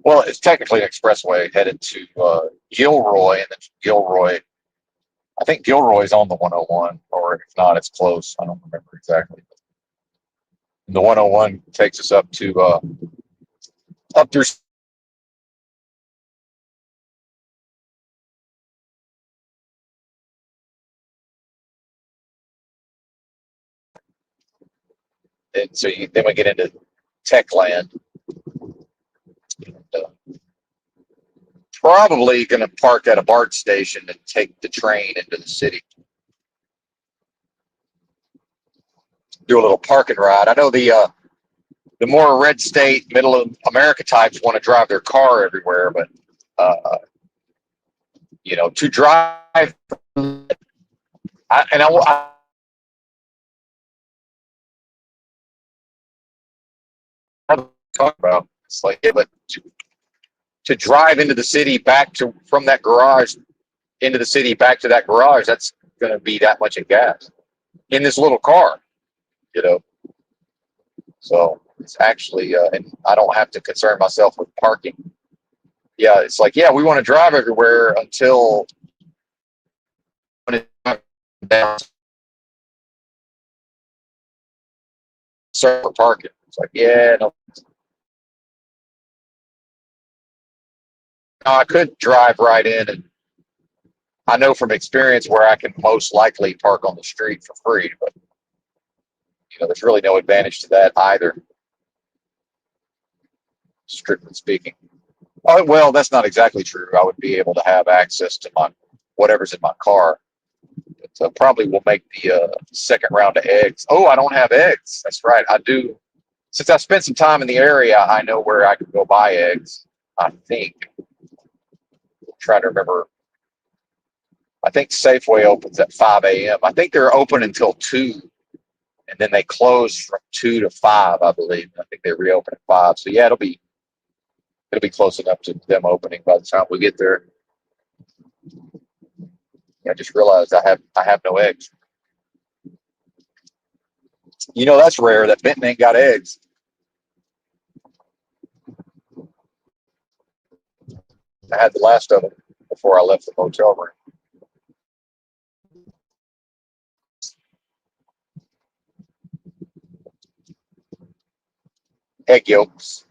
Well, it's technically an expressway headed to Gilroy, and then Gilroy. I think Gilroy's on the 101, or if not, it's close. I don't remember exactly. And the 101 takes us up to up through. And so then we get into tech land. And, probably going to park at a BART station and take the train into the city. Do a little park and ride. I know the more red state, middle of America types want to drive their car everywhere, but to drive, I talk about it's like, yeah, but to drive into the city from that garage into the city back to that garage, that's going to be that much in gas in this little car, you know. So it's actually, and I don't have to concern myself with parking. Yeah, it's like, yeah, we want to drive everywhere until when it's down for parking. It's like, yeah, no, I could drive right in, and I know from experience where I can most likely park on the street for free, but there's really no advantage to that either, strictly speaking. Oh, well, that's not exactly true. I would be able to have access to whatever's in my car. So probably we'll make the second round of eggs. Oh, I don't have eggs. That's right. I do. Since I spent some time in the area, I know where I can go buy eggs. I think. I'm trying to remember. I think Safeway opens at 5 a.m. I think they're open until 2, and then they close from 2 to 5, I believe. I think they reopen at 5. So yeah, it'll be close enough to them opening by the time we get there. I just realized I have no eggs. That's rare that Benton ain't got eggs. I had the last of them before I left the motel room. Egg yolks.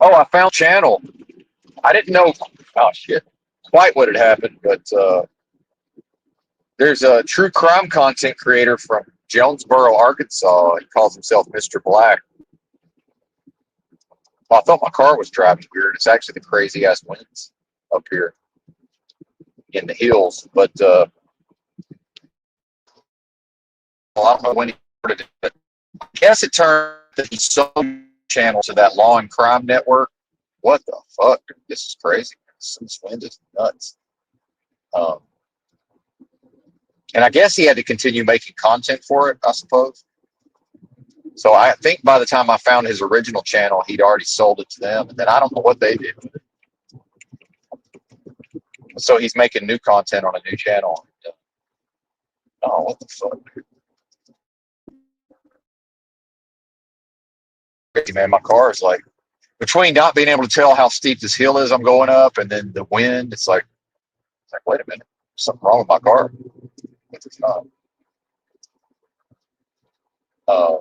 Oh, I found channel. I didn't know. Oh shit, quite what had happened, but there's a true crime content creator from Jonesboro, Arkansas. He calls himself Mr. Black. Well, I thought my car was driving weird. It's actually the crazy ass winds up here in the hills. But well, I don't know when he started it. I guess it turned that he sold channel to that Law and Crime Network. What the fuck? This is crazy. This wind is nuts. Um, and I guess he had to continue making content for it, I suppose. So I think by the time I found his original channel, he'd already sold it to them, and then I don't know what they did with it. So he's making new content on a new channel. Oh, what the fuck? Crazy, man. My car is like, between not being able to tell how steep this hill is I'm going up, and then the wind, it's like wait a minute, something wrong with my car. It's not. Uh,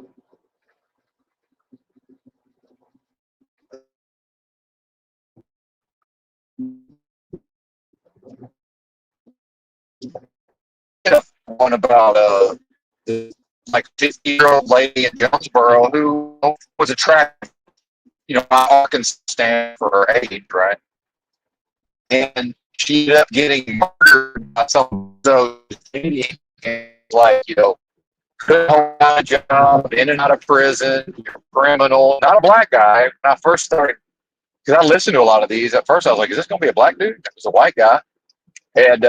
one about like 50-year-old lady in Jonesboro who was attracted, by Arkansas stand for her age, right? And she ended up getting murdered by some of those like, couldn't hold down a job, in and out of prison, you're a criminal, not a black guy. When I first started, because I listened to a lot of these, at first I was like, is this going to be a black dude? It was a white guy. And,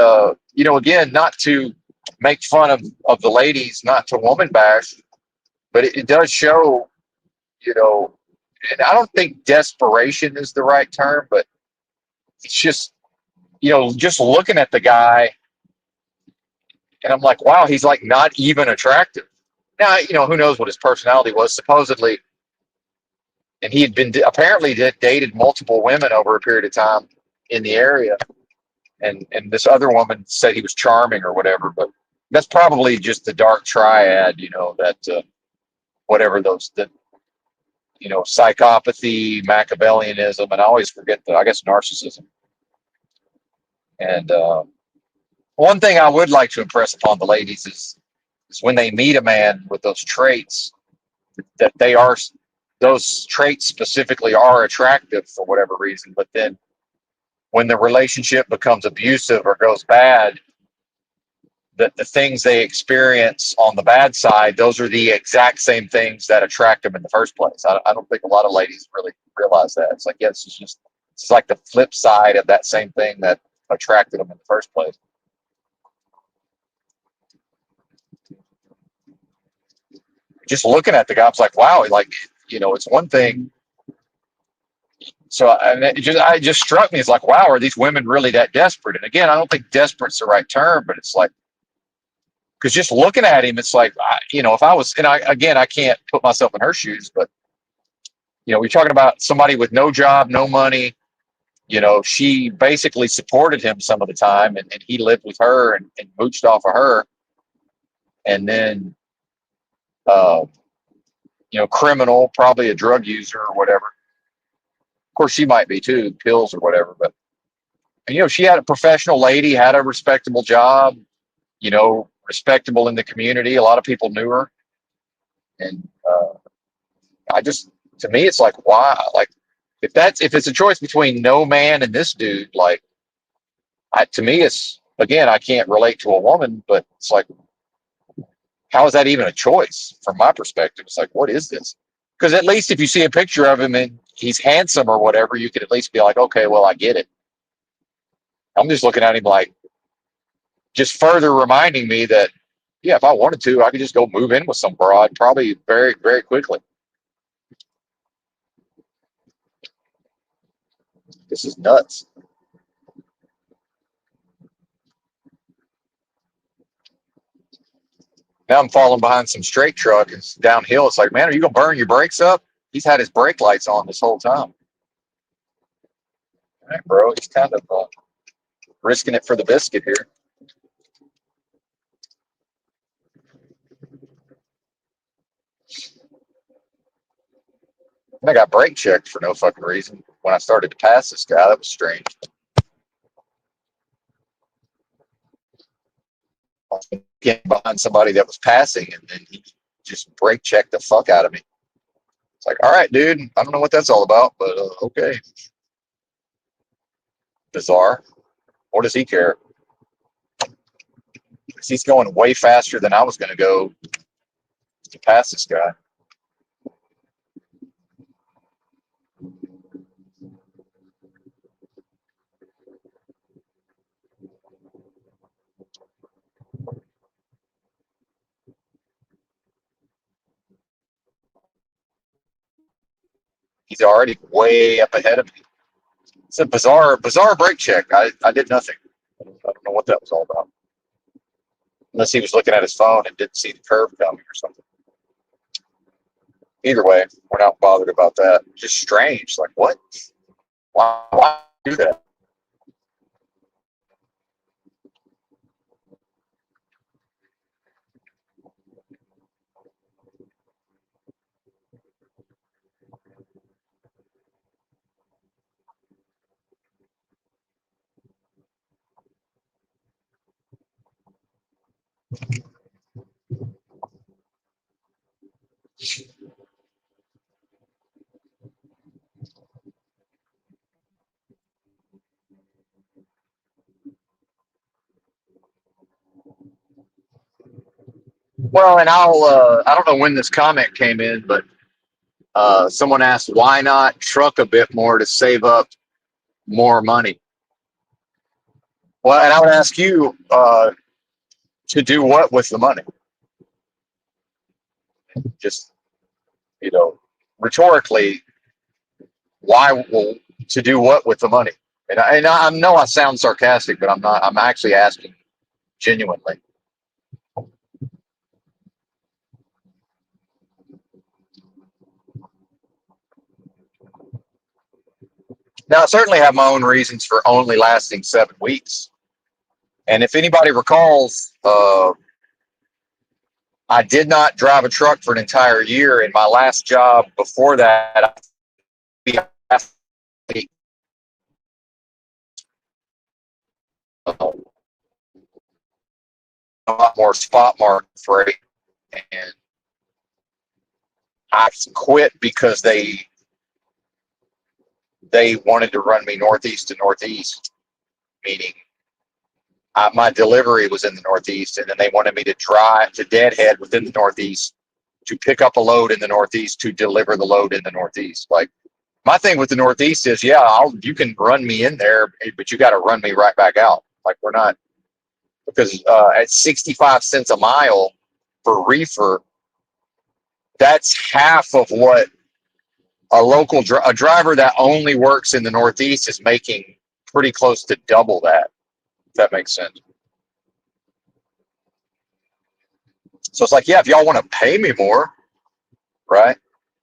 again, not to make fun of the ladies, not to woman bash, but it does show, and I don't think desperation is the right term, but it's just, just looking at the guy, and I'm like, wow, he's like not even attractive. Now, who knows what his personality was, supposedly. And he had been apparently dated multiple women over a period of time in the area. And this other woman said he was charming or whatever, but that's probably just the dark triad, that whatever those, that, psychopathy, Machiavellianism, and I always forget I guess narcissism. And one thing I would like to impress upon the ladies is when they meet a man with those traits, that those traits specifically are attractive for whatever reason. But then when the relationship becomes abusive or goes bad, that the things they experience on the bad side, those are the exact same things that attract them in the first place. I don't think a lot of ladies really realize that. It's like, yeah, it's like the flip side of that same thing that attracted them in the first place. Just looking at the guy, I was like, wow, like, it's one thing. So and it just struck me as like, wow, are these women really that desperate? And again, I don't think desperate's the right term, but it's like, because just looking at him, it's like, if I was, and I can't put myself in her shoes, but we're talking about somebody with no job, no money. She basically supported him some of the time, and he lived with her and mooched off of her. And then, criminal, probably a drug user or whatever. Of course, she might be too, pills or whatever. But she had a professional lady, had a respectable job, you know, respectable in the community. A lot of people knew her, and I just, to me, it's like, why? Like, if it's a choice between no man and this dude, like, to me, it's again, I can't relate to a woman, but it's like, how is that even a choice from my perspective? It's like, what is this? Because at least if you see a picture of him and he's handsome or whatever, you could at least be like, okay, well, I get it. I'm just looking at him like, just further reminding me that, yeah, if I wanted to, I could just go move in with some broad, probably very, very quickly. This is nuts. Now I'm falling behind some straight truck. It's downhill. It's like, man, are you gonna burn your brakes up? He's had his brake lights on this whole time. All right, bro. He's kind of risking it for the biscuit here. And I got brake checked for no fucking reason when I started to pass this guy. That was strange. I was getting behind somebody that was passing, and then he just brake checked the fuck out of me. It's like, all right, dude. I don't know what that's all about, but okay. Bizarre. What does he care? Because he's going way faster than I was going to go to pass this guy. He's already way up ahead of me. It's a bizarre brake check. I did nothing. I don't know what that was all about. Unless he was looking at his phone and didn't see the curve coming or something. Either way, we're not bothered about that. Just strange. Like, what? Why do that? Well, and I don't know when this comment came in, but someone asked, why not truck a bit more to save up more money? Well, and I would ask you to do what with the money? Just, you know, rhetorically, why? Well, to do what with the money? And I know I sound sarcastic, but I'm not. I'm actually asking genuinely. Now, I certainly have my own reasons for only lasting 7 weeks. And if anybody recalls, I did not drive a truck for an entire year. In my last job before that, I a lot more spot market freight, and I quit because they wanted to run me northeast to northeast, meaning my delivery was in the northeast, and then they wanted me to drive to Deadhead within the northeast to pick up a load in the northeast to deliver the load in the northeast. Like, my thing with the northeast is, yeah, you can run me in there, but you got to run me right back out. Like, we're not, because at 65 cents a mile for reefer, that's half of what a driver that only works in the northeast is making, pretty close to double that, if that makes sense. So it's like, yeah, if y'all want to pay me more, right?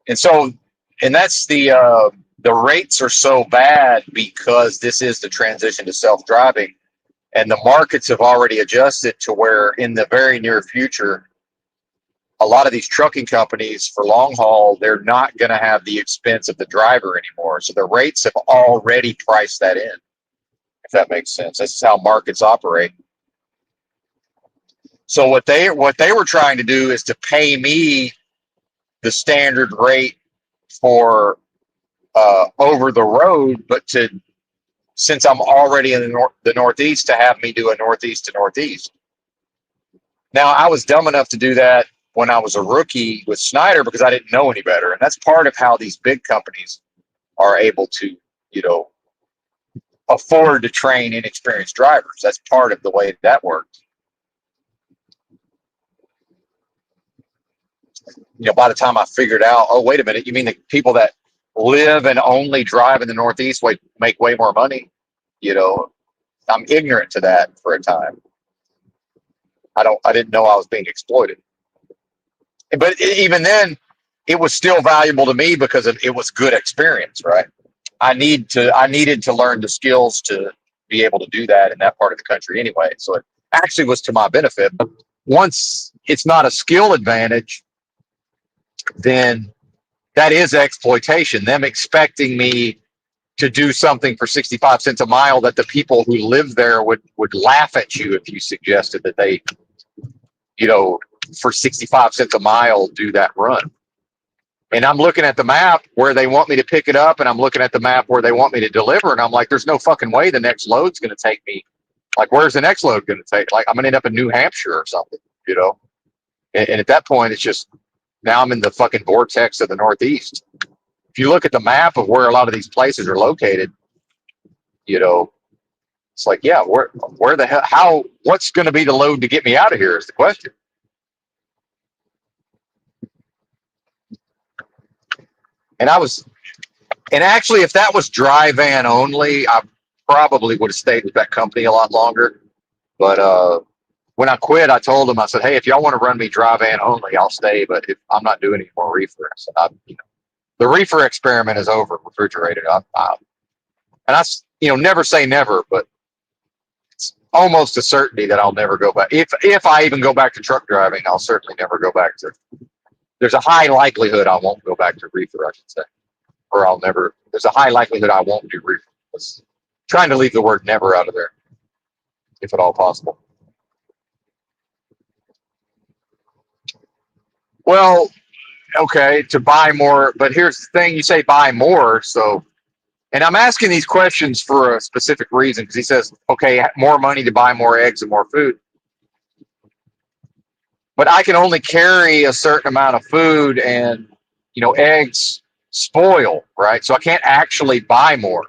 And so, and that's the rates are so bad because this is the transition to self-driving, and the markets have already adjusted to where in the very near future, a lot of these trucking companies for long haul, they're not going to have the expense of the driver anymore. So the rates have already priced that in, if that makes sense. This is how markets operate. So what they were trying to do is to pay me the standard rate for over the road, but to since I'm already in the Northeast, to have me do a Northeast to Northeast. Now, I was dumb enough to do that when I was a rookie with Snyder because I didn't know any better, and that's part of how these big companies are able to, you know, afford to train inexperienced drivers. That's part of the way that works. You know, by the time I figured out, oh, wait a minute, you mean the people that live and only drive in the Northeast make way more money? You know, I'm ignorant to that for a time. I didn't know I was being exploited. But even then, it was still valuable to me because it was good experience, right? I needed to learn the skills to be able to do that in that part of the country anyway. So it actually was to my benefit. But once it's not a skill advantage, then that is exploitation. Them expecting me to do something for 65 cents a mile that the people who live there would laugh at you if you suggested that they, you know, for 65 cents a mile do that run. And I'm looking at the map where they want me to pick it up, and I'm looking at the map where they want me to deliver, and I'm like, there's no fucking way the next load's going to take me. Like, where's the next load going to take? Like, I'm going to end up in New Hampshire or something, you know? And at that point, it's just, now I'm in the fucking vortex of the Northeast. If you look at the map of where a lot of these places are located, you know, it's like, yeah, where the hell, what's going to be the load to get me out of here is the question. And actually, if that was dry van only, I probably would have stayed with that company a lot longer. But when I quit, I told them, I said, hey, if y'all want to run me dry van only, I'll stay. But if I'm not doing any more reefer, I said, the reefer experiment is over. Refrigerated. And I, never say never, but it's almost a certainty that I'll never go back. If I even go back to truck driving, I'll certainly never go back to. There's a high likelihood I won't go back to reefer, I should say. Or I'll never, there's a high likelihood I won't do reefer. Trying to leave the word never out of there, if at all possible. Well, okay, to buy more, but here's the thing, you say buy more, so, and I'm asking these questions for a specific reason, because he says, okay, more money to buy more eggs and more food. But I can only carry a certain amount of food, and, eggs spoil, right? So I can't actually buy more.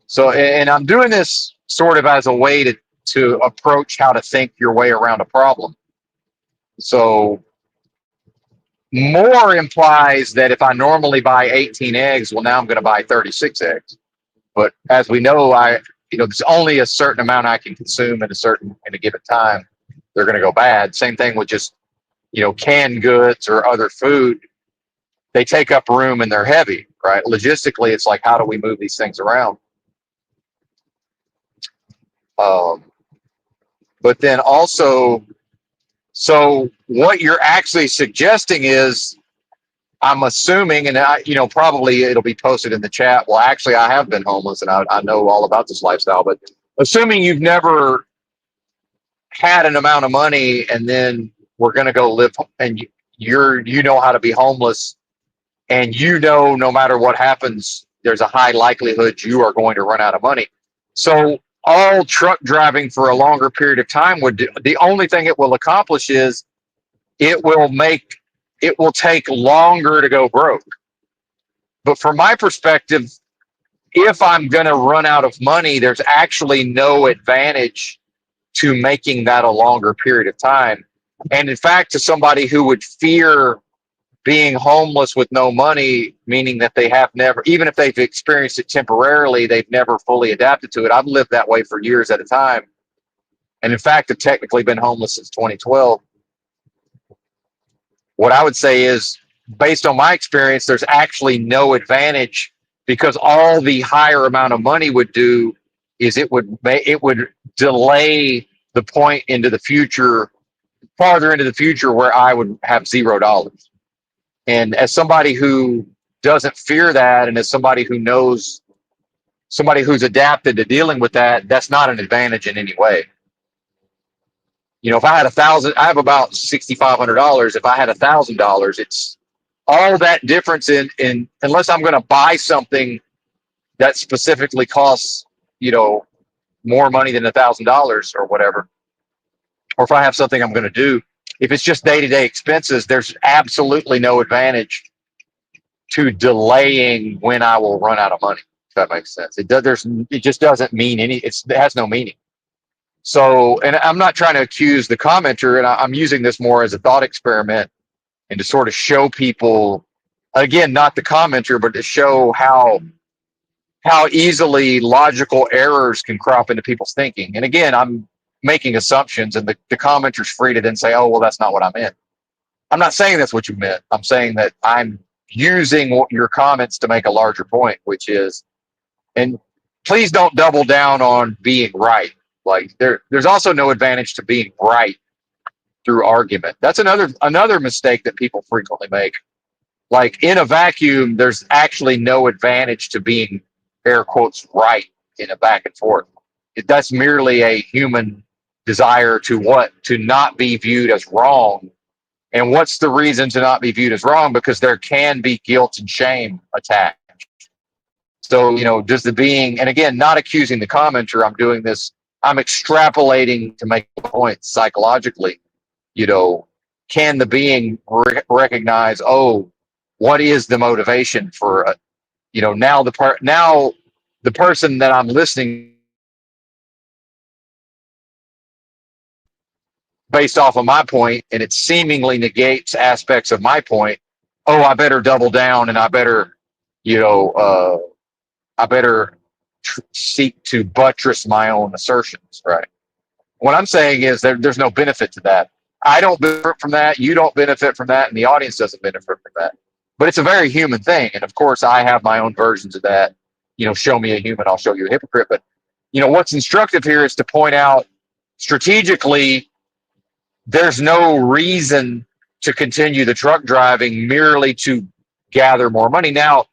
So, and I'm doing this sort of as a way to approach how to think your way around a problem. So more implies that if I normally buy 18 eggs, well, now I'm going to buy 36 eggs. But as we know, there's only a certain amount I can consume in a given time. They're going to go bad. Same thing with just, canned goods or other food. They take up room and they're heavy, right? Logistically, it's like, how do we move these things around? But then also, so what you're actually suggesting is, I'm assuming, and probably it'll be posted in the chat. Well, actually, I have been homeless, and I know all about this lifestyle. But assuming you've never had an amount of money, and then we're going to go live, and you know how to be homeless, and no matter what happens, there's a high likelihood you are going to run out of money. So all truck driving for a longer period of time the only thing it will accomplish is it will take longer to go broke. But from my perspective, if I'm going to run out of money, there's actually no advantage to making that a longer period of time. And in fact, to somebody who would fear being homeless with no money, meaning that they have never, even if they've experienced it temporarily, they've never fully adapted to it. I've lived that way for years at a time. And in fact, I've technically been homeless since 2012. What I would say is, based on my experience, there's actually no advantage, because all the higher amount of money would do is it would delay the point into the future, farther into the future, where I would have $0. And as somebody who doesn't fear that, and as somebody who knows, somebody who's adapted to dealing with that, that's not an advantage in any way. If I had I have about $6,500. If I had $1,000, it's all that difference in unless I'm going to buy something that specifically costs, you know, more money than $1,000 or whatever, or if I have something I'm going to do, if it's just day to day expenses, there's absolutely no advantage to delaying when I will run out of money. If that makes sense, it just doesn't mean it has no meaning. So, and I'm not trying to accuse the commenter, and I'm using this more as a thought experiment and to sort of show people, again, not the commenter, but to show how easily logical errors can crop into people's thinking. And again, I'm making assumptions, and the commenter's free to then say, oh, well, that's not what I meant. I'm not saying that's what you meant. I'm saying that I'm using your comments to make a larger point, which is, and please don't double down on being right. Like there's also no advantage to being right through argument. That's another mistake that people frequently make. Like in a vacuum, there's actually no advantage to being air quotes right in a back and forth. That's merely a human desire to not be viewed as wrong. And what's the reason to not be viewed as wrong? Because there can be guilt and shame attached. So, does the being, and again, not accusing the commenter, I'm doing this, I'm extrapolating to make a point psychologically, can the being recognize, oh, what is the motivation for, now the person that I'm listening based off of my point, and it seemingly negates aspects of my point. Oh, I better double down, and I better, you know, I better seek to buttress my own assertions, right? What I'm saying is there's no benefit to that. I don't benefit from that. You don't benefit from that, and the audience doesn't benefit from that. But it's a very human thing, and of course, I have my own versions of that. Show me a human, I'll show you a hypocrite. But what's instructive here is to point out strategically, there's no reason to continue the truck driving merely to gather more money. Now,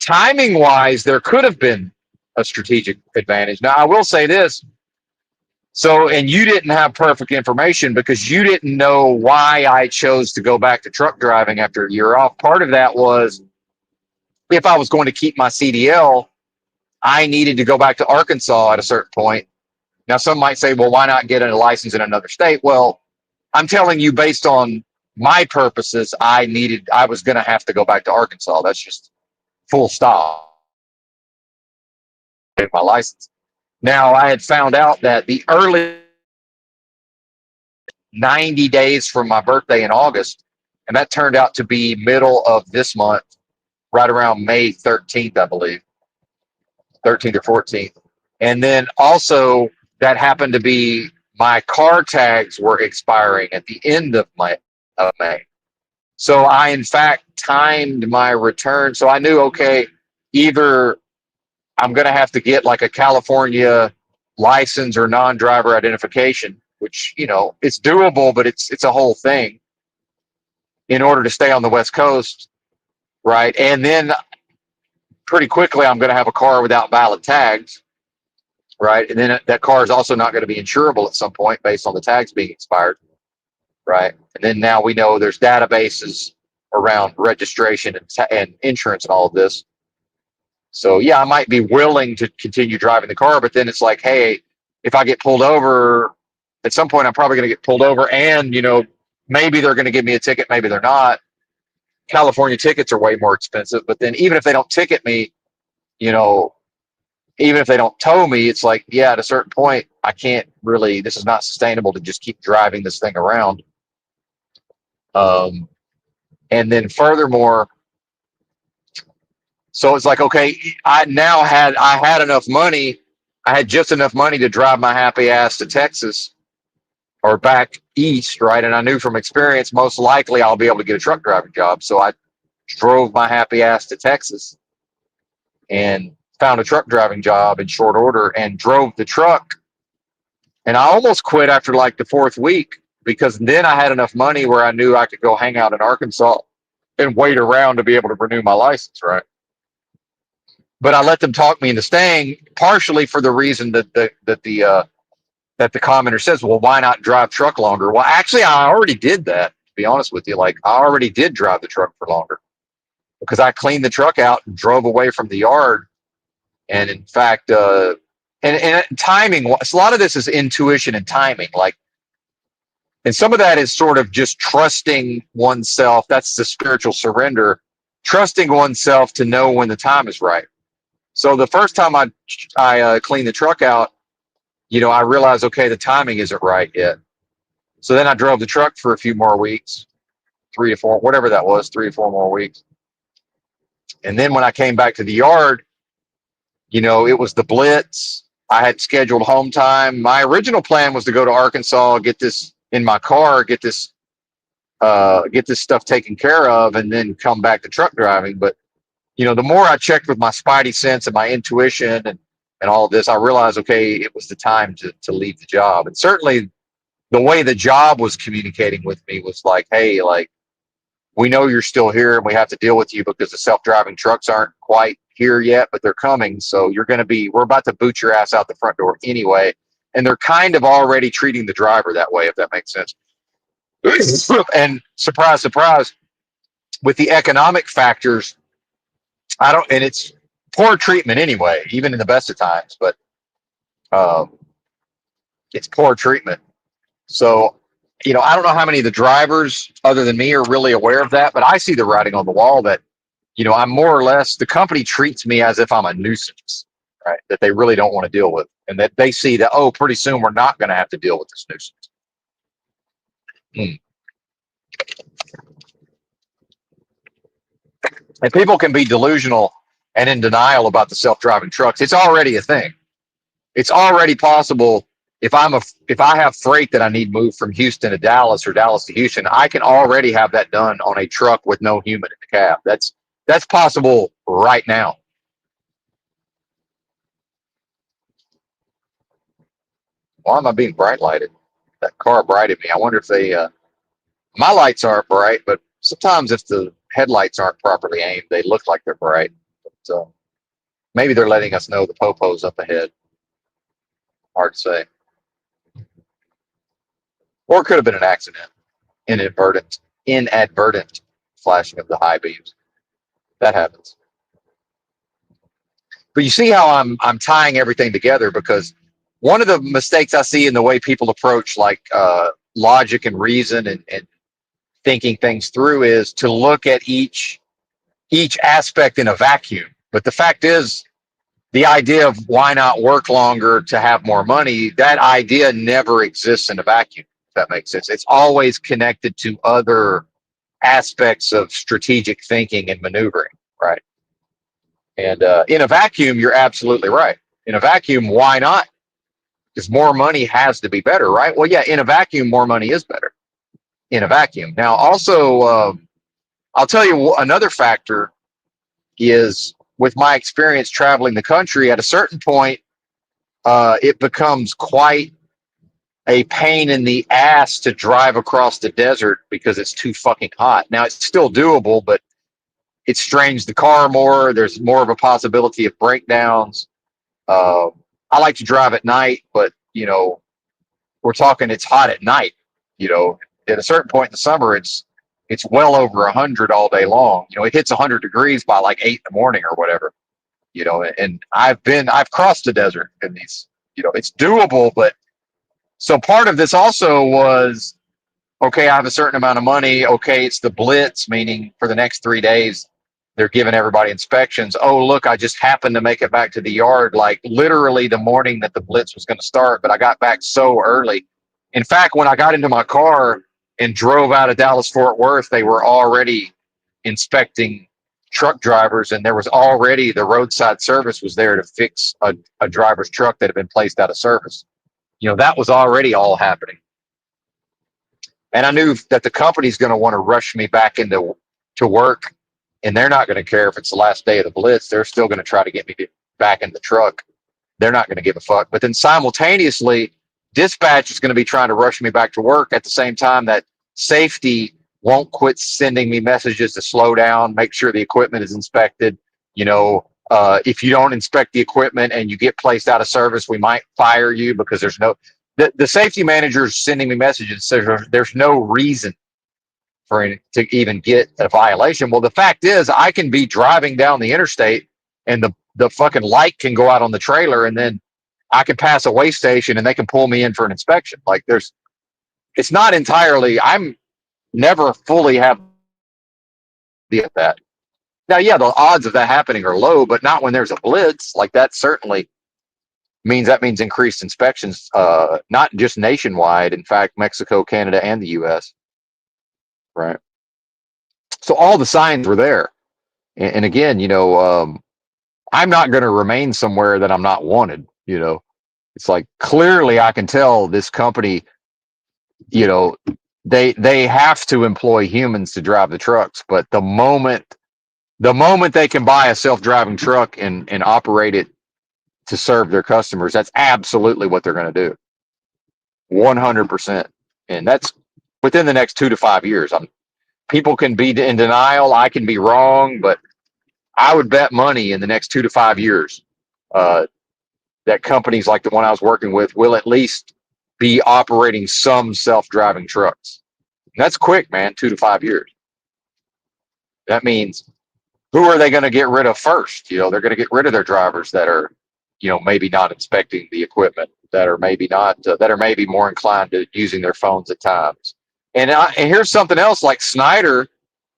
timing wise, there could have been a strategic advantage. Now, I will say this. So, and you didn't have perfect information because you didn't know why I chose to go back to truck driving after a year off. Part of that was if I was going to keep my CDL, I needed to go back to Arkansas at a certain point. Now, some might say, well, why not get a license in another state? Well, I'm telling you, based on my purposes, I was going to have to go back to Arkansas. That's just full stop. My license. Now, I had found out that the early 90 days from my birthday in August, and that turned out to be middle of this month, right around May 13th, I believe, 13th or 14th. And then also that happened to be my car tags were expiring at the end of May. So I, in fact, timed my return. So I knew, okay, either I'm going to have to get like a California license or non-driver identification, which, it's doable, but it's a whole thing in order to stay on the West Coast, right? And then pretty quickly, I'm going to have a car without valid tags, right? And then that car is also not going to be insurable at some point based on the tags being expired, right? And then now we know there's databases around registration and insurance and all of this. So yeah, I might be willing to continue driving the car, but then it's like, hey, if I get pulled over, at some point I'm probably going to get pulled over, and maybe they're going to give me a ticket, maybe they're not. California tickets are way more expensive, but then even if they don't ticket me, even if they don't tow me, it's like, yeah, at a certain point, I can't really. This is not sustainable to just keep driving this thing around. And then furthermore, so it's like, okay, I had enough money. I had just enough money to drive my happy ass to Texas or back east, right? And I knew from experience, most likely I'll be able to get a truck driving job. So I drove my happy ass to Texas and found a truck driving job in short order and drove the truck. And I almost quit after like the fourth week because then I had enough money where I knew I could go hang out in Arkansas and wait around to be able to renew my license, right? But I let them talk me into staying, partially for the reason that the that the commenter says, well, why not drive truck longer? Well, actually, I already did that, to be honest with you. Like, I already did drive the truck for longer because I cleaned the truck out and drove away from the yard. And in fact, and timing, a lot of this is intuition and timing. Like, and some of that is sort of just trusting oneself. That's the spiritual surrender, trusting oneself to know when the time is right. So the first time I cleaned the truck out, I realized, okay, the timing isn't right yet. So then I drove the truck for a few more weeks, 3 to 4, whatever that was, 3 or 4 more weeks. And then when I came back to the yard, it was the blitz. I had scheduled home time. My original plan was to go to Arkansas, get this in my car, get this stuff taken care of, and then come back to truck driving. But the more I checked with my spidey sense and my intuition and all of this, I realized, okay, it was the time to leave the job. And certainly the way the job was communicating with me was like, hey, like, we know you're still here and we have to deal with you because the self-driving trucks aren't quite here yet, but they're coming. So we're about to boot your ass out the front door anyway. And they're kind of already treating the driver that way, if that makes sense. And surprise, surprise, with the economic factors, and it's poor treatment anyway, even in the best of times, but it's poor treatment. So, I don't know how many of the drivers other than me are really aware of that, but I see the writing on the wall that, I'm more or less, the company treats me as if I'm a nuisance, right? That they really don't want to deal with. And that they see that, oh, pretty soon we're not going to have to deal with this nuisance. And people can be delusional and in denial about the self-driving trucks. It's already a thing. It's already possible. If I have freight that I need moved from Houston to Dallas or Dallas to Houston, I can already have that done on a truck with no human in the cab. That's possible right now. Why am I being bright lighted? That car brighted me. I wonder if my lights aren't bright, but sometimes if the headlights aren't properly aimed, they look like they're bright. But maybe they're letting us know the popo's up ahead. Hard to say. Or it could have been an accident, inadvertent flashing of the high beams. That happens. But you see how I'm tying everything together, because one of the mistakes I see in the way people approach like logic and reason and thinking things through is to look at each aspect in a vacuum. But the fact is, the idea of why not work longer to have more money, that idea never exists in a vacuum, if that makes sense. It's always connected to other aspects of strategic thinking and maneuvering, right? And in a vacuum, you're absolutely right. In a vacuum, why not? Because more money has to be better, right? Well, yeah, in a vacuum, more money is better in a vacuum. Now, also, I'll tell you another factor is, with my experience traveling the country, at a certain point, it becomes quite a pain in the ass to drive across the desert because it's too fucking hot. Now, it's still doable, but it strains the car more. There's more of a possibility of breakdowns. I like to drive at night, but we're talking it's hot at night. At a certain point in the summer, it's well over 100 all day long. It hits 100 degrees by like 8 in the morning or whatever. And I've crossed the desert in these. It's doable, but so part of this also was, okay, I have a certain amount of money. Okay, it's the blitz, meaning for the next 3 days, they're giving everybody inspections. Oh, look, I just happened to make it back to the yard, like literally the morning that the blitz was going to start, but I got back so early. In fact, when I got into my car and drove out of Dallas-Fort Worth, they were already inspecting truck drivers, and there was already, the roadside service was there to fix a driver's truck that had been placed out of service. That was already all happening. And I knew that the company's going to want to rush me back into work, and they're not going to care if it's the last day of the blitz. They're still going to try to get me back in the truck. They're not going to give a fuck. But then simultaneously, dispatch is going to be trying to rush me back to work at the same time that safety won't quit sending me messages to slow down, make sure the equipment is inspected. If you don't inspect the equipment and you get placed out of service, we might fire you because the safety manager is sending me messages. So there's no reason for it to even get a violation. Well, the fact is, I can be driving down the interstate and the fucking light can go out on the trailer, and then I can pass a weigh station and they can pull me in for an inspection. Like it's not entirely. I'm never fully have that. Now, yeah, the odds of that happening are low, but not when there's a blitz. Like that certainly means increased inspections, not just nationwide. In fact, Mexico, Canada, and the U.S. Right. So all the signs were there, and again, I'm not going to remain somewhere that I'm not wanted. It's like clearly I can tell this company, you know, they have to employ humans to drive the trucks, but the moment they can buy a self-driving truck and operate it to serve their customers, that's absolutely what they're going to do. 100%. And that's within the next 2 to 5 years. People can be in denial. I can be wrong, but I would bet money in the next 2 to 5 years uh, that companies like the one I was working with will at least be operating some self-driving trucks. And that's quick, man. 2 to 5 years. That means who are they going to get rid of first? They're going to get rid of their drivers that are, maybe not inspecting the equipment, that are maybe not, that are maybe more inclined to using their phones at times. And here's something else, like Snyder,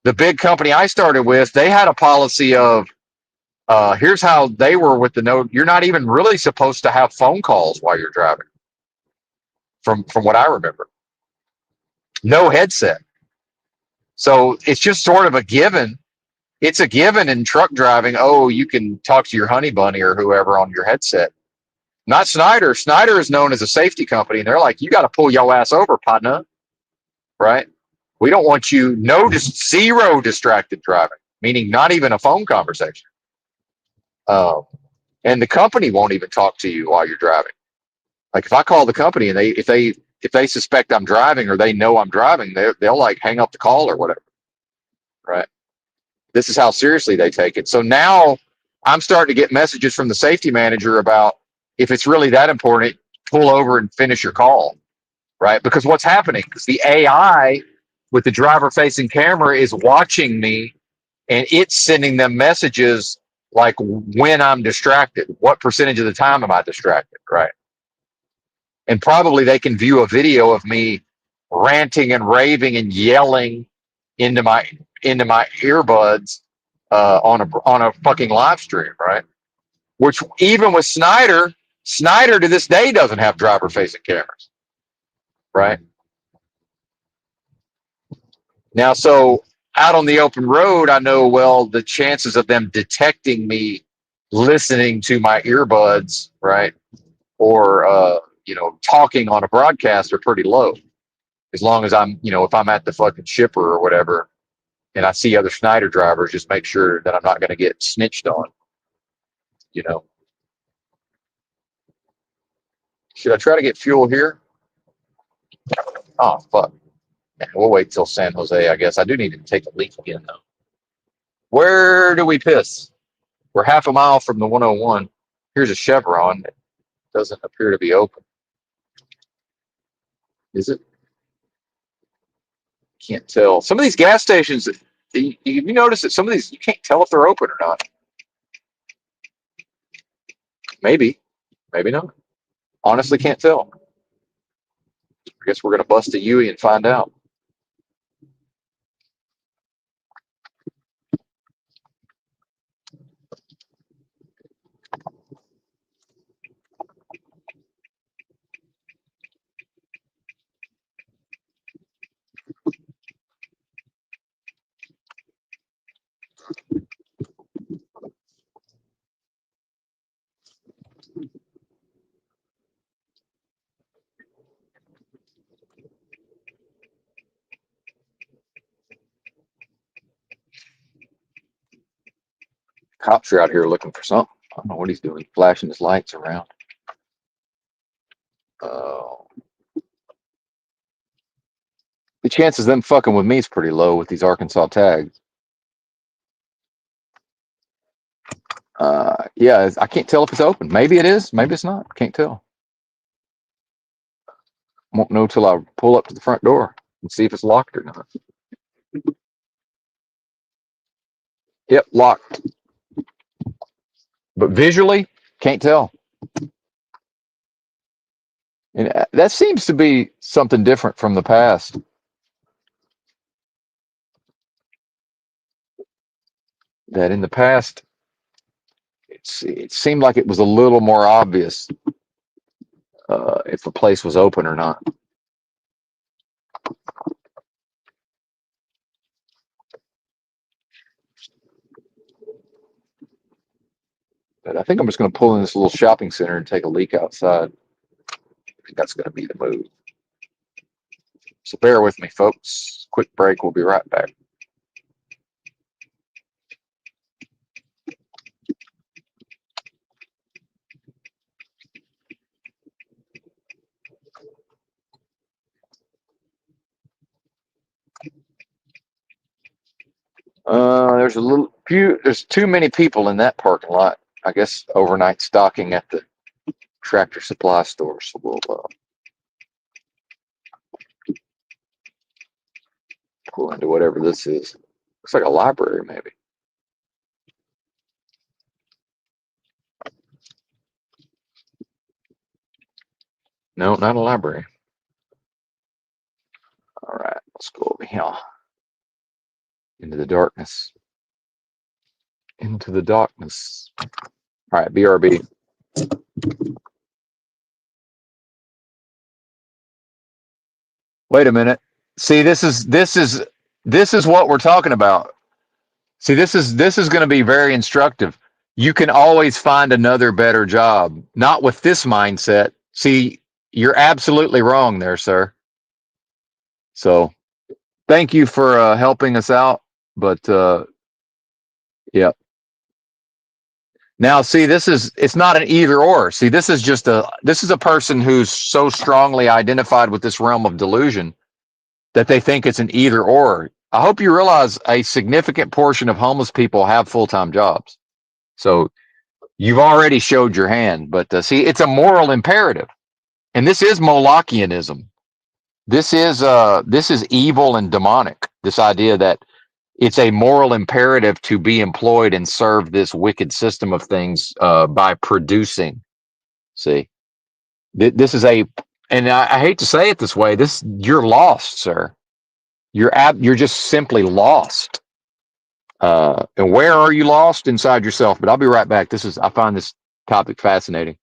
the big company I started with, they had a policy of, here's how they were with the note. You're not even really supposed to have phone calls while you're driving. From what I remember, no headset. So it's just sort of a given. It's a given in truck driving. Oh, you can talk to your honey bunny or whoever on your headset. Not Snyder. Snyder is known as a safety company, and they're like, you got to pull your ass over, partner. Right? We don't want you. No, just zero distracted driving, meaning not even a phone conversation. Um, and the company won't even talk to you while you're driving. Like if I call the company and if they suspect I'm driving or they know I'm driving, they'll like hang up the call or whatever. Right? This is how seriously they take it. So now I'm starting to get messages from the safety manager about if it's really that important, pull over and finish your call, right? Because what's happening is the AI with the driver facing camera is watching me and it's sending them messages like when I'm distracted, what percentage of the time am I distracted, right? And probably they can view a video of me ranting and raving and yelling into my earbuds on a fucking live stream, right? Which even with Snyder to this day doesn't have driver facing cameras, right? Now, so out on the open road, I know well the chances of them detecting me listening to my earbuds, right, or talking on a broadcast are pretty low. As long as I'm, if I'm at the fucking shipper or whatever, and I see other Snyder drivers, just make sure that I'm not going to get snitched on. You know, should I try to get fuel here? Oh fuck! We'll wait till San Jose. I guess I do need to take a leak again though. Where do we piss? We're half a mile from the 101. Here's a Chevron. It doesn't appear to be open. Is it? Can't tell. Some of these gas stations, you notice that some of these you can't tell if they're open or not. Maybe, maybe not. Honestly, can't tell. I guess we're gonna bust a Yui and find out. Cops are out here looking for something. I don't know what he's doing, flashing his lights around. Uh, the chances of them fucking with me is pretty low with these Arkansas tags. Yeah, I can't tell if it's open. Maybe it is. Maybe it's not. Can't tell. Won't know till I pull up to the front door and see if it's locked or not. Yep, locked. But visually, can't tell. And that seems to be something different from the past. That in the past, it seemed like it was a little more obvious if a place was open or not. But I think I'm just going to pull in this little shopping center and take a leak outside. I think that's going to be the move. So bear with me, folks. Quick break. We'll be right back. There's a little few. There's too many people in that parking lot. I guess overnight stocking at the Tractor Supply store. So we'll pull into whatever this is. Looks like a library, maybe. No, not a library. All right, let's go over here into the darkness. Into the darkness. All right, BRB. Wait a minute. See, this is what we're talking about. See, this is going to be very instructive. You can always find another better job. Not with this mindset. See, you're absolutely wrong there, sir. So, thank you for helping us out. But yeah. Now, see, it's not an either or. See, this is a person who's so strongly identified with this realm of delusion that they think it's an either or. I hope you realize a significant portion of homeless people have full-time jobs. So you've already showed your hand, but see, it's a moral imperative, and this is Molochianism. This is evil and demonic. This idea that it's a moral imperative to be employed and serve this wicked system of things by producing. See, this is and I hate to say it this way. You're lost, sir. You're just simply lost. And where are you lost? Inside yourself. But I'll be right back. I find this topic fascinating.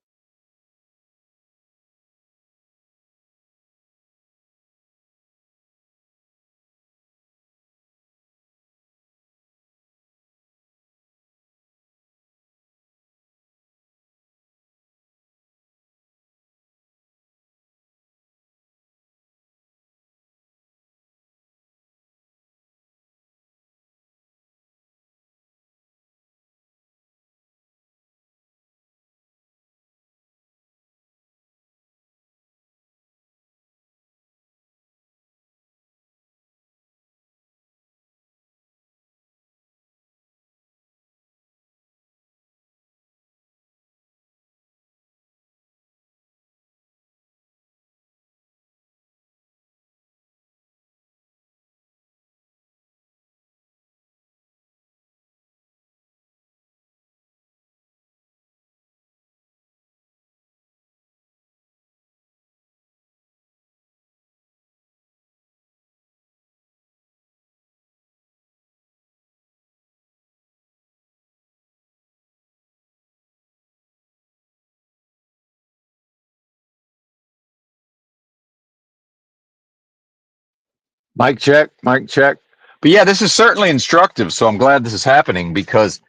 Mic check, mic check. But yeah, this is certainly instructive. So I'm glad this is happening because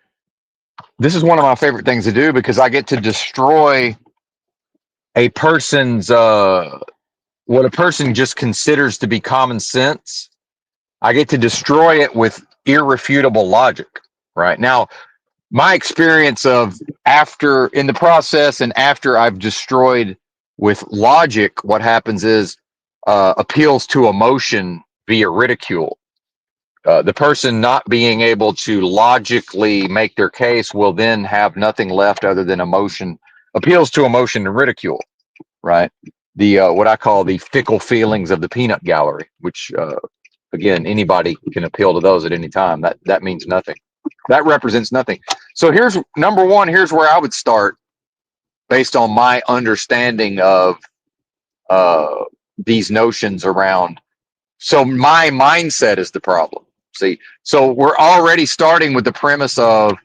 this is one of my favorite things to do because I get to destroy a person's what a person just considers to be common sense. I get to destroy it with irrefutable logic. Right now, my experience of after in the process and after I've destroyed with logic, what happens is appeals to emotion via ridicule. The person not being able to logically make their case will then have nothing left other than emotion, appeals to emotion and ridicule, right? what I call the fickle feelings of the peanut gallery, which again, anybody can appeal to those at any time. That means nothing. That represents nothing. So here's number one. Here's where I would start based on my understanding of these notions around. So my mindset is the problem. See, so we're already starting with the premise of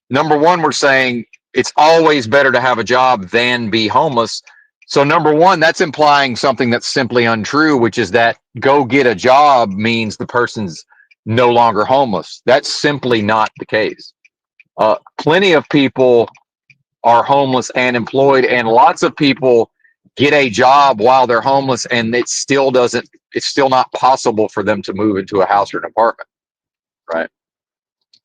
number one, we're saying it's always better to have a job than be homeless. So number one, that's implying something that's simply untrue, which is that go get a job means the person's no longer homeless. That's simply not the case. Plenty of people are homeless and employed, and lots of people get a job while they're homeless, and it's still not possible for them to move into a house or an apartment, right?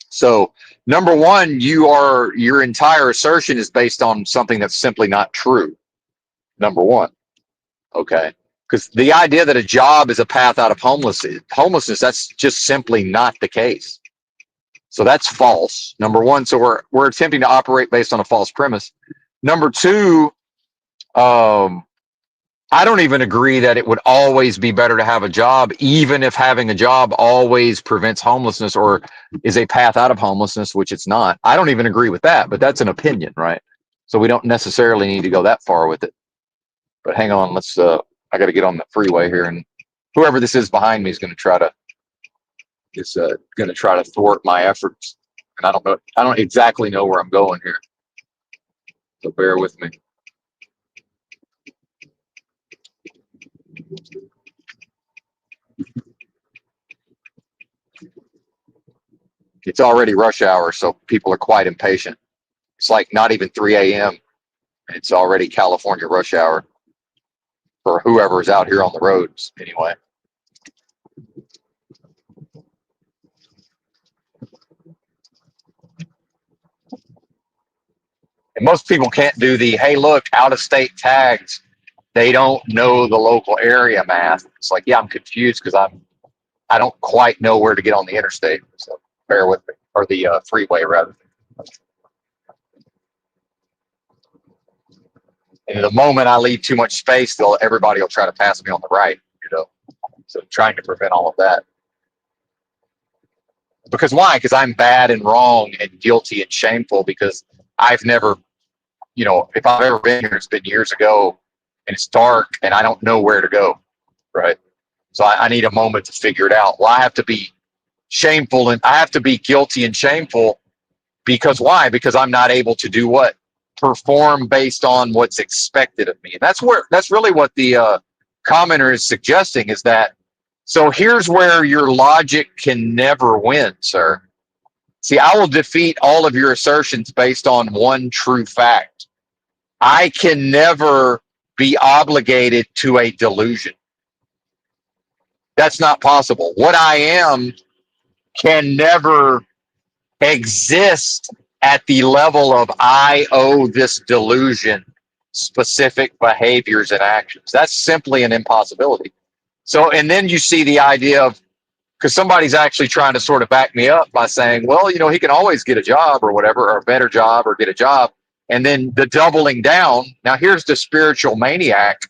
So number one, your entire assertion is based on something that's simply not true. Number one, okay, because the idea that a job is a path out of homelessness, that's just simply not the case. So that's false. Number one, so we're attempting to operate based on a false premise. Number two, I don't even agree that it would always be better to have a job, even if having a job always prevents homelessness or is a path out of homelessness, which it's not. I don't even agree with that, but that's an opinion, right? So we don't necessarily need to go that far with it. But hang on, I got to get on the freeway here, and whoever this is behind me is going to try to thwart my efforts. And I don't exactly know where I'm going here. So bear with me. It's already rush hour, so people are quite impatient. It's like not even 3 a.m. and it's already California rush hour for whoever is out here on the roads anyway. And most people can't do the, hey, look, out of state tags. They don't know the local area math. It's like, yeah, I'm confused because I don't quite know where to get on the interstate. So bear with me, or the freeway rather. And the moment I leave too much space, everybody will try to pass me on the right. So trying to prevent all of that. Because why? Because I'm bad and wrong and guilty and shameful because I've never, if I've ever been here, it's been years ago and it's dark and I don't know where to go. Right. So I need a moment to figure it out. Well, I have to be shameful and I have to be guilty and shameful because why? Because I'm not able to do what? Perform based on what's expected of me. And that's really what the commenter is suggesting is that. So here's where your logic can never win, sir. See, I will defeat all of your assertions based on one true fact. I can never be obligated to a delusion. That's not possible. What I am can never exist at the level of I owe this delusion specific behaviors and actions. That's simply an impossibility. So, and then you see the idea of, because somebody's actually trying to sort of back me up by saying, well, he can always get a job or whatever, or a better job or get a job. And then the doubling down. Now, here's the spiritual maniac,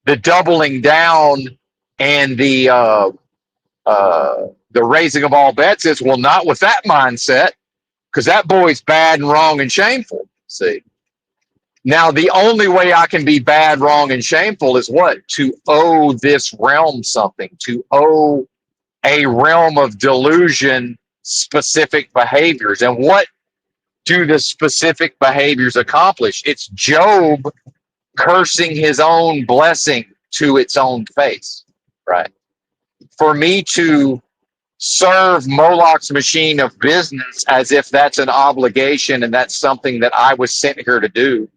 the doubling down and the raising of all bets is, well, not with that mindset, because that boy's bad and wrong and shameful. See, now the only way I can be bad, wrong, and shameful is what? To owe this realm something, to owe a realm of delusion specific behaviors. And what do the specific behaviors accomplish? It's Job cursing his own blessing to its own face, right? For me to serve Moloch's machine of business as if that's an obligation and that's something that I was sent here to do,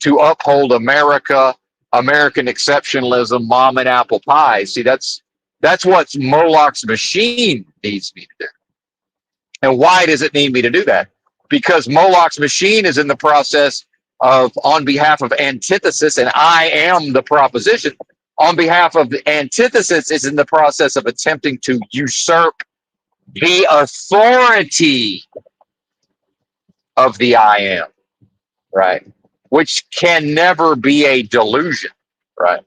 to uphold America, American exceptionalism, mom and apple pie. See, that's what Moloch's machine needs me to do. And why does it need me to do that? Because Moloch's machine is in the process of, on behalf of antithesis, and I am the proposition, on behalf of the antithesis is in the process of attempting to usurp the authority of the I am, right? Which can never be a delusion. right?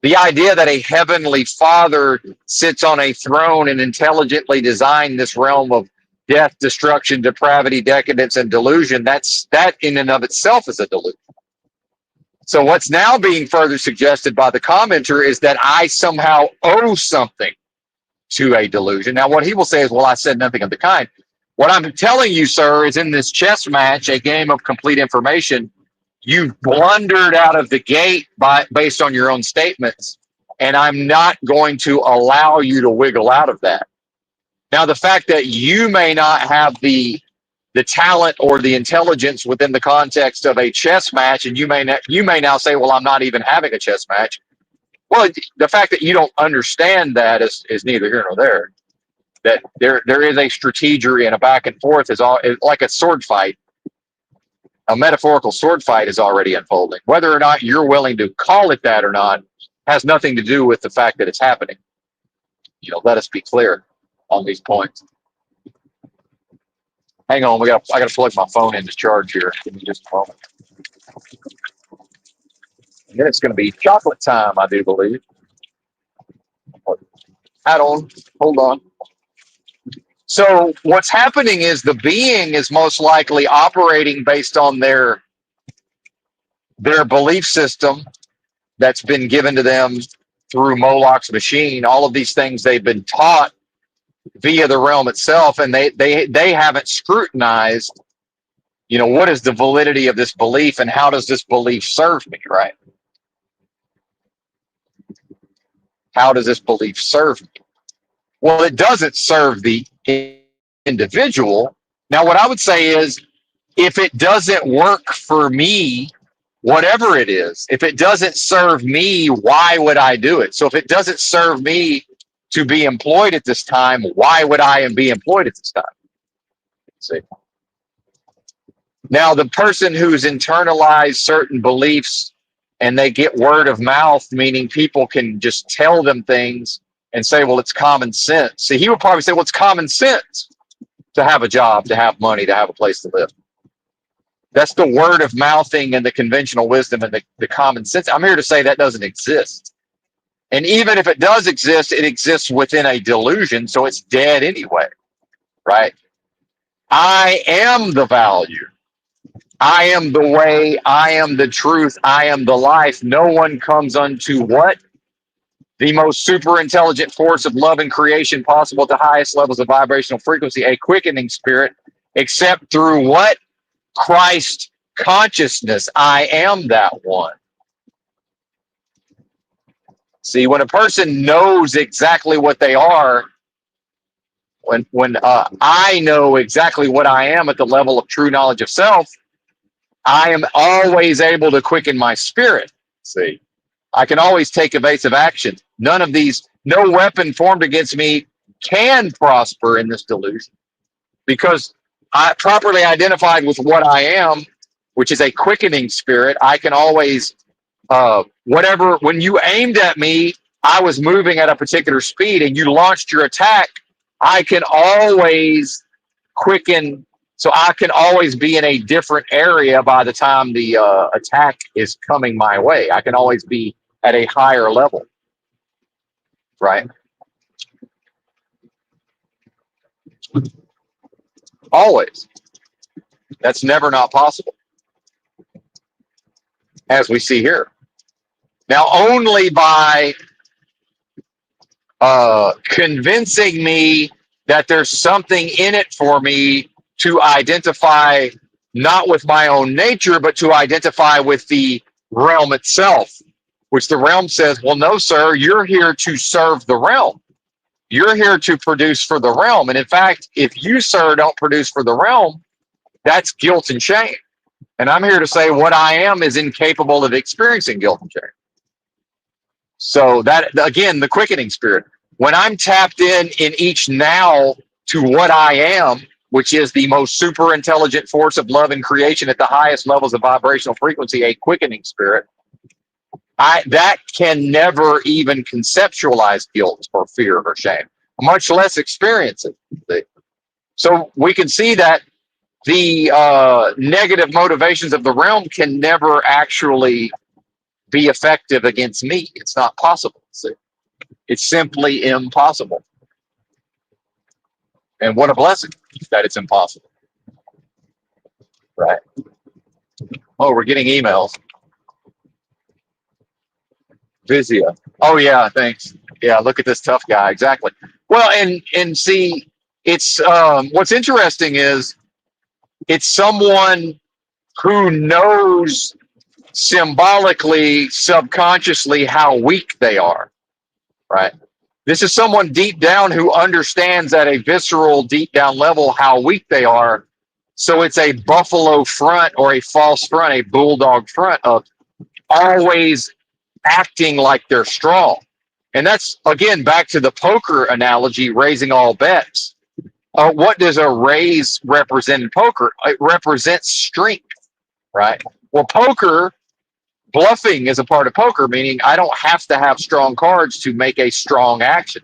The idea that a heavenly Father sits on a throne and intelligently designed this realm of death, destruction, depravity, decadence, and delusion, that in and of itself is a delusion. So what's now being further suggested by the commenter is that I somehow owe something to a delusion. Now, what he will say is, well, I said nothing of the kind. What I'm telling you, sir, is in this chess match, a game of complete information, you've blundered out of the gate based on your own statements, and I'm not going to allow you to wiggle out of that. Now, the fact that you may not have the talent or the intelligence within the context of a chess match, and you may now say, well, I'm not even having a chess match. Well, the fact that you don't understand that is neither here nor there. That there is a strategery and a back and forth is like a sword fight. A metaphorical sword fight is already unfolding. Whether or not you're willing to call it that or not has nothing to do with the fact that it's happening. Let us be clear on these points. Hang on, I got to plug my phone into charge here. Give me just a moment. And then it's going to be chocolate time, I do believe. Hold on. So what's happening is the being is most likely operating based on their belief system that's been given to them through Moloch's machine. All of these things they've been taught via the realm itself, and they haven't scrutinized, what is the validity of this belief and how does this belief serve me, right? How does this belief serve me? Well, it doesn't serve the individual. Now, what I would say is, if it doesn't work for me, whatever it is, if it doesn't serve me, why would I do it? So if it doesn't serve me to be employed at this time, why would I be employed at this time? See? Now, the person who's internalized certain beliefs and they get word of mouth, meaning people can just tell them things and say, well, it's common sense. See, he would probably say, well, it's common sense to have a job, to have money, to have a place to live. That's the word of mouthing and the conventional wisdom and the common sense. I'm here to say that doesn't exist. And even if it does exist, it exists within a delusion, so it's dead anyway, right? I am the value. I am the way. I am the truth. I am the life. No one comes unto what? The most super intelligent force of love and creation possible at the highest levels of vibrational frequency, a quickening spirit, except through what? Christ consciousness. I am that one. See, when a person knows exactly what they are, when I know exactly what I am at the level of true knowledge of self, I am always able to quicken my spirit. See, I can always take evasive action. No weapon formed against me can prosper in this delusion, because I properly identified with what I am, which is a quickening spirit. I can always, when you aimed at me, I was moving at a particular speed and you launched your attack, I can always quicken. So I can always be in a different area by the time the attack is coming my way. I can always be at a higher level, right? Always. That's never not possible, as we see here. Now, only by convincing me that there's something in it for me to identify, not with my own nature, but to identify with the realm itself, which the realm says, well, no, sir, you're here to serve the realm. You're here to produce for the realm. And in fact, if you, sir, don't produce for the realm, that's guilt and shame. And I'm here to say what I am is incapable of experiencing guilt and shame. So that, again, the quickening spirit. When I'm tapped in each now to what I am, which is the most super intelligent force of love and creation at the highest levels of vibrational frequency, a quickening spirit, that can never even conceptualize guilt or fear or shame, much less experience it. So we can see that the negative motivations of the realm can never actually be effective against me. It's not possible. It's simply impossible. And what a blessing that it's impossible, right? Oh, we're getting emails. Vizia. Oh yeah, thanks. Yeah, look at this tough guy. Exactly. Well, and see, it's what's interesting is it's someone who knows symbolically, subconsciously how weak they are, right? This is someone deep down who understands at a visceral, deep down level how weak they are. So it's a buffalo front or a false front, a bulldog front of always acting like they're strong. And that's, again, back to the poker analogy, raising all bets. What does a raise represent in poker? It represents strength, right? Well, poker, bluffing is a part of poker, meaning I don't have to have strong cards to make a strong action,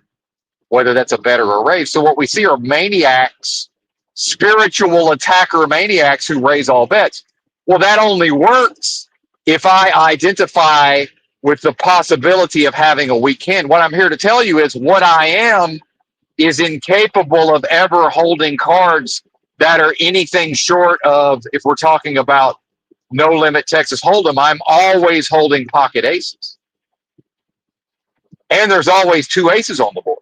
whether that's a bet or a raise. So what we see are maniacs, spiritual attacker maniacs who raise all bets. Well, that only works if I identify with the possibility of having a weak hand. What I'm here to tell you is what I am is incapable of ever holding cards that are anything short of, if we're talking about no limit Texas Hold'em, I'm always holding pocket aces. And there's always two aces on the board.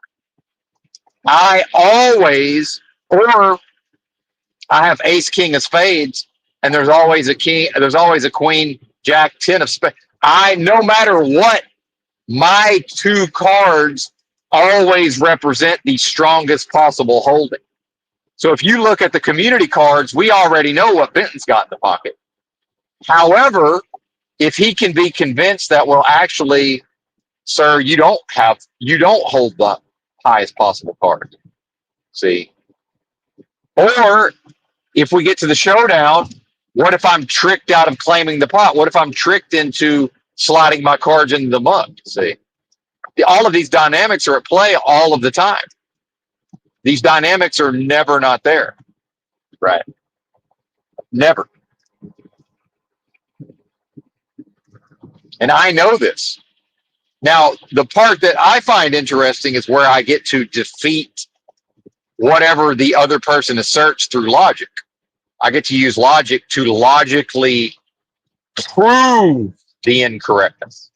I always, or I have ace, king of spades, and there's always a king, there's always a queen, jack, 10 of spades. No matter what, my two cards always represent the strongest possible holding. So if you look at the community cards, we already know what Benton's got in the pocket. However, if he can be convinced that, well, actually, sir, you don't hold the highest possible card. See? Or if we get to the showdown, what if I'm tricked out of claiming the pot? What if I'm tricked into sliding my cards into the mug? See? All of these dynamics are at play all of the time. These dynamics are never not there. Right. Never. And I know this. Now, the part that I find interesting is where I get to defeat whatever the other person asserts through logic. I get to use logic to logically prove the incorrectness.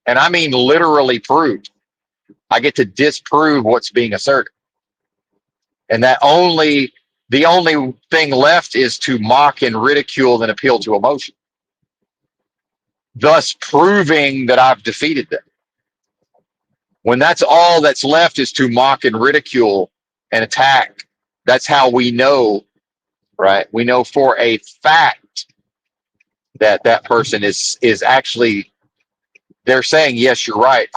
And I mean literally prove. I get to disprove what's being asserted. And the only thing left is to mock and ridicule and appeal to emotion, thus proving that I've defeated them. When that's all that's left is to mock and ridicule and attack, that's how we know, right? We know for a fact that that person is actually, they're saying, yes, you're right.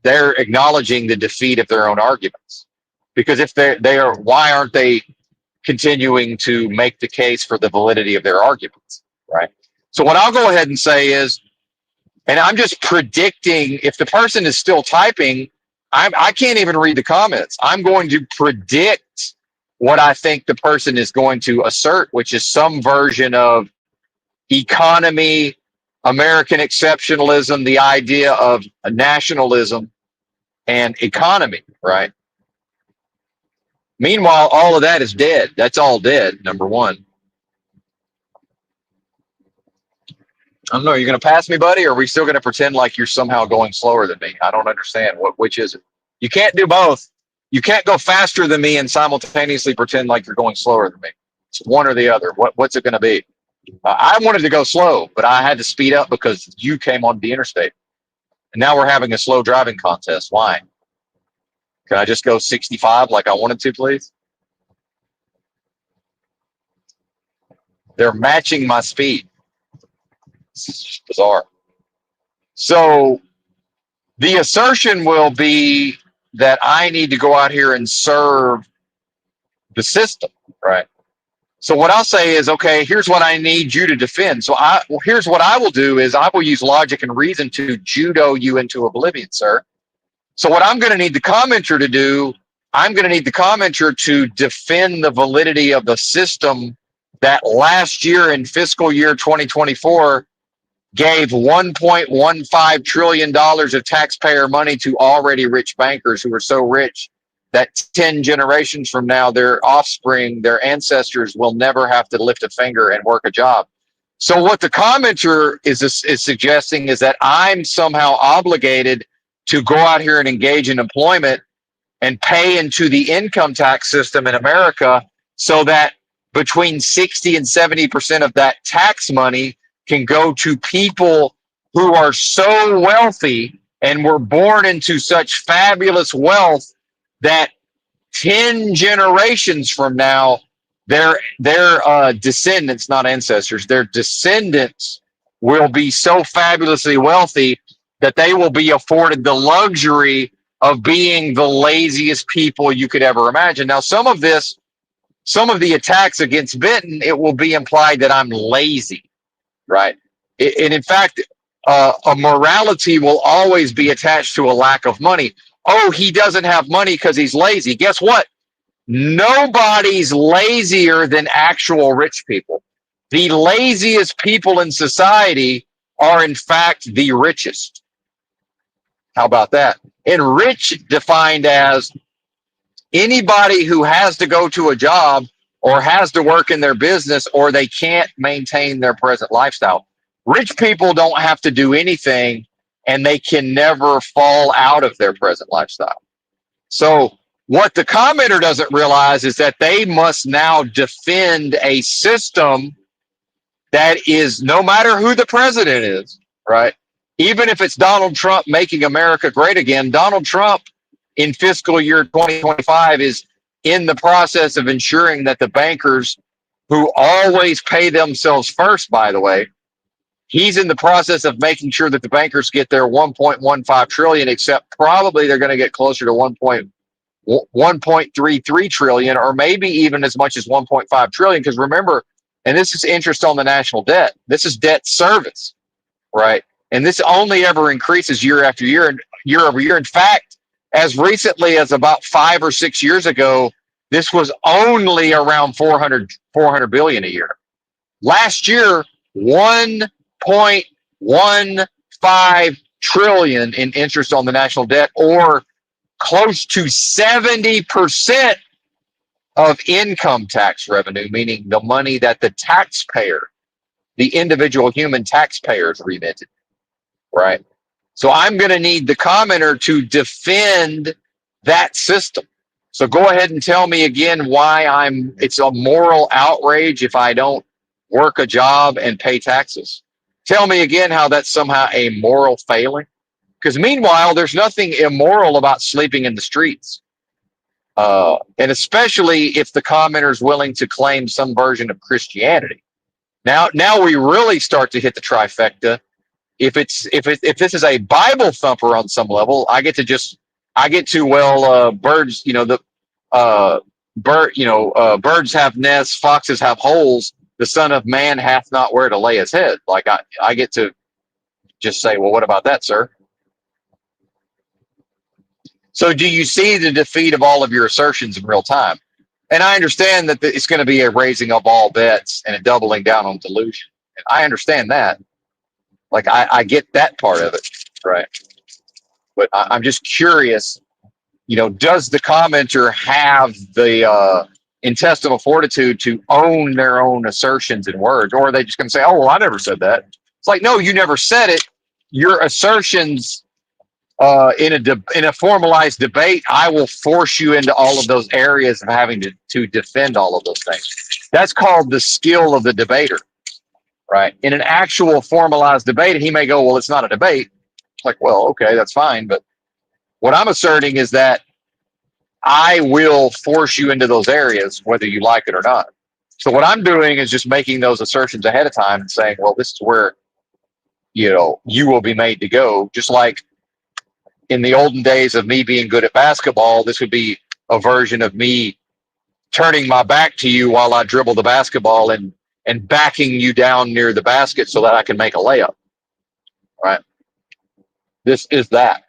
They're acknowledging the defeat of their own arguments. Because if they are, why aren't they continuing to make the case for the validity of their arguments, right? So what I'll go ahead and say is, and I'm just predicting, if the person is still typing, I can't even read the comments. I'm going to predict what I think the person is going to assert, which is some version of economy, American exceptionalism, the idea of nationalism and economy, right? Meanwhile, all of that is dead. That's all dead, number one. I don't know. You're going to pass me, buddy, or are we still going to pretend like you're somehow going slower than me? I don't understand. Which is it? You can't do both. You can't go faster than me and simultaneously pretend like you're going slower than me. It's one or the other. What's it going to be? I wanted to go slow, but I had to speed up because you came on the interstate. And now we're having a slow driving contest. Why? Can I just go 65 like I wanted to, please? They're matching my speed. It's bizarre. So the assertion will be that I need to go out here and serve the system, right? So what I'll say is, okay, here's what I need you to defend. So here's what I will do is I will use logic and reason to judo you into oblivion, sir. So what I'm going to need the commenter to do, I'm going to need the commenter to defend the validity of the system that last year in fiscal year 2024 gave $1.15 trillion of taxpayer money to already rich bankers who are so rich that 10 generations from now, their offspring, their ancestors will never have to lift a finger and work a job. So what the commenter is suggesting is that I'm somehow obligated to go out here and engage in employment and pay into the income tax system in America so that between 60 and 70% of that tax money can go to people who are so wealthy and were born into such fabulous wealth that 10 generations from now, their descendants, not ancestors, their descendants will be so fabulously wealthy that they will be afforded the luxury of being the laziest people you could ever imagine. Now, some of the attacks against Benton, it will be implied that I'm lazy, right? And in fact, a morality will always be attached to a lack of money. Oh, he doesn't have money because he's lazy. Guess what? Nobody's lazier than actual rich people. The laziest people in society are, in fact, the richest. How about that? And rich defined as anybody who has to go to a job or has to work in their business or they can't maintain their present lifestyle. Rich people don't have to do anything and they can never fall out of their present lifestyle. So what the commenter doesn't realize is that they must now defend a system that is, no matter who the president is, right? Even if it's Donald Trump making America great again, Donald Trump in fiscal year 2025 is in the process of ensuring that the bankers who always pay themselves first, by the way, he's in the process of making sure that the bankers get their 1.15 trillion, except probably they're going to get closer to 1.33 trillion, or maybe even as much as 1.5 trillion. Because remember, and this is interest on the national debt. This is debt service, right? And this only ever increases year after year and year over year. In fact, as recently as about 5 or 6 years ago, this was only around 400 billion a year. Last year, 1.15 trillion in interest on the national debt, or close to 70% of income tax revenue, meaning the money that the taxpayer, the individual human taxpayers remitted, right? So I'm going to need the commenter to defend that system. So go ahead and tell me again why it's a moral outrage if I don't work a job and pay taxes. Tell me again how that's somehow a moral failing. Because meanwhile, there's nothing immoral about sleeping in the streets. And especially if the commenter is willing to claim some version of Christianity. Now we really start to hit the trifecta. If this is a Bible thumper on some level, birds, birds have nests, foxes have holes. The Son of Man hath not where to lay his head. Like I get to just say, well, what about that, sir? So do you see the defeat of all of your assertions in real time? And I understand that it's going to be a raising of all bets and a doubling down on delusion. And I understand that. Like I get that part of it, right? But I'm just curious, does the commenter have the intestinal fortitude to own their own assertions and words, or are they just going to say, "Oh, well, I never said that"? It's like, no, you never said it. Your assertions in a formalized debate, I will force you into all of those areas of having to defend all of those things. That's called the skill of the debater, right? In an actual formalized debate, he may go, "Well, it's not a debate." It's like, well, okay, that's fine, but what I'm asserting is that I will force you into those areas, whether you like it or not. So what I'm doing is just making those assertions ahead of time and saying, well, this is where, you will be made to go. Just like in the olden days of me being good at basketball, this would be a version of me turning my back to you while I dribble the basketball and backing you down near the basket so that I can make a layup, right? This is that.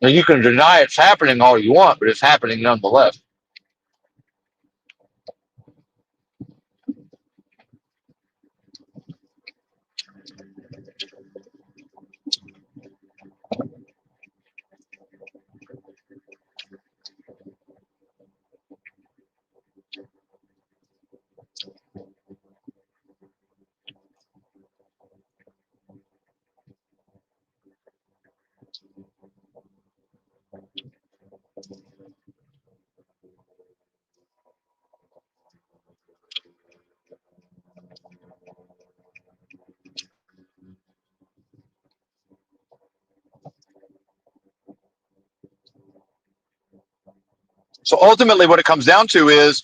Now, you can deny it's happening all you want, but it's happening nonetheless. So ultimately, what it comes down to is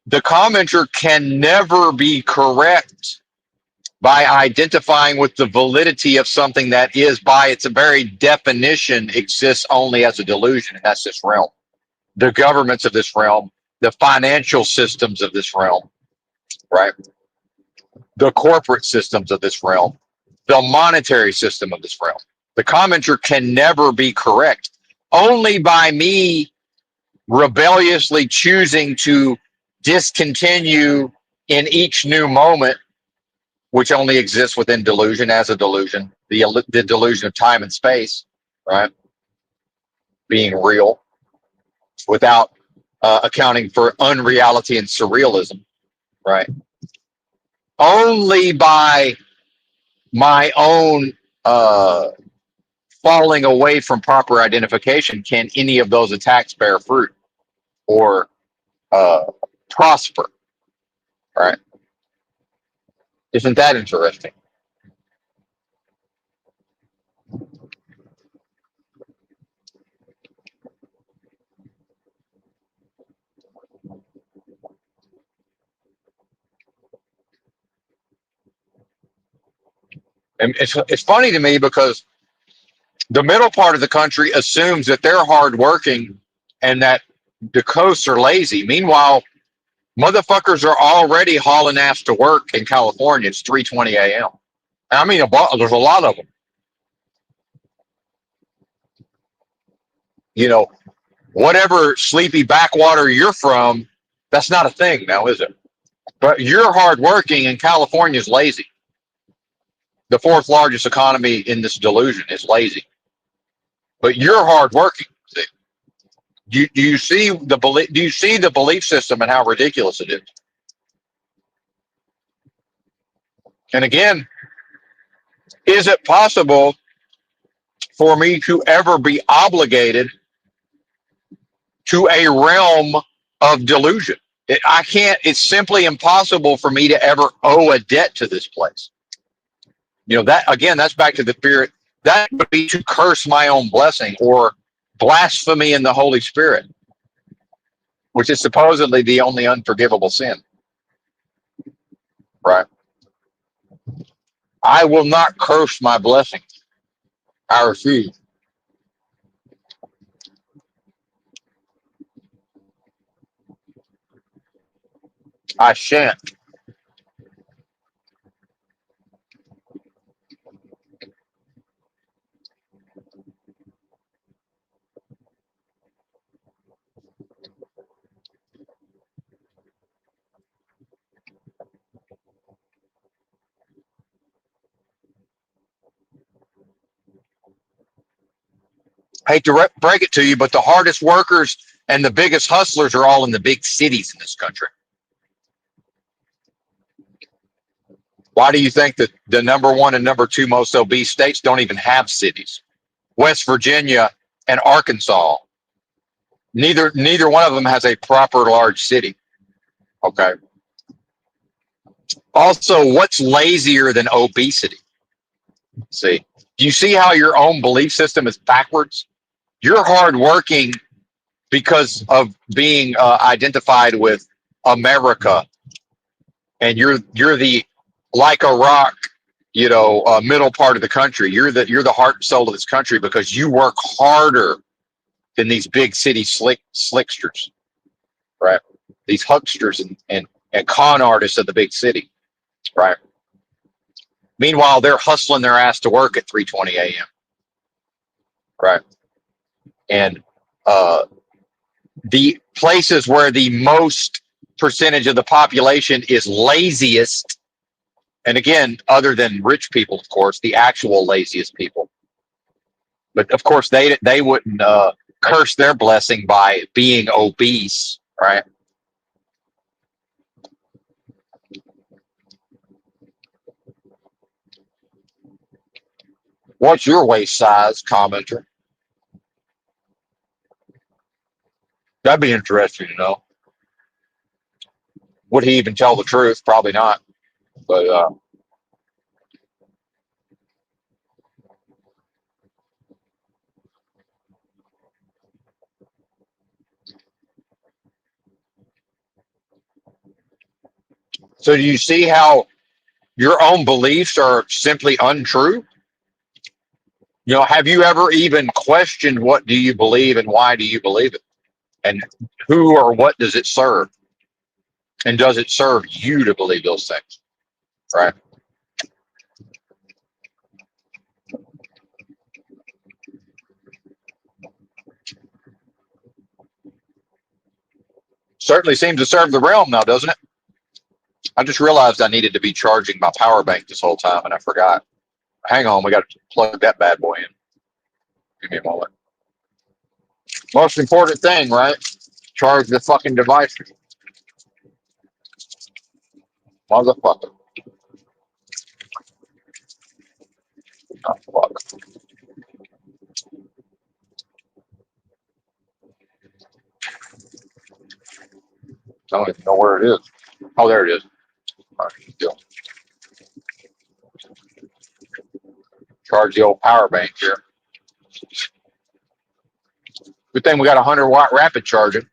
the commenter can never be correct by identifying with the validity of something that is, by its very definition, exists only as a delusion. And that's this realm. The governments of this realm, the financial systems of this realm, right? The corporate systems of this realm, the monetary system of this realm. The commenter can never be correct. Only by me rebelliously choosing to discontinue in each new moment, which only exists within delusion as a delusion, the delusion of time and space, right? Being real without accounting for unreality and surrealism, right? Only by my own falling away from proper identification can any of those attacks bear fruit or uh, prosper, right? Isn't that interesting? And it's funny to me because the middle part of the country assumes that they're hardworking and that the coasts are lazy. Meanwhile, motherfuckers are already hauling ass to work in California. It's 3:20 a.m. I mean, there's a lot of them. You know, whatever sleepy backwater you're from, that's not a thing now, is it? But you're hardworking and California's lazy. The fourth largest economy in this delusion is lazy. But you're hardworking. Do you see the belief? Do you see the belief system and how ridiculous it is? And again, is it possible for me to ever be obligated to a realm of delusion? I can't. It's simply impossible for me to ever owe a debt to this place. You know, that again, that's back to the spirit. That would be to curse my own blessing or blasphemy in the Holy Spirit, which is supposedly the only unforgivable sin. Right? I will not curse my blessing. I refuse. I shan't. Hate to break it to you, but the hardest workers and the biggest hustlers are all in the big cities in this country. Why do you think that the number one and number two most obese states don't even have cities? West Virginia and Arkansas. Neither one of them has a proper large city. Okay. Also, what's lazier than obesity? See, do you see how your own belief system is backwards? You're hardworking because of being identified with America, and you're the like a rock, middle part of the country. You're the heart and soul of this country because you work harder than these big city slicksters, right? These hucksters and con artists of the big city, right? Meanwhile, they're hustling their ass to work at 3:20 a.m. Right, and uh, the places where the most percentage of the population is laziest, and again, other than rich people, of course, the actual laziest people. But of course, they wouldn't curse their blessing by being obese, right? What's your waist size, commenter? That'd be interesting to know. Would he even tell the truth? Probably not. But So do you see how your own beliefs are simply untrue? You know, have you ever even questioned what do you believe and why do you believe it? And who or what does it serve? And does it serve you to believe those things? Right? Certainly seems to serve the realm now, doesn't it? I just realized I needed to be charging my power bank this whole time and I forgot. Hang on, we got to plug that bad boy in. Give me a moment. Most important thing, right? Charge the fucking device. Motherfucker. Oh, fuck. I don't even know where it is. Oh, there it is. All right, deal. Charge the old power bank here. Good thing we got a 100-watt rapid charging.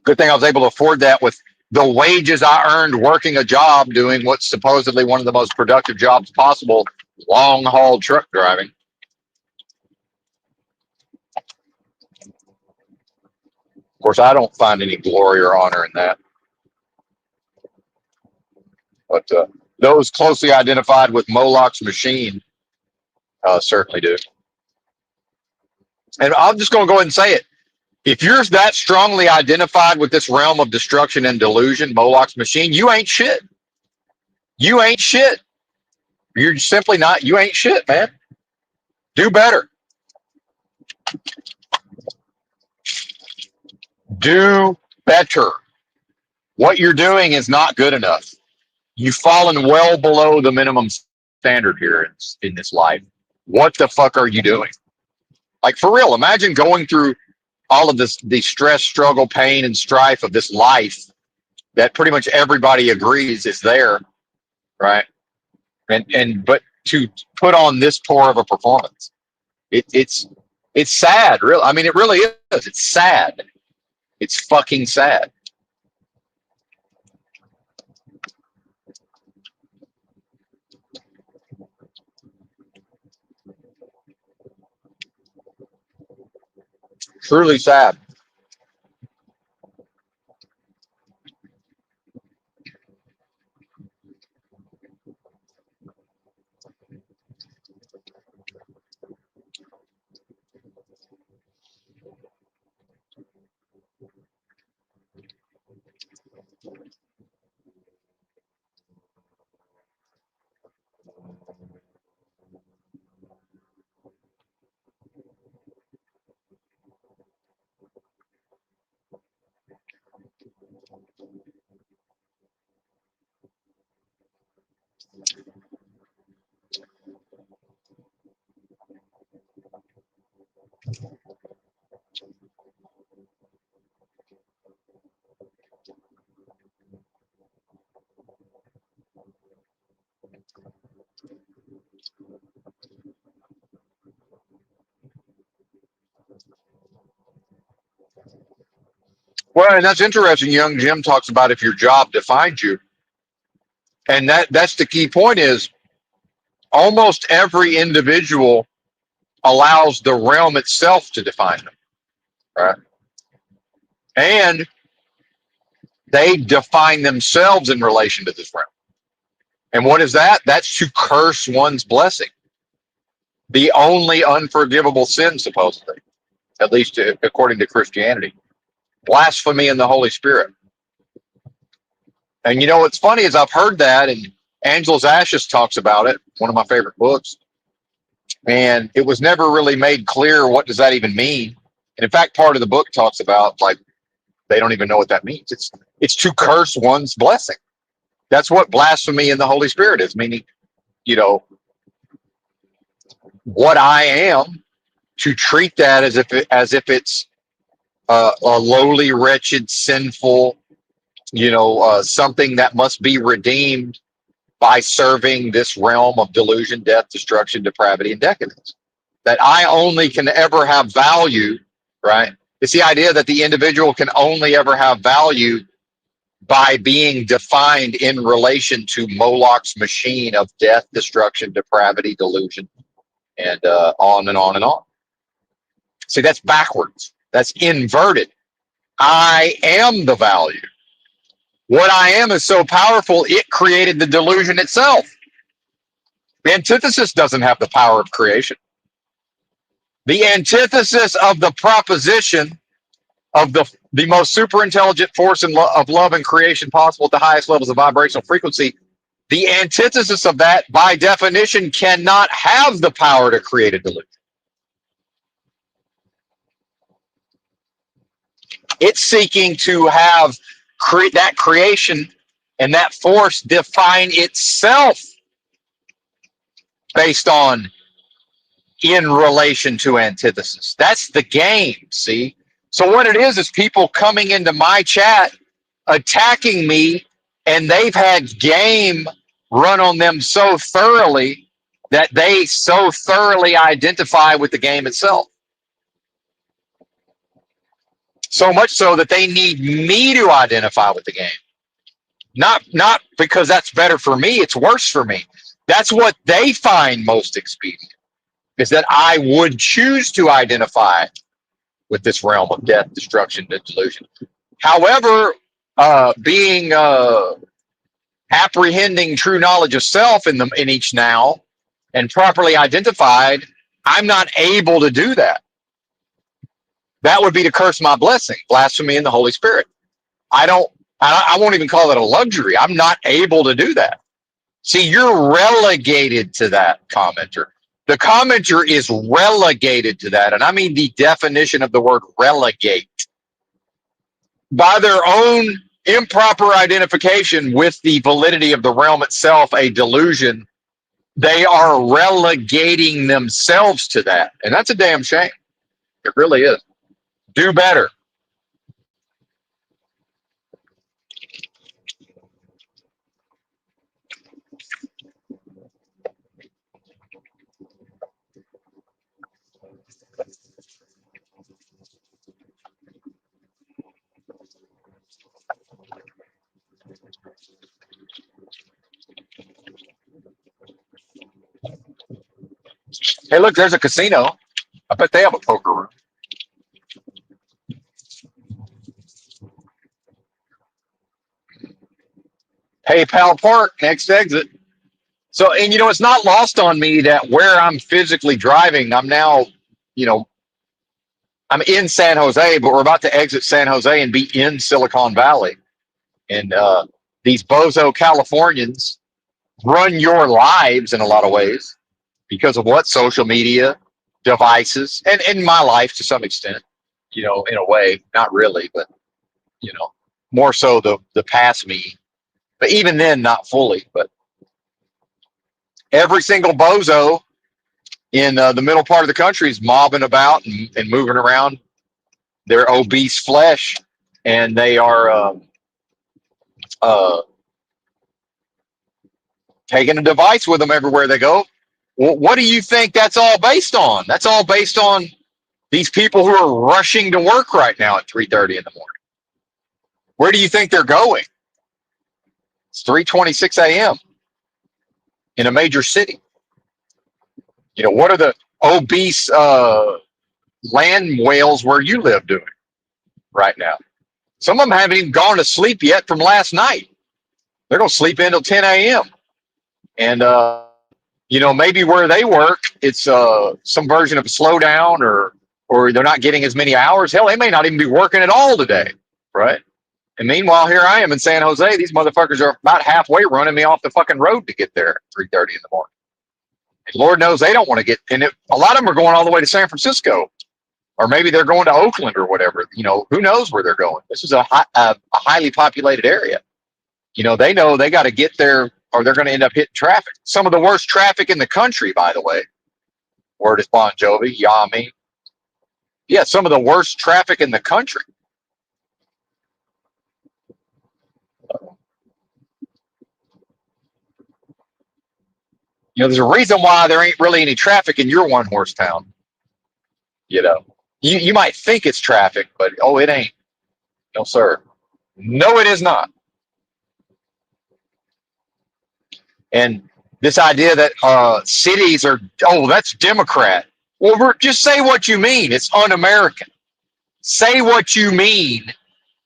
Good thing I was able to afford that with the wages I earned working a job doing what's supposedly one of the most productive jobs possible, long haul truck driving. Of course, I don't find any glory or honor in that, but those closely identified with Moloch's machine certainly do. And I'm just going to go ahead and say it. If you're that strongly identified with this realm of destruction and delusion, Moloch's machine, you ain't shit. You ain't shit. You're simply not. You ain't shit, man. Do better. Do better. What you're doing is not good enough. You've fallen well below the minimum standard here in this life. What the fuck are you doing? Like, for real, imagine going through all of this, the stress, struggle, pain, and strife of this life that pretty much everybody agrees is there, right? But to put on this poor of a performance, it's sad. Really, I mean, it really is. It's sad. It's fucking sad. Truly sad. Well, and that's interesting. Young Jim talks about if your job defines you, and that's the key point. Is almost every individual allows the realm itself to define them, right? And they define themselves in relation to this realm. And what is that? That's to curse one's blessing. The only unforgivable sin, supposedly, at least according to Christianity. Blasphemy in the Holy Spirit. And you know what's funny is I've heard that, and Angel's Ashes talks about it, one of my favorite books. And it was never really made clear what does that even mean. And in fact, part of the book talks about like they don't even know what that means. It's to curse one's blessing. That's what blasphemy in the Holy Spirit is, meaning, you know, what I am, to treat that as if it's a lowly, wretched, sinful, something that must be redeemed by serving this realm of delusion, death, destruction, depravity, and decadence. That I only can ever have value, right, It's the idea that the individual can only ever have value by being defined in relation to Moloch's machine of death, destruction, depravity, delusion, and on and on and on. See, that's backwards. That's inverted. I am the value. What I am is so powerful, it created the delusion itself. The antithesis doesn't have the power of creation. The antithesis of the proposition of the most super intelligent force of love and creation possible at the highest levels of vibrational frequency, the antithesis of that, by definition, cannot have the power to create a delusion. It's seeking to have that creation and that force define itself based on in relation to antithesis. That's the game, see? So what it is people coming into my chat, attacking me, and they've had game run on them so thoroughly that they so thoroughly identify with the game itself. So much so that they need me to identify with the game. Not because that's better for me, it's worse for me. That's what they find most expedient, is that I would choose to identify with this realm of death, destruction, and delusion. However, being apprehending true knowledge of self in each now and properly identified, I'm not able to do that. That would be to curse my blessing, blasphemy in the Holy Spirit. I won't even call it a luxury. I'm not able to do that. See, you're relegated to that, commenter. The commenter is relegated to that, and I mean the definition of the word relegate. By their own improper identification with the validity of the realm itself, a delusion, they are relegating themselves to that. And that's a damn shame. It really is. Do better. Hey, look, there's a casino. I bet they have a poker room. PayPal Park, next exit. So, and it's not lost on me that where I'm physically driving, I'm now, I'm in San Jose, but we're about to exit San Jose and be in Silicon Valley. And these bozo Californians run your lives in a lot of ways because of what? Social media, devices, and in my life to some extent, in a way, not really, but, more so the past me. But even then, not fully. But every single bozo in the middle part of the country is mobbing about and moving around their obese flesh, and they are taking a device with them everywhere they go. Well, what do you think that's all based on? That's all based on these people who are rushing to work right now at 3:30 in the morning. Where do you think they're going? It's 3:26 a.m. in a major city. What are the obese land whales where you live doing right now? Some of them haven't even gone to sleep yet from last night. They're going to sleep until 10 a.m. And, maybe where they work, it's some version of a slowdown or they're not getting as many hours. Hell, they may not even be working at all today, right? And meanwhile, here I am in San Jose. These motherfuckers are about halfway running me off the fucking road to get there at 3:30 in the morning. And Lord knows they don't want to get, and a lot of them are going all the way to San Francisco, or maybe they're going to Oakland or whatever. Who knows where they're going? This is a highly populated area. They know they got to get there or they're going to end up hitting traffic. Some of the worst traffic in the country, by the way. Word is Bon Jovi, Yami. Yeah, some of the worst traffic in the country. There's a reason why there ain't really any traffic in your one horse town. You might think it's traffic, but oh, it ain't. No, sir. No, it is not. And this idea that cities are, oh, that's Democrat. Well, just say what you mean. It's un-American. Say what you mean,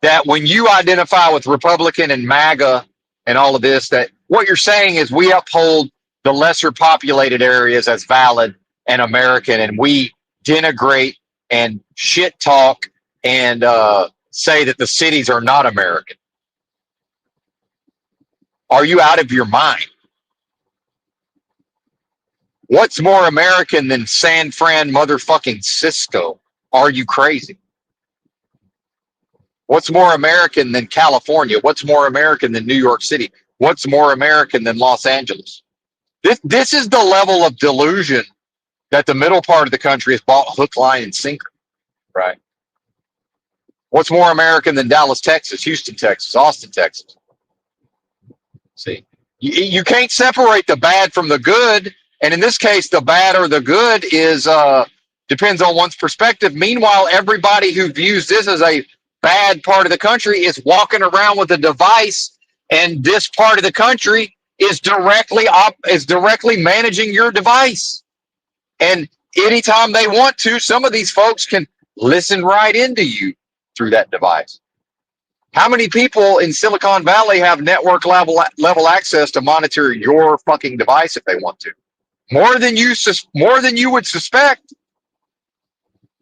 that when you identify with Republican and MAGA and all of this, that what you're saying is we uphold the lesser populated areas as valid and American, and we denigrate and shit talk and say that the cities are not American. Are you out of your mind? What's more American than San Fran motherfucking Cisco? Are you crazy? What's more American than California? What's more American than New York City? What's more American than Los Angeles? This is the level of delusion that the middle part of the country has bought hook, line, and sinker, right? What's more American than Dallas, Texas, Houston, Texas, Austin, Texas? See, you can't separate the bad from the good. And in this case, the bad or the good is depends on one's perspective. Meanwhile, everybody who views this as a bad part of the country is walking around with a device, and this part of the country is directly managing your device. And anytime they want to, some of these folks can listen right into you through that device. How many people in Silicon Valley have network level access to monitor your fucking device if they want to? More than you would suspect.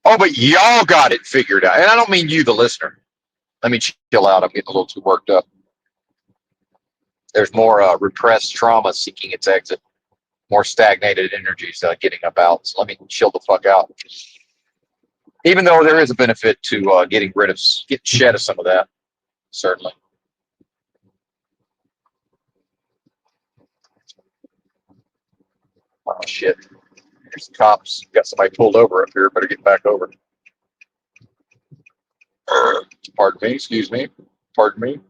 Oh, but y'all got it figured out. And I don't mean you, the listener. Let me chill out. I'm getting a little too worked up. There's more repressed trauma seeking its exit. More stagnated energies getting about. So let me chill the fuck out. Even though there is a benefit to getting shed of some of that, certainly. Oh shit! There's the cops. Got somebody pulled over up here. Better get back over. Pardon me. Excuse me. Pardon me.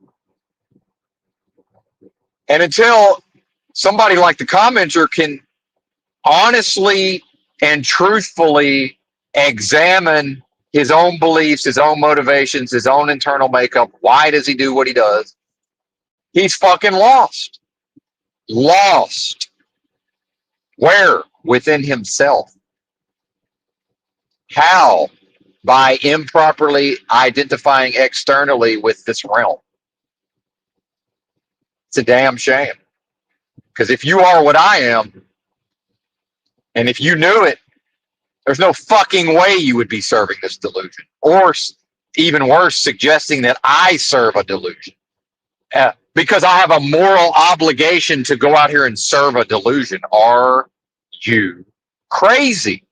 And until somebody like the commenter can honestly and truthfully examine his own beliefs, his own motivations, his own internal makeup, why does he do what he does? He's fucking lost. Lost. Where? Within himself. How? By improperly identifying externally with this realm. It's a damn shame. Because if you are what I am, and if you knew it, there's no fucking way you would be serving this delusion. Or even worse, suggesting that I serve a delusion. Because I have a moral obligation to go out here and serve a delusion. Are you crazy?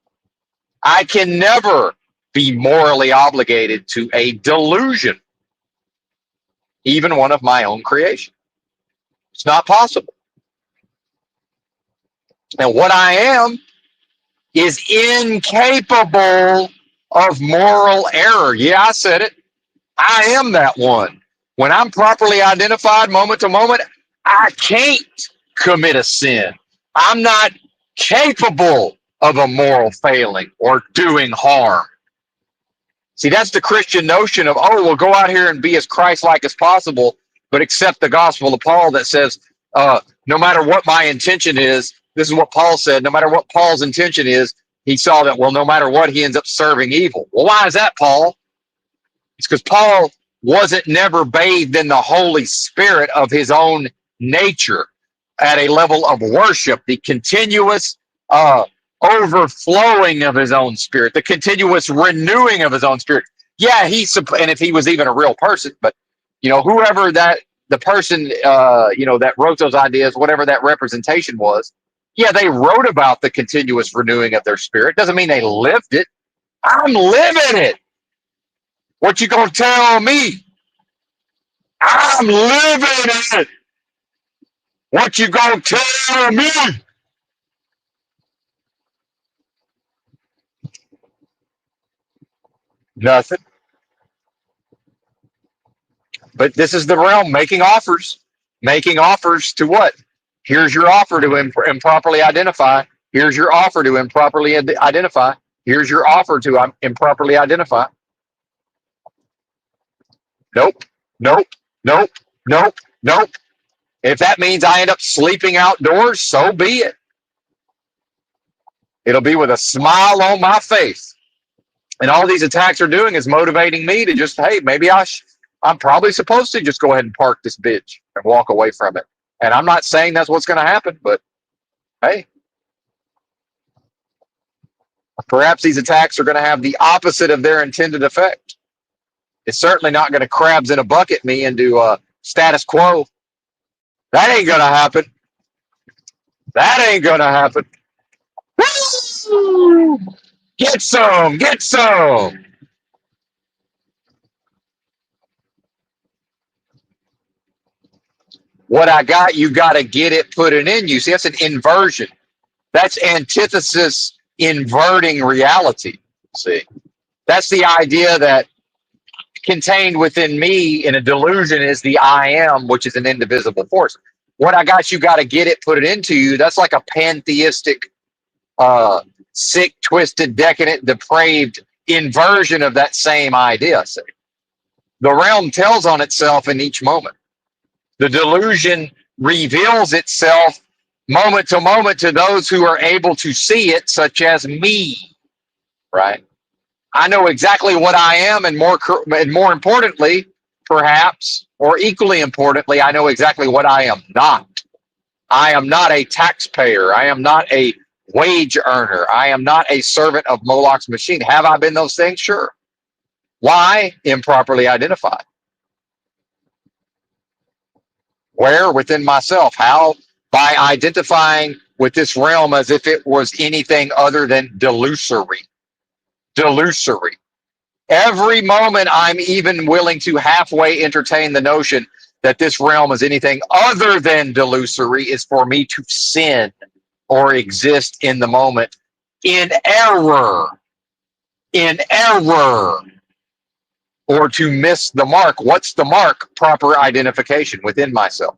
I can never be morally obligated to a delusion, even one of my own creation. It's not possible. And what I am is incapable of moral error. Yeah, I said it. I am that one. When I'm properly identified moment to moment, I can't commit a sin. I'm not capable of a moral failing or doing harm. See, that's the Christian notion of, oh, we'll go out here and be as Christ-like as possible, but accept the gospel of Paul that says, no matter what my intention is, this is what Paul said, no matter what Paul's intention is, he saw that, well, no matter what, he ends up serving evil. Well, why is that, Paul? It's because Paul wasn't never bathed in the Holy Spirit of his own nature at a level of worship, the continuous overflowing of his own spirit, the continuous renewing of his own spirit. Yeah, and if he was even a real person, but whoever the person that wrote those ideas, whatever that representation was, yeah, they wrote about the continuous renewing of their spirit. Doesn't mean they lived it. I'm living it. What you gonna tell me? I'm living it. What you gonna tell me? Nothing. But this is the realm making offers. Making offers to what? Here's your offer to improperly identify. Here's your offer to improperly identify. Here's your offer to improperly identify. Nope, nope, nope, nope, nope. If that means I end up sleeping outdoors, so be it. It'll be with a smile on my face. And all these attacks are doing is motivating me to just, hey, maybe I'm probably supposed to just go ahead and park this bitch and walk away from it. And I'm not saying that's what's going to happen, but hey, perhaps these attacks are going to have the opposite of their intended effect. It's certainly not going to crabs in a bucket me into status quo. That ain't going to happen. That ain't going to happen. Woo! Get some, get some. What I got, you got to get it, put it in you. See, that's an inversion. That's antithesis inverting reality. See, that's the idea that contained within me in a delusion is the I am, which is an indivisible force. What I got, you got to get it, put it into you. That's like a pantheistic, sick, twisted, decadent, depraved inversion of that same idea. See, the realm tells on itself in each moment. The delusion reveals itself moment to moment to those who are able to see it, such as me, right? I know exactly what I am, and more importantly, perhaps, or equally importantly, I know exactly what I am not. I am not a taxpayer. I am not a wage earner. I am not a servant of Moloch's machine. Have I been those things? Sure. Why? Improperly identified. Where? Within myself. How? By identifying with this realm as if it was anything other than delusory. Delusory. Every moment I'm even willing to halfway entertain the notion that this realm is anything other than delusory is for me to sin or exist in the moment in error. In error. Or to miss the mark. What's the mark? Proper identification within myself.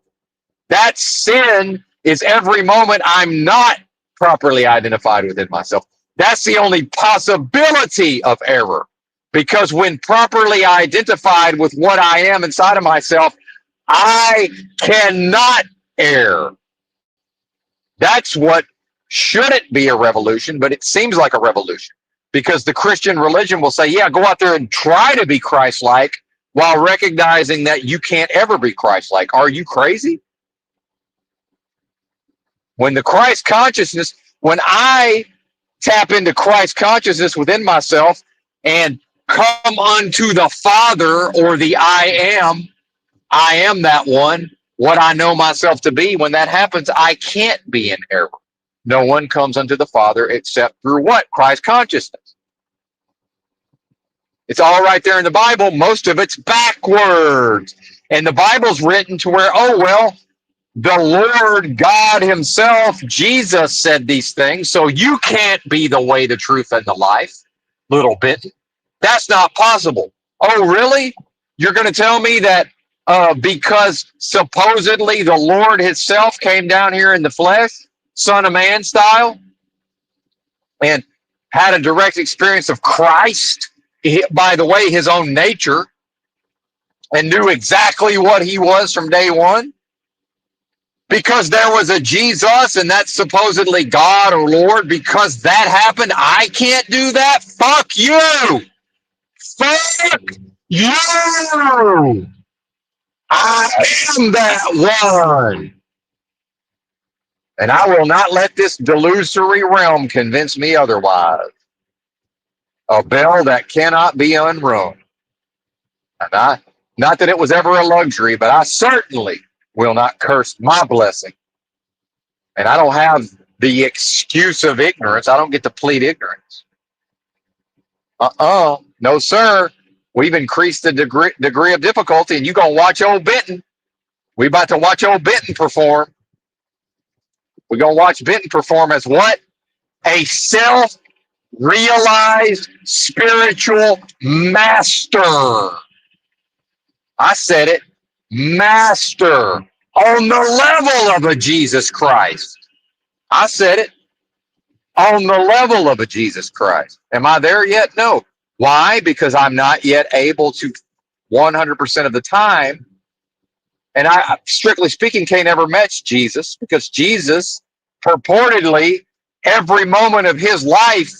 That sin is every moment I'm not properly identified within myself. That's the only possibility of error. Because when properly identified with what I am inside of myself, I cannot err. That's what shouldn't be a revolution, but it seems like a revolution. Because the Christian religion will say, yeah, go out there and try to be Christ-like while recognizing that you can't ever be Christ-like. Are you crazy? When the Christ consciousness, when I tap into Christ consciousness within myself and come unto the Father, or the I am that one, what I know myself to be. When that happens, I can't be in error. No one comes unto the Father except through what? Christ consciousness. It's all right there in the Bible. Most of it's backwards. And the Bible's written to where, oh, well, the Lord God himself, Jesus, said these things, so you can't be the way, the truth, and the life, little bit. That's not possible. Oh, really? You're going to tell me that because supposedly the Lord himself came down here in the flesh, Son of Man style, and had a direct experience of Christ, by the way, his own nature, and knew exactly what he was from day one? Because there was a Jesus and that's supposedly God or Lord, because that happened, I can't do that? Fuck you! Fuck you! I am that one! And I will not let this delusory realm convince me otherwise. A bell that cannot be unrung. And not that it was ever a luxury, but I certainly will not curse my blessing. And I don't have the excuse of ignorance. I don't get to plead ignorance. No, sir. We've increased the degree of difficulty, and you're going to watch old Benton. We about to watch old Benton perform. We're going to watch Benton perform as what? A self-realized spiritual master. I said it. Master. On the level of a Jesus Christ. I said it. on the level of a Jesus Christ. Am I there yet? No. Why? Because I'm not yet able to 100% of the time. And I, strictly speaking, can't ever match Jesus, because Jesus purportedly every moment of his life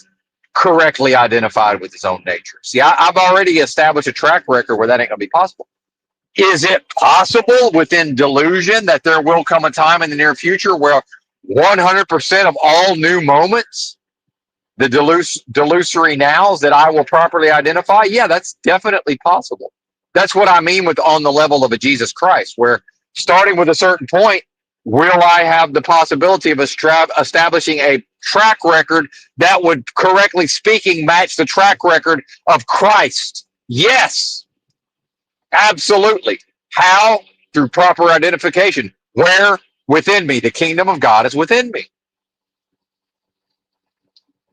correctly identified with his own nature. See, I've already established a track record where that ain't going to be possible. Is it possible within delusion that there will come a time in the near future where 100% of all new moments, the delusory nows, that I will properly identify? Yeah, that's definitely possible. That's what I mean with on the level of a Jesus Christ, where starting with a certain point, will I have the possibility of establishing a track record that would, correctly speaking, match the track record of Christ? Yes, absolutely. How? Through proper identification. Where? Within me. The kingdom of God is within me.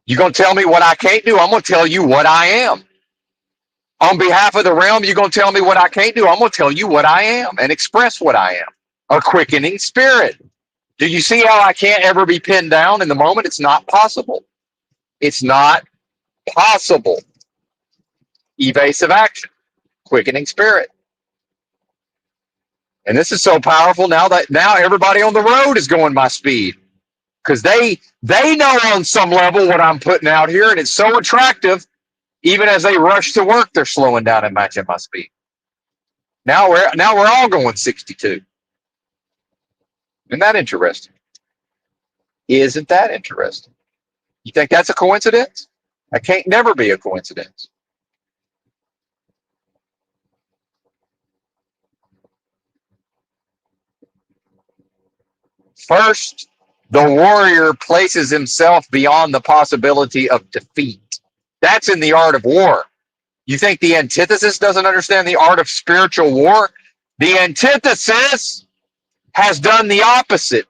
You're going to tell me what I can't do? I'm going to tell you what I am. On behalf of the realm, you're going to tell me what I can't do? I'm going to tell you what I am and express what I am. A quickening spirit. Do you see how I can't ever be pinned down in the moment? It's not possible. It's not possible. Evasive action. Quickening spirit. And this is so powerful now that now everybody on the road is going my speed, because they know on some level what I'm putting out here, and it's so attractive. Even as they rush to work, they're slowing down and matching my speed. Now we're all going 62. Isn't that interesting? Isn't that interesting? You think that's a coincidence? That can't never be a coincidence. First, the warrior places himself beyond the possibility of defeat. That's in the art of war. You think the antithesis doesn't understand the art of spiritual war? The antithesis has done the opposite,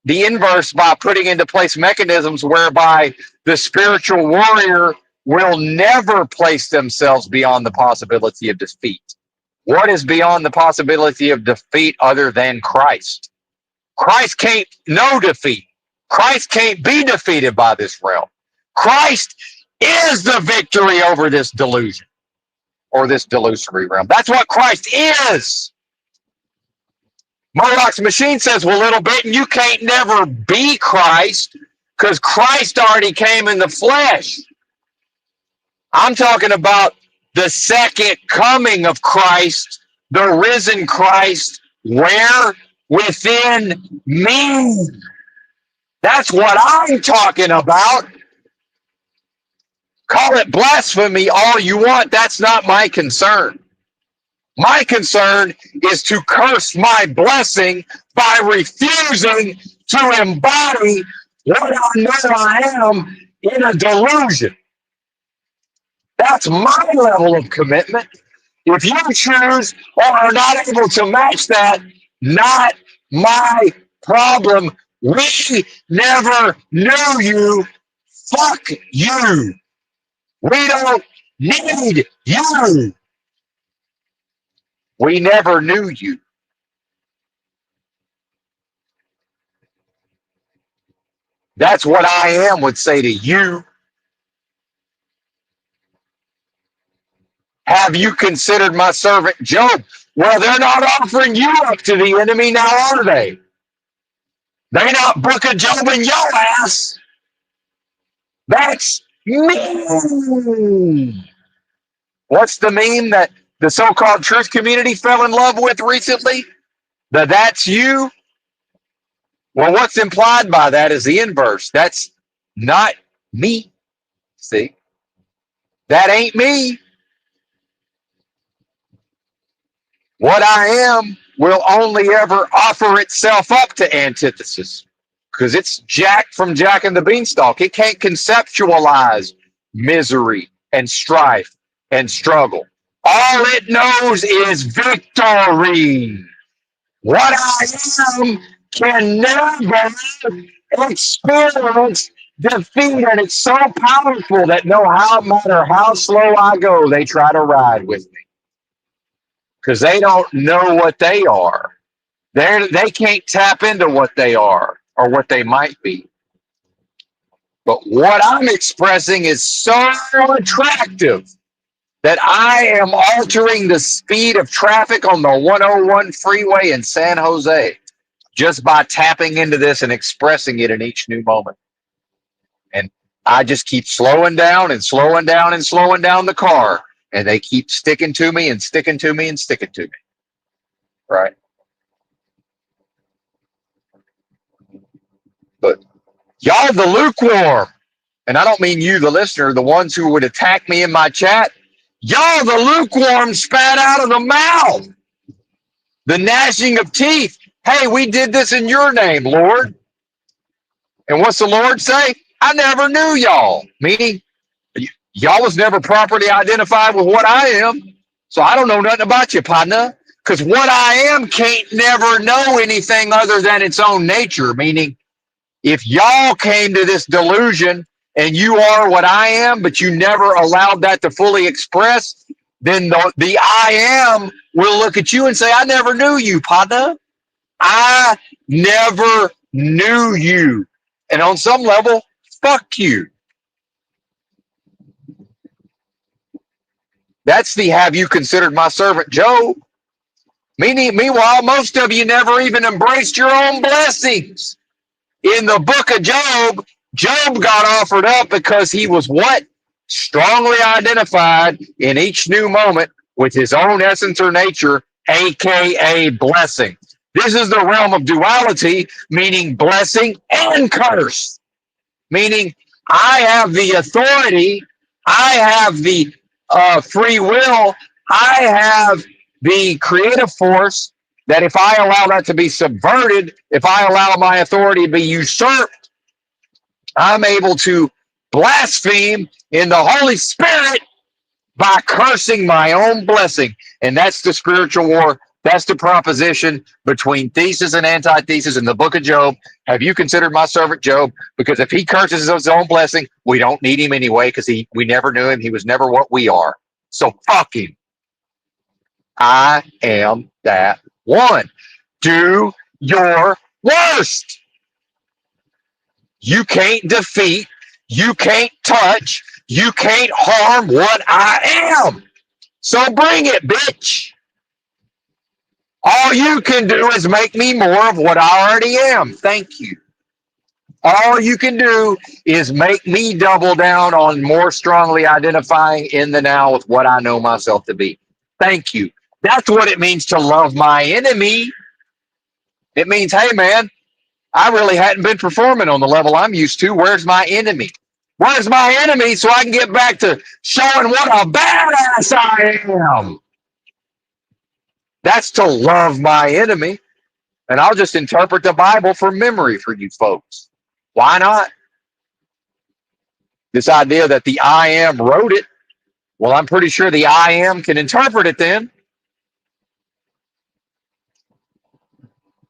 the inverse, by putting into place mechanisms whereby the spiritual warrior will never place themselves beyond the possibility of defeat. What is beyond the possibility of defeat other than Christ? Christ can't know defeat. Christ can't be defeated by this realm. Christ is the victory over this delusion or this delusory realm. That's what Christ is. Moloch's machine says, well, little bit, and you can't never be Christ because Christ already came in the flesh. I'm talking about the second coming of Christ, the risen Christ, where? Within me. That's what I'm talking about. Call it blasphemy all you want. That's not my concern. My concern is to curse my blessing by refusing to embody what I know I am in a delusion. That's my level of commitment. If you choose or are not able to match that, not my problem. We never knew you. Fuck you. We don't need you. We never knew you. That's what I am would say to you. Have you considered my servant Job? Well, they're not offering you up to the enemy now, are they? They're not booking Job in your ass. That's me. What's the meme that the so-called truth community fell in love with recently? That's you? Well, what's implied by that is the inverse. That's not me. See? That ain't me. What I am will only ever offer itself up to antithesis because it's Jack from Jack and the Beanstalk. It can't conceptualize misery and strife and struggle. All it knows is victory. What I am can never experience defeat, and it's so powerful that no matter how slow I go, they try to ride with me because they don't know what they are. They can't tap into what they are or what they might be. But what I'm expressing is so attractive that I am altering the speed of traffic on the 101 freeway in San Jose just by tapping into this and expressing it in each new moment. And I just keep slowing down and slowing down and slowing down the car. And they keep sticking to me and sticking to me and sticking to me. Right. But y'all, the lukewarm, and I don't mean you, the listener, the ones who would attack me in my chat, y'all, the lukewarm spat out of the mouth, the gnashing of teeth. Hey, we did this in your name, Lord. And what's the Lord say? I never knew y'all. Meaning, y'all was never properly identified with what I am. So I don't know nothing about you, partner. Because what I am can't never know anything other than its own nature. Meaning, if y'all came to this delusion and you are what I am, but you never allowed that to fully express, then the I am will look at you and say, I never knew you, partner. I never knew you. And on some level, fuck you. That's the have you considered my servant Job? Meanwhile, most of you never even embraced your own blessings. In the book of Job, Job got offered up because he was what? Strongly identified in each new moment with his own essence or nature, aka blessing. This is the realm of duality, meaning blessing and curse. Meaning, I have the authority, I have the free will, I have the creative force that if I allow that to be subverted, if I allow my authority to be usurped, I'm able to blaspheme in the Holy Spirit by cursing my own blessing. And that's the spiritual war. That's the proposition between thesis and antithesis in the book of Job. Have you considered my servant Job? Because if he curses his own blessing, we don't need him anyway because we never knew him. He was never what we are. So fuck him. I am that one. Do your worst. You can't defeat, you can't touch, you can't harm what I am. So bring it, bitch. All you can do is make me more of what I already am. Thank you. All you can do is make me double down on more strongly identifying in the now with what I know myself to be. Thank you. That's what it means to love my enemy. It means, hey, man, I really hadn't been performing on the level I'm used to. Where's my enemy? Where's my enemy so I can get back to showing what a badass I am? That's to love my enemy. And I'll just interpret the Bible from memory for you folks. Why not? This idea that the I am wrote it, well, I'm pretty sure the I am can interpret it then.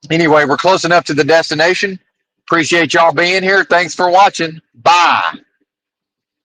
Anyway, we're close enough to the destination. Appreciate y'all being here. Thanks for watching. Bye.